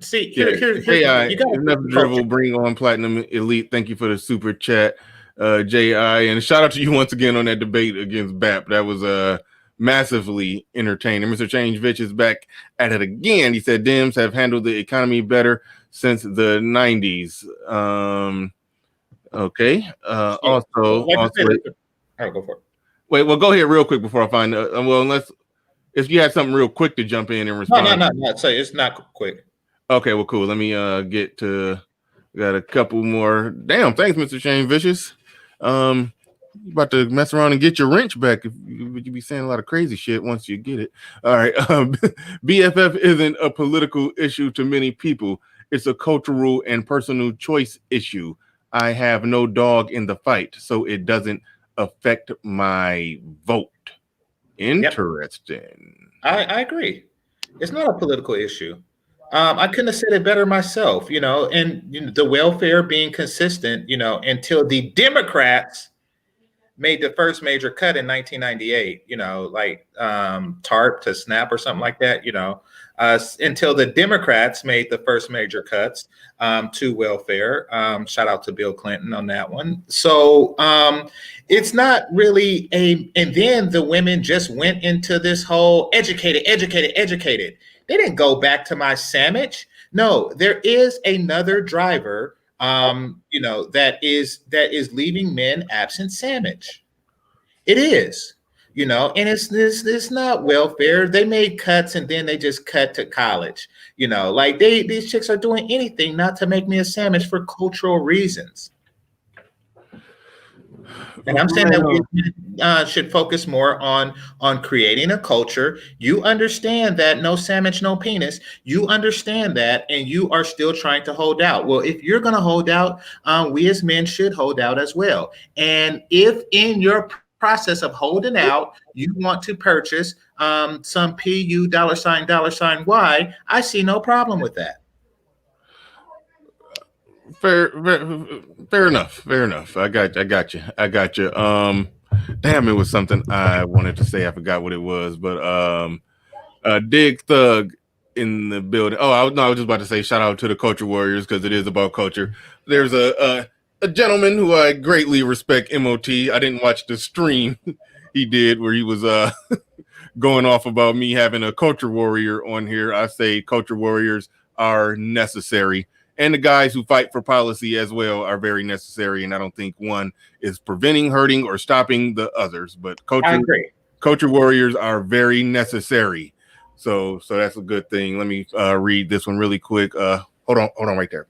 See, here's you got enough drivel. Bring on Platinum Elite. Thank you for the super chat, J.I. And shout out to you once again on that debate against BAP. That was massively entertaining. Mr. Changevich is back at it again. He said Dems have handled the economy better since the 90s. Okay. Also, all right, go for it. wait, well, go ahead real quick before I find unless if you had something real quick to jump in and No, respond. no. So it's not quick. Okay, well, cool. Let me get to. Got a couple more. Damn, thanks, Mr. Shane Vicious. You about to mess around and get your wrench back. If you be saying a lot of crazy shit once you get it. All right. BFF isn't a political issue to many people. It's a cultural and personal choice issue. I have no dog in the fight, so it doesn't affect my vote. Interesting. Yep. I agree. It's not a political issue. I couldn't have said it better myself, and the welfare being consistent, until the Democrats made the first major cut in 1998, like TARP to SNAP or something like that, until the Democrats made the first major cuts to welfare. Shout out to Bill Clinton on that one. So it's not really and then the women just went into this whole educated. They didn't go back to my sandwich. No, there is another driver that is leaving men absent sandwich. It is, and it's not welfare. They made cuts and then they just cut to college, like these chicks are doing anything not to make me a sandwich for cultural reasons. And I'm saying that we should focus more on creating a culture. You understand that no sandwich, no penis. You understand that, and you are still trying to hold out. Well, if you're going to hold out, we as men should hold out as well. And if in your process of holding out, you want to purchase some PU $$Y, I see no problem with that. Fair enough. I got you. Damn, it was something I wanted to say. I forgot what it was, but Dig Thug in the building. Oh, I was just about to say shout out to the Culture Warriors because it is about culture. There's a gentleman who I greatly respect, MOT. I didn't watch the stream he did where he was going off about me having a culture warrior on here. I say culture warriors are necessary. And the guys who fight for policy as well are very necessary. And I don't think one is preventing, hurting, or stopping the others. But culture warriors are very necessary. So that's a good thing. Let me read this one really quick. Hold on right there.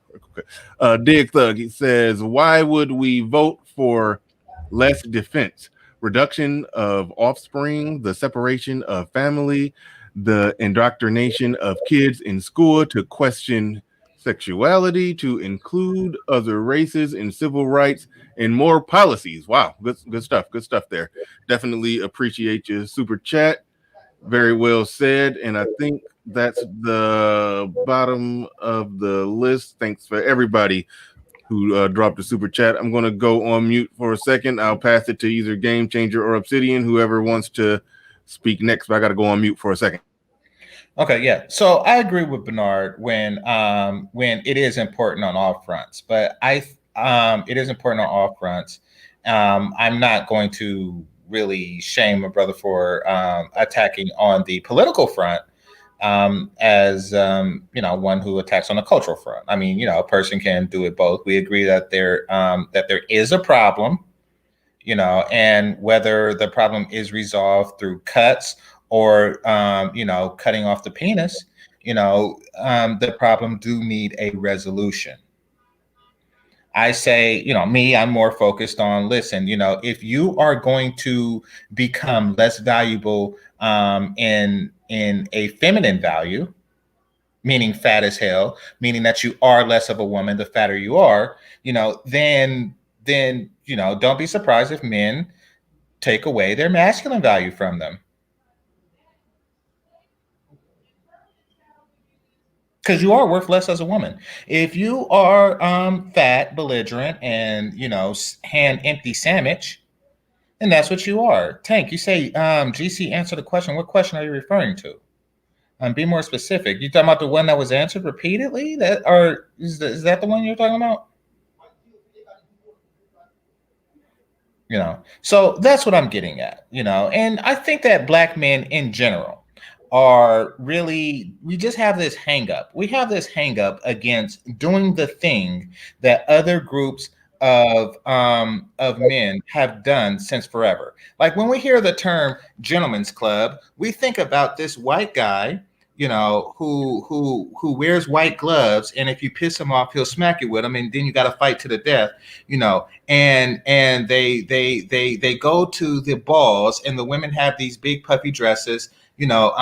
Dig Thug, he says, why would we vote for less defense, reduction of offspring, the separation of family, the indoctrination of kids in school to question sexuality, to include other races in civil rights, and more policies? Wow, good stuff there. Definitely appreciate your super chat. Very well said. And I think that's the bottom of the list. Thanks for everybody who dropped a super chat. I'm going to go on mute for a second. I'll pass it to either Game Changer or Obsidian, whoever wants to speak next, but I got to go on mute for a second. Okay, yeah. So I agree with Bernard when it is important on all fronts, but it is important on all fronts. I'm not going to really shame a brother for attacking on the political front as one who attacks on the cultural front. I mean, a person can do it both. We agree that there is a problem, and whether the problem is resolved through cuts or cutting off the penis, the problem do need a resolution. I say, I'm more focused on, listen, if you are going to become less valuable in a feminine value, meaning fat as hell, meaning that you are less of a woman, the fatter you are, then don't be surprised if men take away their masculine value from them. Because you are worth less as a woman. If you are fat, belligerent, and hand empty sandwich, then that's what you are. Tank, you say GC answer the question. What question are you referring to? Be more specific. You talking about the one that was answered repeatedly? Is that the one you're talking about? So that's what I'm getting at. And I think that Black men in general we just have this hang up. We have this hang up against doing the thing that other groups of men have done since forever. Like when we hear the term gentleman's club, we think about this white guy, you know, who wears white gloves, and if you piss him off, he'll smack you with them, and then you got to fight to the death, you know. And they go to the balls, and the women have these big puffy dresses, you know,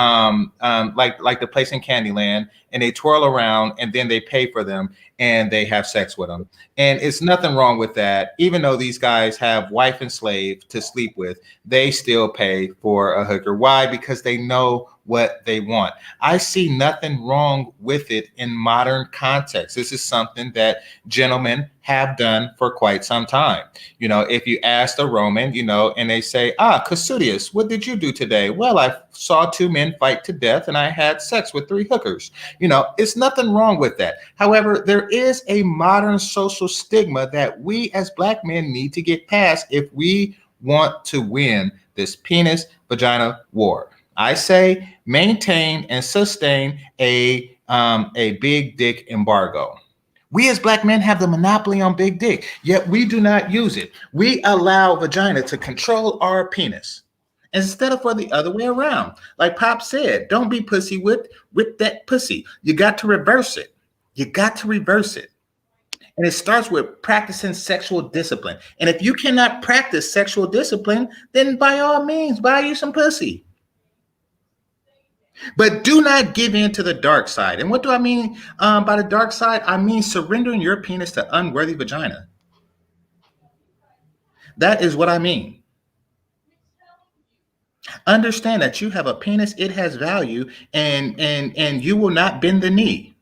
like the place in Candyland, and they twirl around, and then they pay for them, and they have sex with them. And it's nothing wrong with that. Even though these guys have wife and slave to sleep with, they still pay for a hooker. Why? Because they know what they want. I see nothing wrong with it in modern context. This is something that gentlemen have done for quite some time. You know, if you ask a Roman, you know, and they say, Cassutius, what did you do today? Well, I saw two men fight to death and I had sex with three hookers. You know, it's nothing wrong with that. However, there is a modern social stigma that we as Black men need to get past if we want to win this penis vagina war. I say maintain and sustain a big dick embargo. We as Black men have the monopoly on big dick, yet we do not use it. We allow vagina to control our penis instead of for the other way around. Like Pop said, don't be pussy with that pussy. You got to reverse it. You got to reverse it. And it starts with practicing sexual discipline. And if you cannot practice sexual discipline, then by all means, buy you some pussy. But do not give in to the dark side. And what do I mean by the dark side? I mean surrendering your penis to unworthy vagina. That is what I mean. Understand that you have a penis, it has value, and you will not bend the knee.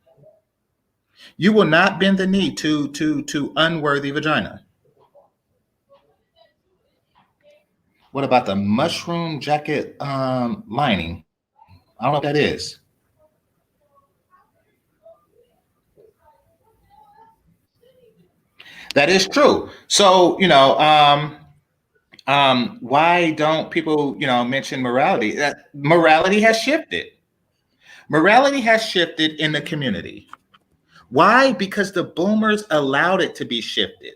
You will not bend the knee to unworthy vagina. What about the mushroom jacket lining? I don't know what that is. That is true. So, you know, why don't people, you know, mention morality? Morality has shifted. Morality has shifted in the community. Why? Because the boomers allowed it to be shifted.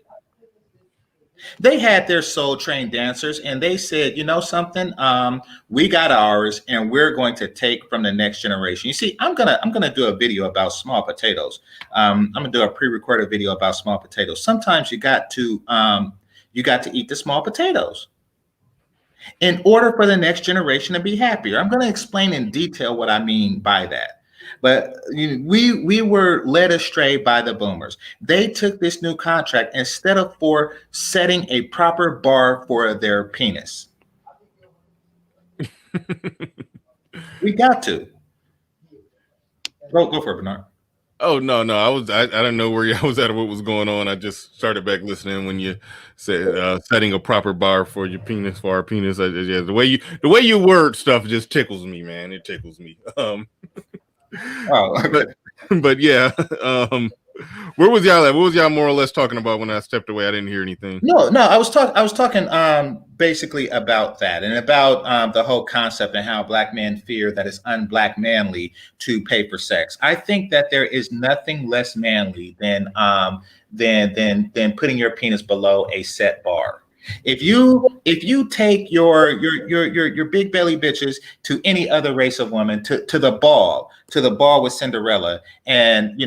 They had their soul trained dancers and they said, you know something, we got ours and we're going to take from the next generation. You see, I'm gonna do a video about small potatoes. I'm gonna do a pre-recorded video about small potatoes. Sometimes you got to eat the small potatoes in order for the next generation to be happier. I'm going to explain in detail what I mean by that. But we were led astray by the boomers. They took this new contract instead of for setting a proper bar for their penis. We got to go for it, Bernard. Oh no, I don't know where I was at or what was going on. I just started back listening when you said setting a proper bar for your penis, for our penis. Yeah, the way you word stuff just tickles me, man. It tickles me. Oh, okay. but yeah. Where was y'all at? What was y'all more or less talking about when I stepped away? I didn't hear anything. No, I was talking basically about that and about the whole concept and how Black men fear that it's unblack manly to pay for sex. I think that there is nothing less manly than putting your penis below a set bar. If you take your big belly bitches to any other race of women to the ball with Cinderella and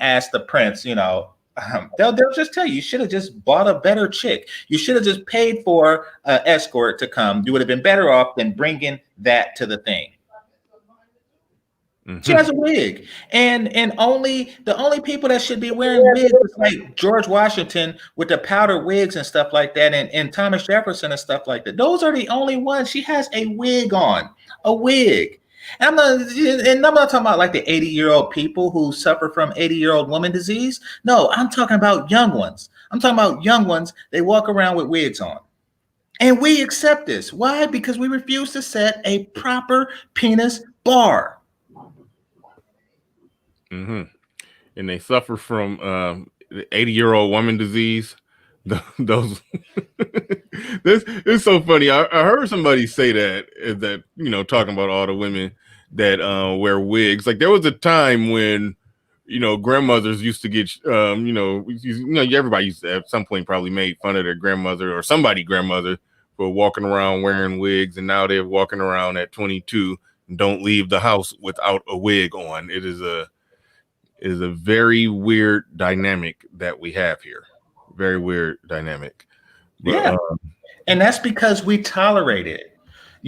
ask the prince, they'll just tell you should have just bought a better chick. You should have just paid for an escort to come. You would have been better off than bringing that to the thing. Mm-hmm. She has a wig, and the only people that should be wearing wigs is like George Washington with the powder wigs and stuff like that, and Thomas Jefferson and stuff like that. Those are the only ones. She has a wig on, a wig. And I'm not talking about like the 80-year-old people who suffer from 80-year-old woman disease. No, I'm talking about young ones. They walk around with wigs on. And we accept this. Why? Because we refuse to set a proper penis bar. Mm-hmm. And they suffer from 80-year-old woman disease. Those this is so funny. I heard somebody say that talking about all the women that wear wigs. Like there was a time when grandmothers used to get, everybody used to at some point probably made fun of their grandmother or somebody grandmother for walking around wearing wigs, and now they're walking around at 22 and don't leave the house without a wig on. It is a very weird dynamic that we have here. Very weird dynamic. But, yeah. And that's because we tolerate it.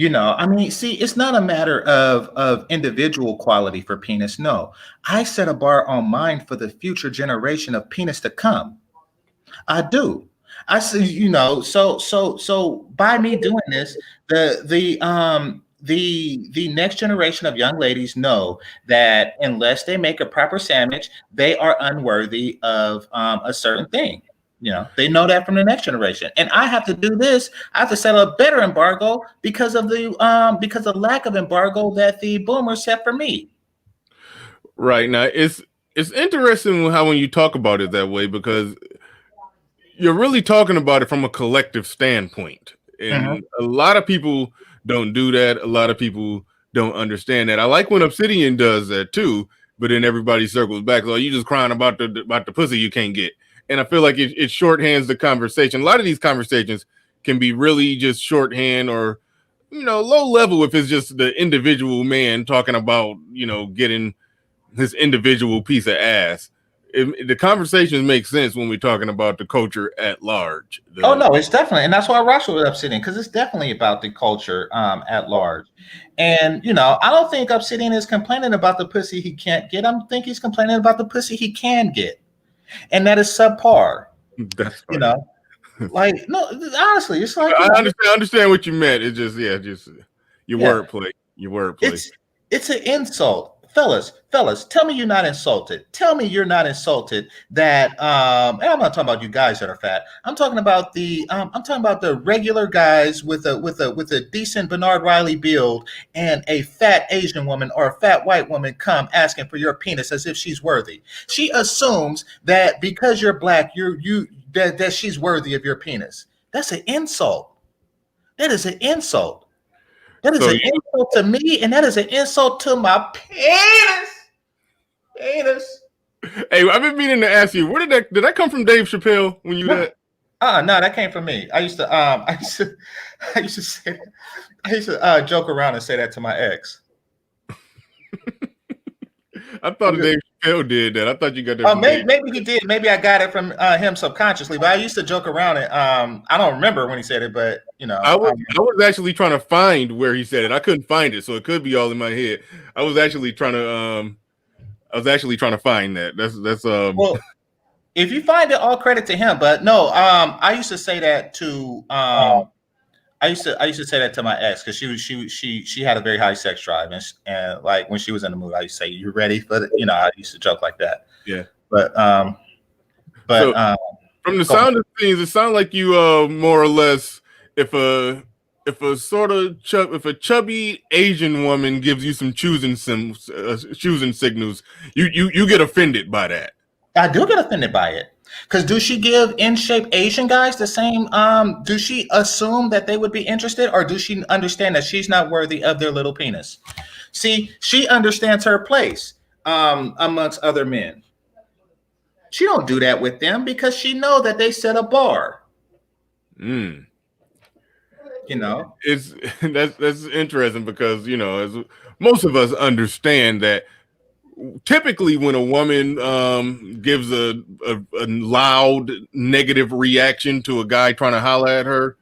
I mean, see, it's not a matter of individual quality for penis. No, I set a bar on mine for the future generation of penis to come. I do. I see, so by me doing this, the next generation of young ladies know that unless they make a proper sandwich, they are unworthy of a certain thing. They know that from the next generation, and I have to do this. I have to set a better embargo because of the lack of embargo that the boomers set for me. Right now, it's interesting how when you talk about it that way, because you're really talking about it from a collective standpoint, and a lot of people don't do that. A lot of people don't understand that. I like when Obsidian does that too, but then everybody circles back. So you just crying about the pussy you can't get. And I feel like it shorthands the conversation. A lot of these conversations can be really just shorthand or, low level if it's just the individual man talking about, getting his individual piece of ass. The conversations make sense when we're talking about the culture at large. Oh, no, it's definitely. And that's why I rush with Obsidian, because it's definitely about the culture at large. And, I don't think Obsidian is complaining about the pussy he can't get. I think he's complaining about the pussy he can get. And that is subpar. That's right. Like, no, honestly, it's like I understand what you meant. It's just your wordplay. Your wordplay. It's an insult. Fellas, tell me you're not insulted. Tell me you're not insulted that and I'm not talking about you guys that are fat. I'm talking about the regular guys with a decent Bernard Riley build and a fat Asian woman or a fat white woman come asking for your penis as if she's worthy. She assumes that because you're black, that she's worthy of your penis. That's an insult. That is an insult. That is an insult to me, and that is an insult to my penis. Hey, I've been meaning to ask you, where did that come from, Dave Chappelle? When you that? No, that came from me. I used to joke around and say that to my ex. I thought Dave Chappelle did that. I thought you got that. Maybe he did. Maybe I got it from him subconsciously. But I used to joke around it. I don't remember when he said it, but I was actually trying to find where he said it. I couldn't find it, so it could be all in my head. I was actually trying to find that. That's Well, if you find it, all credit to him. But no, I used to say that to I used to say that to my ex because she had a very high sex drive, and like when she was in the mood, I used to say, "You ready for the?" I used to joke like that. Yeah. But from the sound of things, it sounds like you more or less, if a chubby Asian woman gives you some choosing signals, you get offended by that. I do get offended by it. Because do she give in-shape Asian guys the same? Do she assume that they would be interested, or does she understand that she's not worthy of their little penis? See, she understands her place amongst other men. She don't do that with them because she know that they set a bar. It's that's interesting because as most of us understand that. Typically, when a woman gives a loud negative reaction to a guy trying to holler at her,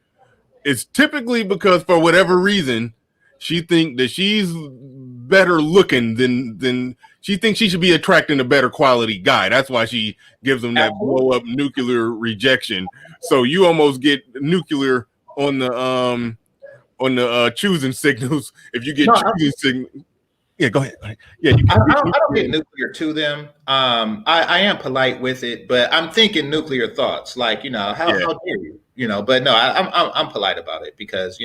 it's typically because for whatever reason she thinks that she's better looking than she thinks she should be attracting a better quality guy. That's why she gives him that blow up nuclear rejection. So you almost get nuclear on the choosing signals if you get choosing signals. Yeah, go ahead. Yeah, I don't get nuclear to them. I am polite with it, but I'm thinking nuclear thoughts, like how dare you, But no, I'm polite about it because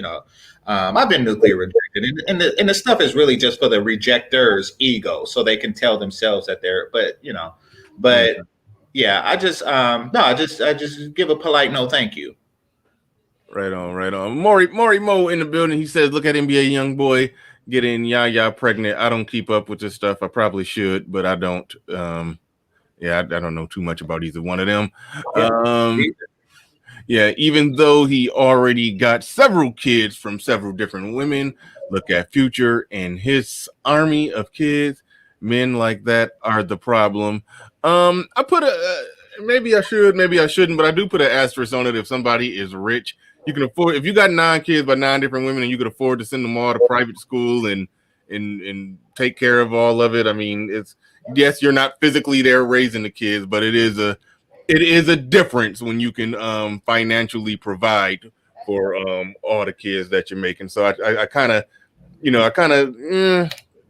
I've been nuclear rejected, and the stuff is really just for the rejector's ego, so they can tell themselves that they're. But yeah, I just give a polite no, thank you. Right on. Maury Mo in the building. He says, "Look at NBA young boy." getting Yaya pregnant. I don't keep up with this stuff. I probably should, but I don't. Yeah, I don't know too much about either one of them. Yeah. Yeah, even though he already got several kids from several different women, look at Future and his army of kids. Men like that are the problem. I put a maybe I should, maybe I shouldn't, but I do put an asterisk on it. If somebody is rich, you can afford. If you got 9 kids by 9 different women, and you could afford to send them all to private school and take care of all of it. I mean, it's yes, you're not physically there raising the kids, but it is a difference when you can financially provide for all the kids that you're making. So I kind of,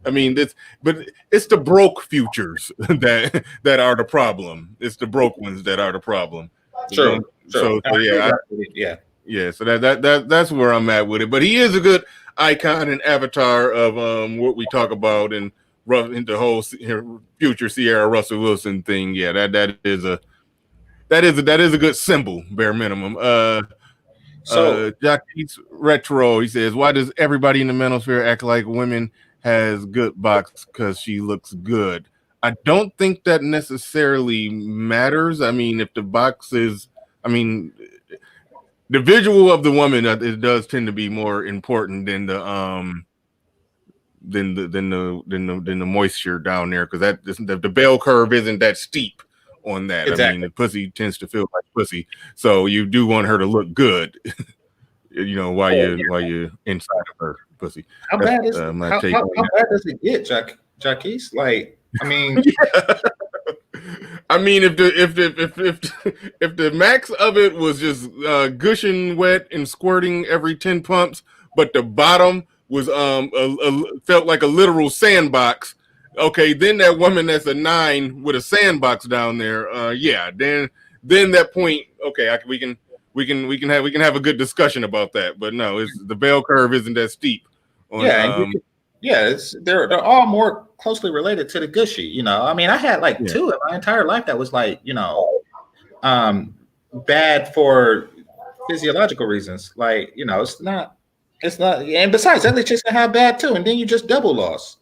I mean, but it's the broke futures that are the problem. It's the broke ones that are the problem. True. So Yeah. yeah. So that's where I'm at with it. But he is a good icon and avatar of what we talk about and the whole future Sierra Russell Wilson thing. Yeah, that is a good symbol, bare minimum. Jackie's Retro, he says, why does everybody in the manosphere act like women has good box because she looks good? I don't think that necessarily matters. I mean, if the box is, I mean, the visual of the woman, it does tend to be more important than the moisture down there, because the bell curve isn't that steep on that. Exactly. I mean, the pussy tends to feel like pussy, so you do want her to look good, while you're inside of her pussy. How bad does it get, Jacquise? Like, I mean, I mean, if the max of it was just gushing wet and squirting every 10 pumps, but the bottom was felt like a literal sandbox. Okay, then that woman that's a 9 with a sandbox down there, then that point, okay, we can have a good discussion about that. But no, it's the bell curve isn't that steep. They're all more closely related to the gushy. I mean, I had two in my entire life that was bad for physiological reasons. It's not, and besides, other chicks can have bad too, and then you just double loss.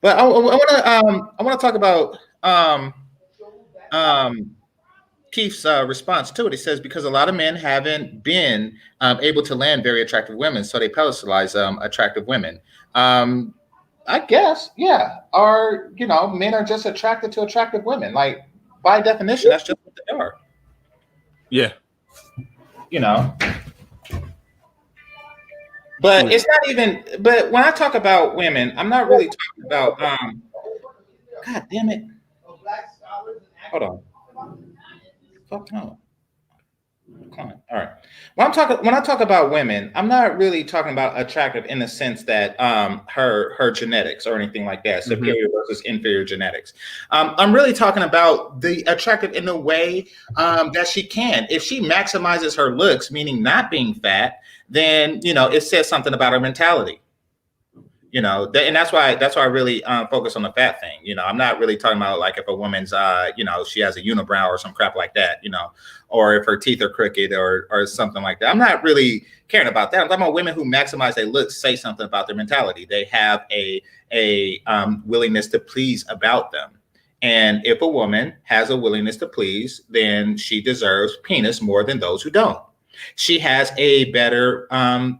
But I want to talk about Keith's response to it. He says, because a lot of men haven't been able to land very attractive women, so they pedestalize attractive women. I guess, yeah. Or, men are just attracted to attractive women. Like, by definition, that's just what they are. Yeah. But it's not even, but when I talk about women, I'm not really talking about, God damn it. Hold on. Fuck no. All right. When I talk about women, I'm not really talking about attractive in the sense that her genetics or anything like that, superior versus inferior genetics. I'm really talking about the attractive in the way that she can. If she maximizes her looks, meaning not being fat, then it says something about her mentality. And that's why I really focus on the fat thing. I'm not really talking about like if a woman's she has a unibrow or some crap like that, or if her teeth are crooked or something like that. I'm not really caring about that. I'm talking about women who maximize their looks, say something about their mentality. They have a willingness to please about them. And if a woman has a willingness to please, then she deserves penis more than those who don't. She has a better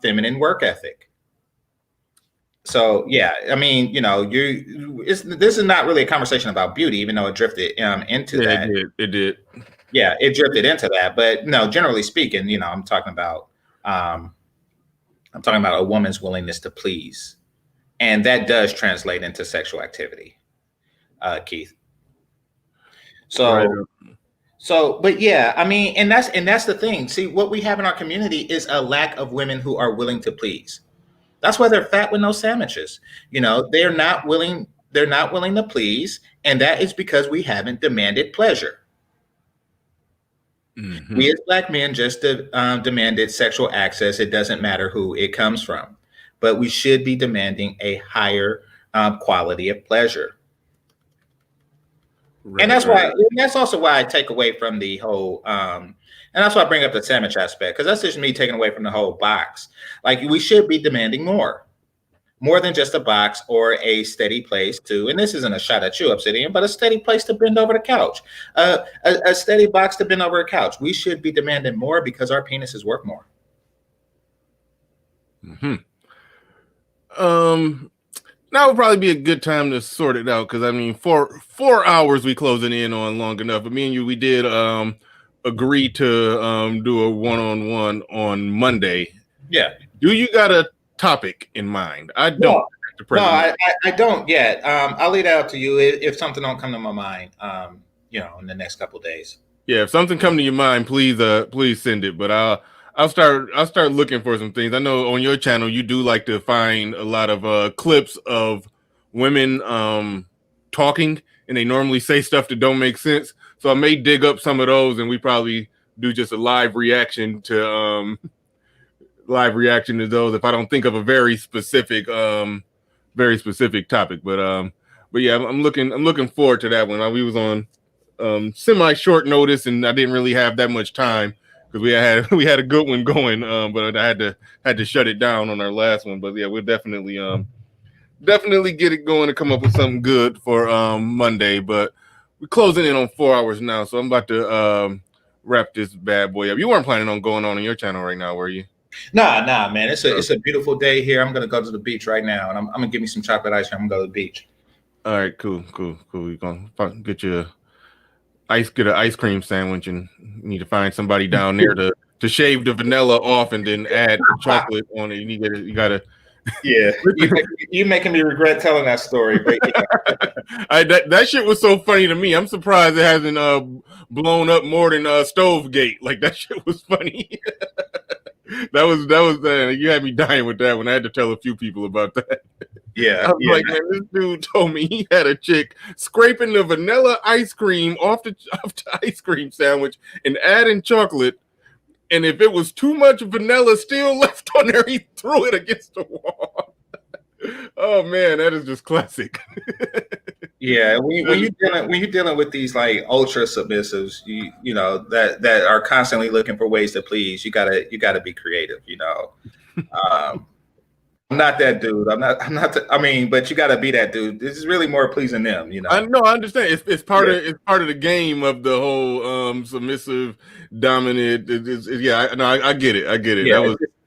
feminine work ethic. So yeah, I mean, this is not really a conversation about beauty, even though it drifted into that. It did. Yeah, it drifted into that. But no, generally speaking, I'm talking about a woman's willingness to please, and that does translate into sexual activity, Keith. But yeah, I mean, and that's the thing. See, what we have in our community is a lack of women who are willing to please. That's why they're fat with no sandwiches. They're not willing to please, and that is because we haven't demanded pleasure. Mm-hmm. We as Black men just demanded sexual access. It doesn't matter who it comes from, but we should be demanding a higher quality of pleasure. Right, and that's also why I take away from the whole, and that's why I bring up the sandwich aspect, because that's just me taking away from the whole box. Like, we should be demanding more. more than just a box or a steady place to, and this isn't a shot at you, Obsidian, but a steady place to bend over the couch, a steady box to bend over a couch. We should be demanding more because our penises work more. Now would probably be a good time to sort it out because I mean, 4 hours we closing in on long enough. But me and you, we did agree to do a one-on-one on Monday. Yeah. Do you got a topic in mind? I don't. No, I don't yet. I'll leave that up to you if something don't come to my mind. In the next couple of days. Yeah, if something come to your mind, please send it. But I'll start looking for some things. I know on your channel you do like to find a lot of clips of women talking, and they normally say stuff that don't make sense. So I may dig up some of those, and we probably do just a live reaction to those if I don't think of a very specific topic. But yeah, I'm looking forward to that one. We was on semi short notice, and I didn't really have that much time because we had a good one going, but I had to shut it down on our last one. But yeah, we'll definitely get it going to come up with something good for Monday. But we're closing in on 4 hours now, so I'm about to wrap this bad boy up. You weren't planning on going on your channel right now, were you? Nah, man. It's a beautiful day here. I'm gonna go to the beach right now, and I'm gonna give me some chocolate ice cream. I'm gonna go to the beach. All right, cool. You're gonna get an ice cream sandwich, and you need to find somebody down there to shave the vanilla off and then add chocolate on it. You gotta. Yeah, you making me regret telling that story. But yeah. That shit was so funny to me. I'm surprised it hasn't blown up more than Stovegate. Like that shit was funny. that was you had me dying with that one. I had to tell a few people about that. Yeah, I was like, man, this dude told me he had a chick scraping the vanilla ice cream off the ice cream sandwich and adding chocolate. And if it was too much vanilla still left on there, he threw it against the wall. Oh man, that is just classic. Yeah, when you're dealing with these like ultra submissives, you know that are constantly looking for ways to please, you gotta be creative. I'm not that dude. But you gotta be that dude. This is really more pleasing them. I know. I understand. It's part of the game of the whole submissive, dominant. I get it. I get it.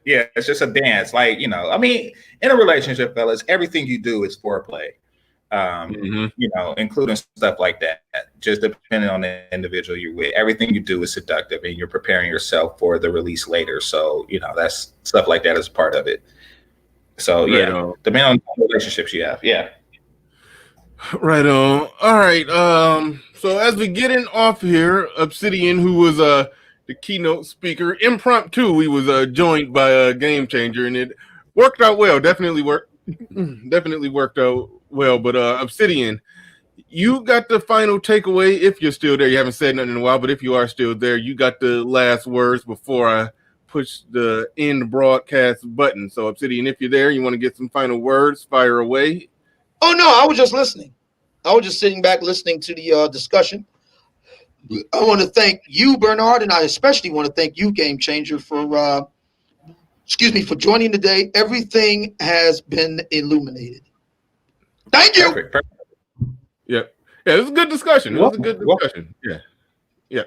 Yeah, it's just a dance. Like, in a relationship, fellas, everything you do is foreplay. Including stuff like that. Just depending on the individual you're with, everything you do is seductive, and you're preparing yourself for the release later. So, that's stuff like that is part of it. So depending on the relationships you have. Yeah. Right on. All right. So as we getting off here, Obsidian, who was the keynote speaker, impromptu, we was joined by a game changer, and it worked out well. Definitely worked out well. But Obsidian, you got the final takeaway. If you're still there, you haven't said nothing in a while, but if you are still there, you got the last words before I push the end broadcast button. So Obsidian, if you're there, you want to get some final words, fire away. Oh no, I was just listening. I was just sitting back listening to the discussion. I want to thank you, Bernard, and I especially want to thank you, Game Changer, for joining today. Everything has been illuminated. Thank you. Perfect. Yeah, it was a good discussion. Yeah.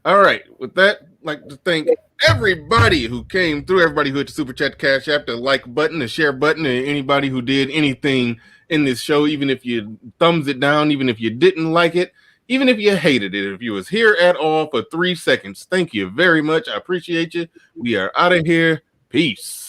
All right. With that, I'd like to thank everybody who came through, everybody who hit the Super Chat, Cash App, the like button, the share button, and anybody who did anything in this show, even if you thumbs it down, even if you didn't like it, even if you hated it, if you was here at all for 3 seconds, thank you very much. I appreciate you. We are out of here. Peace.